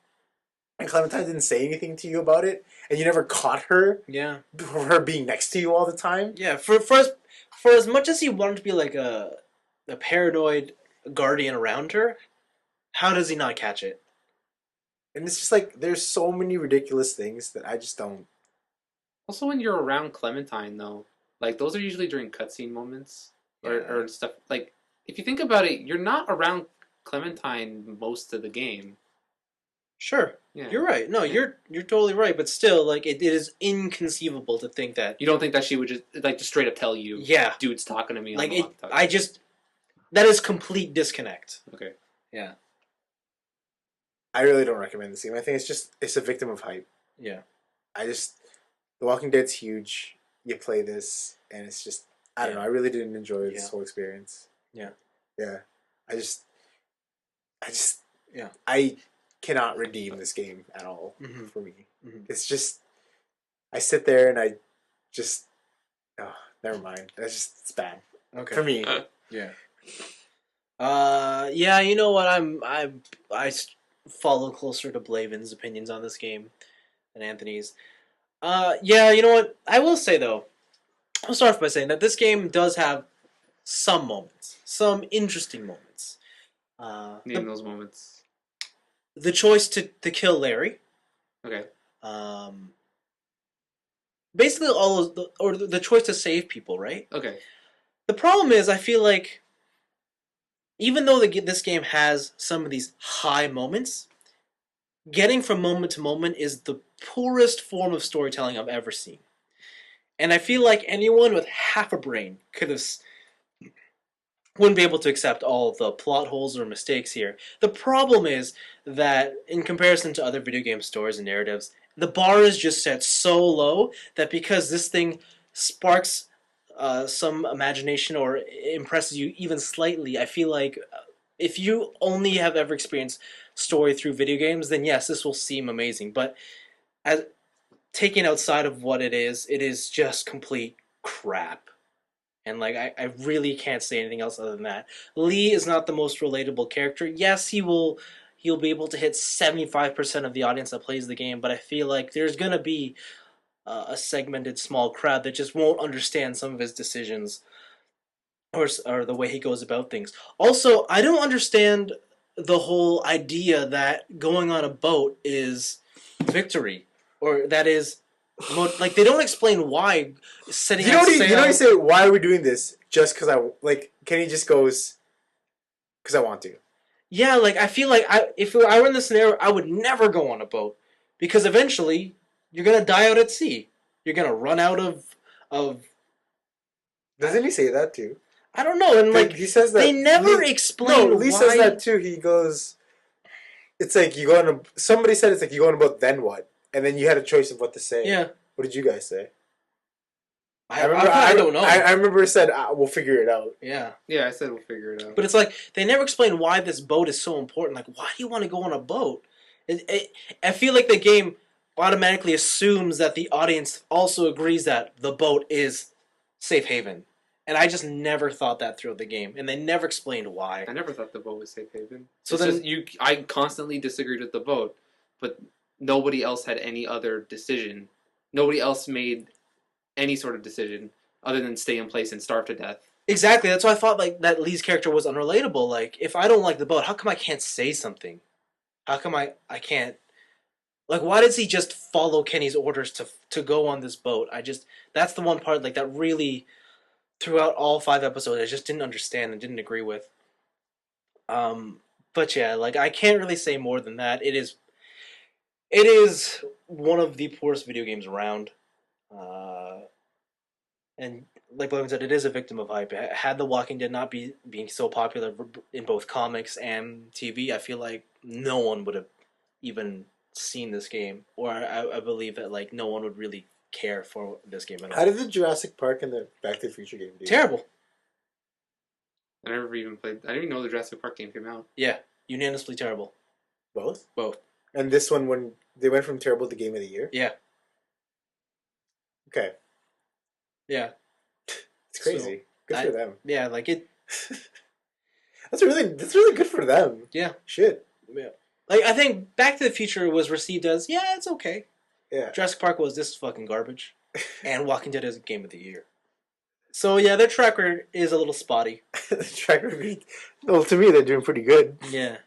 And Clementine didn't say anything to you about it? And you never caught her? Yeah. For her being next to you all the time? Yeah, for as much as he wanted to be like a paranoid guardian around her, How does he not catch it? And it's just like there's so many ridiculous things that I just don't. Also, when you're around Clementine, though, like those are usually during cutscene moments or stuff. Like, if you think about it, you're not around Clementine most of the game. Sure, Yeah. you're right. No, you're totally right. But still, like it is inconceivable to think that. You don't think that she would just straight up tell you, Yeah, dude's talking to me on like the it. walkie-talkie. That is complete disconnect. Okay. Yeah. I really don't recommend this game. I think it's a victim of hype. Yeah. The Walking Dead's huge. You play this, and it's just I don't know. I really didn't enjoy this whole experience. Yeah. Yeah. I just Yeah. I cannot redeem this game at all for me. It's just I sit there and I just never mind. It's bad. Okay. For me. Yeah. Yeah. You know what? I follow closer to Blaven's opinions on this game than Anthony's. Yeah. You know what? I will say though. I'll start off by saying that this game does have some moments, some interesting moments. Name those moments. The choice to kill Larry. Okay. Basically, all of the choice to save people, right? Okay. The problem is, I feel like even though this game has some of these high moments, getting from moment to moment is the poorest form of storytelling I've ever seen. And I feel like anyone with half a brain wouldn't be able to accept all the plot holes or mistakes here. The problem is that, in comparison to other video game stories and narratives, the bar is just set so low that because this thing sparks some imagination or impresses you even slightly, I feel like if you only have ever experienced story through video games, then yes, this will seem amazing. But as taken outside of what it is just complete crap. And like I really can't say anything else other than that. Lee is not the most relatable character. Yes, he'll be able to hit 75% of the audience that plays the game, but I feel like there's gonna be a segmented small crowd that just won't understand some of his decisions or the way he goes about things. Also, I don't understand the whole idea that going on a boat is victory, or that is like they don't explain why setting You know out what sail. he said? Why are we doing this? Just because I like. Kenny just goes because I want to. Yeah, like I feel like if I were in this scenario, I would never go on a boat because eventually you're gonna die out at sea. You're gonna run out of. Doesn't he say that too? I don't know, and like he says that they never Lee, explain no, Lee why. says that too. He goes, "It's like you go on a." Somebody said it's like you go on a boat. Then what? And then you had a choice of what to say. Yeah. What did you guys say? I don't know. I remember it said we'll figure it out. Yeah. Yeah, I said we'll figure it out. But it's like they never explain why this boat is so important. Like, why do you want to go on a boat? I feel like the game automatically assumes that the audience also agrees that the boat is safe haven, and I just never thought that throughout the game, and they never explained why. I never thought the boat was safe haven. So It's then just, I constantly disagreed with the boat, but nobody else had any other decision. Nobody else made any sort of decision other than stay in place and starve to death. Exactly. That's why I thought like that Lee's character was unrelatable. Like, if I don't like the boat, how come I can't say something? How come I can't? Like, why does he just follow Kenny's orders to go on this boat? That's the one part like that really throughout all 5 episodes I just didn't understand and didn't agree with. But yeah, like I can't really say more than that. It is one of the poorest video games around. And like Blaven said, it is a victim of hype. Had The Walking Dead not being so popular in both comics and TV, I feel like no one would have even seen this game, or I believe that like no one would really care for this game at all. How did the Jurassic Park and the Back to the Future game do? Terrible. I never even played. I didn't even know the Jurassic Park game came out. Yeah, unanimously terrible. Both? Both. And this one, when they went from terrible to Game of the Year? Yeah. Okay. Yeah. It's crazy. Good for them. Yeah, like it. That's really good for them. Yeah. Shit. Yeah. Like I think Back to the Future was received as it's okay. Yeah. Jurassic Park was this fucking garbage, and Walking Dead is Game of the Year. So yeah, their track record is a little spotty. The track record. Well, to me, they're doing pretty good. Yeah.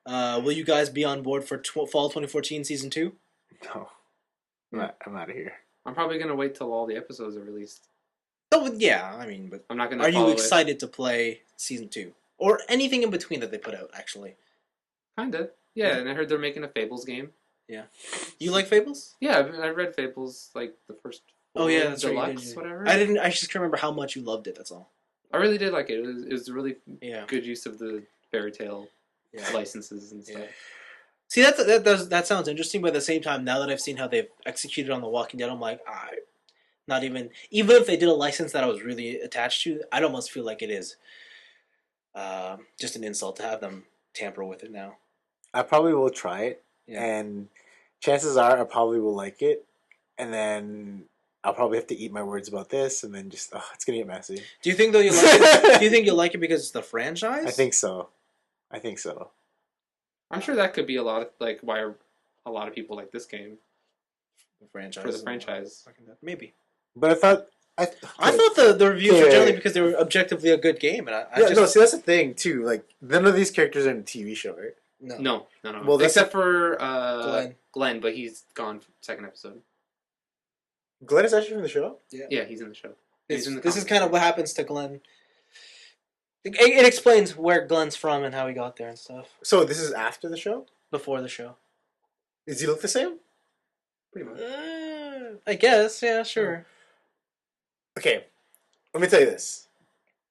Will you guys be on board for fall 2014 season 2? No, Yeah. I'm out of here. I'm probably gonna wait till all the episodes are released. Oh yeah, I mean, but I'm not gonna. are you follow excited to play season 2 or anything in between that they put out? Actually, Kinda. Yeah, Yeah. and I heard they're making a Fables game. you like Fables? Yeah, I read Fables like the first. Oh yeah, four that's right. You deluxe, did. whatever. I didn't. I just can't remember how much you loved it. That's all. I really did like it. It was a really Yeah. good use of the fairy tale Yeah. licenses and stuff. Yeah. See, that sounds interesting, but at the same time, now that I've seen how they've executed on The Walking Dead, I'm like, not even if they did a license that I was really attached to, I'd almost feel like it is just an insult to have them tamper with it now. I probably will try it, Yeah. and chances are I probably will like it, and then I'll probably have to eat my words about this, and then just it's gonna get messy. Do you think though you like it? Do you think you'll like it because it's the franchise? I think so. I'm sure that could be a lot of like why a lot of people like this game the franchise for the franchise. maybe. But I thought I thought the reviews were generally because they were objectively a good game, and I just no. See, that's the thing too. Like none of these characters are in a TV show, right? No. Well, that's except for Glenn. but he's gone for the second episode. Glenn is actually from the show. Yeah, he's in the show. He's in the This is comics. kind of what happens to Glenn. It explains where Glenn's from and how he got there and stuff So this is after the show. before the show. Does he look the same? pretty much. I guess, yeah, sure. Okay, let me tell you this.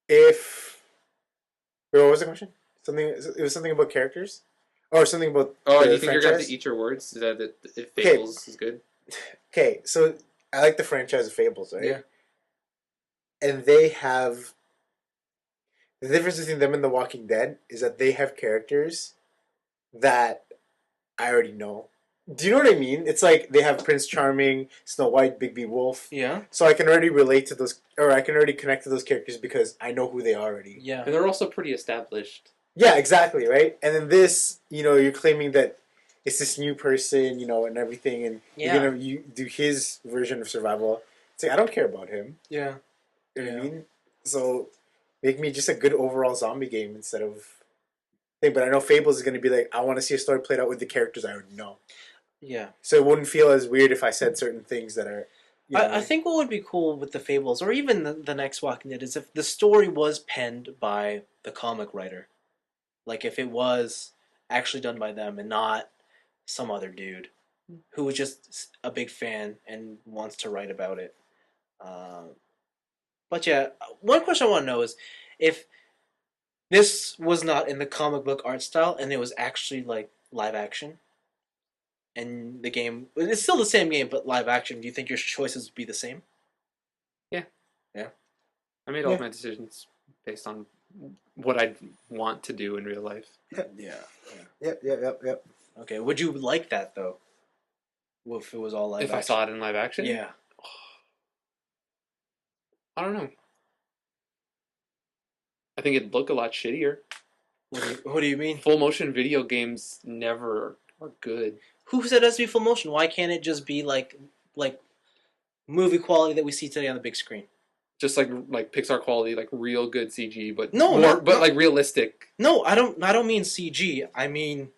Wait, what was the question? It was something about characters, or something about. Oh, the you think you're gonna have franchise? to eat your words? Is that if Fables is good? Okay, so I like the franchise of Fables, right? Yeah. And they have the difference between them and The Walking Dead is that they have characters that I already know. Do you know what I mean? It's like they have Prince Charming, Snow White, Bigby Wolf. Yeah. So I can already relate to those, or I can already connect to those characters because I know who they are already. Yeah. And they're also pretty established. Yeah, exactly, right? And then this, you're claiming that it's this new person, and everything, and you're going to do his version of survival. It's like, I don't care about him. Yeah. You know what I mean? So, make me just a good overall zombie game instead of thing. But I know Fables is going to be like, I want to see a story played out with the characters I already know. Yeah. So it wouldn't feel as weird if I said certain things that are... I think what would be cool with the Fables, or even the next Walking Dead, is if the story was penned by the comic writer. Like, if it was actually done by them and not some other dude who was just a big fan and wants to write about it. But yeah, one question I want to know is if this was not in the comic book art style and it was actually like live action, and the game it's still the same game but live action, do you think your choices would be the same? I made all my decisions based on what I want to do in real life. Yeah. Yep. Okay, would you like that though? If it was all live If action? I saw it in live action, Yeah. I don't know. I think it'd look a lot shittier. What do you mean? Full motion video games never are good. Who said it has to be full motion? Why can't it just be like movie quality that we see today on the big screen? Just like Pixar quality, like real good CG, but No, like realistic. No, I don't mean CG. I mean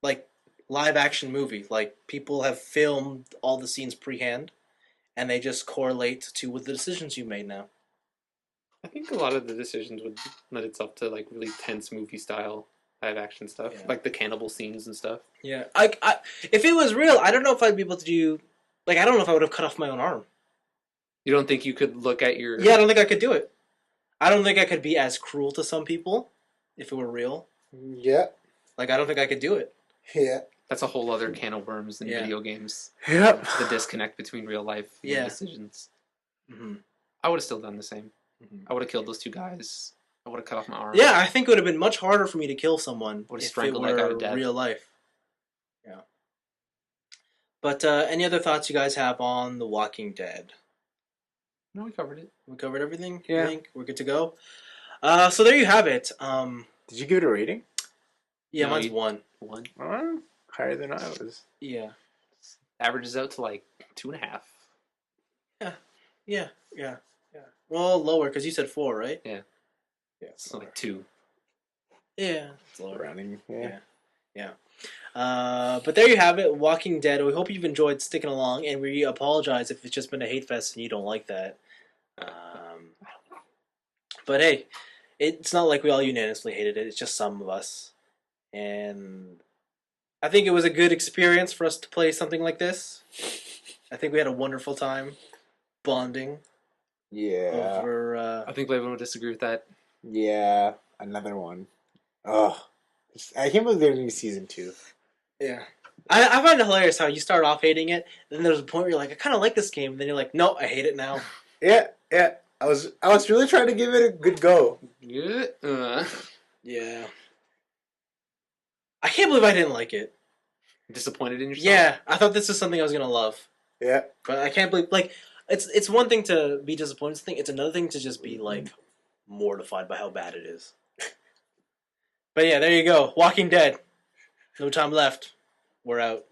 like live action movie. Like people have filmed all the scenes pre-hand and they just correlate to with the decisions you made now. I think a lot of the decisions would lend itself to like really tense movie style live action stuff, Yeah. like the cannibal scenes and stuff. Yeah. I if it was real, I don't know if I'd be able to do I don't know if I would have cut off my own arm. You don't think you could look at your... Yeah, I don't think I could do it. I don't think I could be as cruel to some people if it were real. Yeah. I don't think I could do it. Yeah. That's a whole other can of worms in Yeah. video games. Yep. The disconnect between real life and Yeah. decisions. Mm-hmm. I would have still done the same. Mm-hmm. I would have killed those two guys. I would have cut off my arm. Yeah, I think it would have been much harder for me to kill someone Would've if it strangled that guy to were death. real life. Yeah. But any other thoughts you guys have on The Walking Dead? No, we covered it. We covered everything? Yeah. I think we're good to go. So there you have it. Did you give it a rating? Yeah, No, mine's you- 1. Higher than I was. Yeah. Averages out to like 2.5. Yeah. Well, lower, because you said 4, right? Yeah. So like 2. Yeah. It's lower. Rounding. Yeah. But there you have it, Walking Dead. We hope you've enjoyed sticking along, and we apologize if it's just been a hate fest and you don't like that. But hey, it's not like we all unanimously hated it. It's just some of us, and I think it was a good experience for us to play something like this. I think we had a wonderful time bonding Yeah. over. I think Blaven would disagree with that. Yeah. Another one. Ugh. I can't believe they're doing season 2. Yeah. I find it hilarious how you start off hating it, and then there's a point where you're like, I kind of like this game, and then you're like, no, I hate it now. Yeah. I was really trying to give it a good go. Yeah. Yeah. I can't believe I didn't like it. Disappointed in yourself? Yeah, I thought this was something I was gonna love, Yeah. but I can't believe it's one thing to be disappointed. It's another thing to just be like mortified by how bad it is. But yeah, there you go. Walking Dead. No time left. We're out.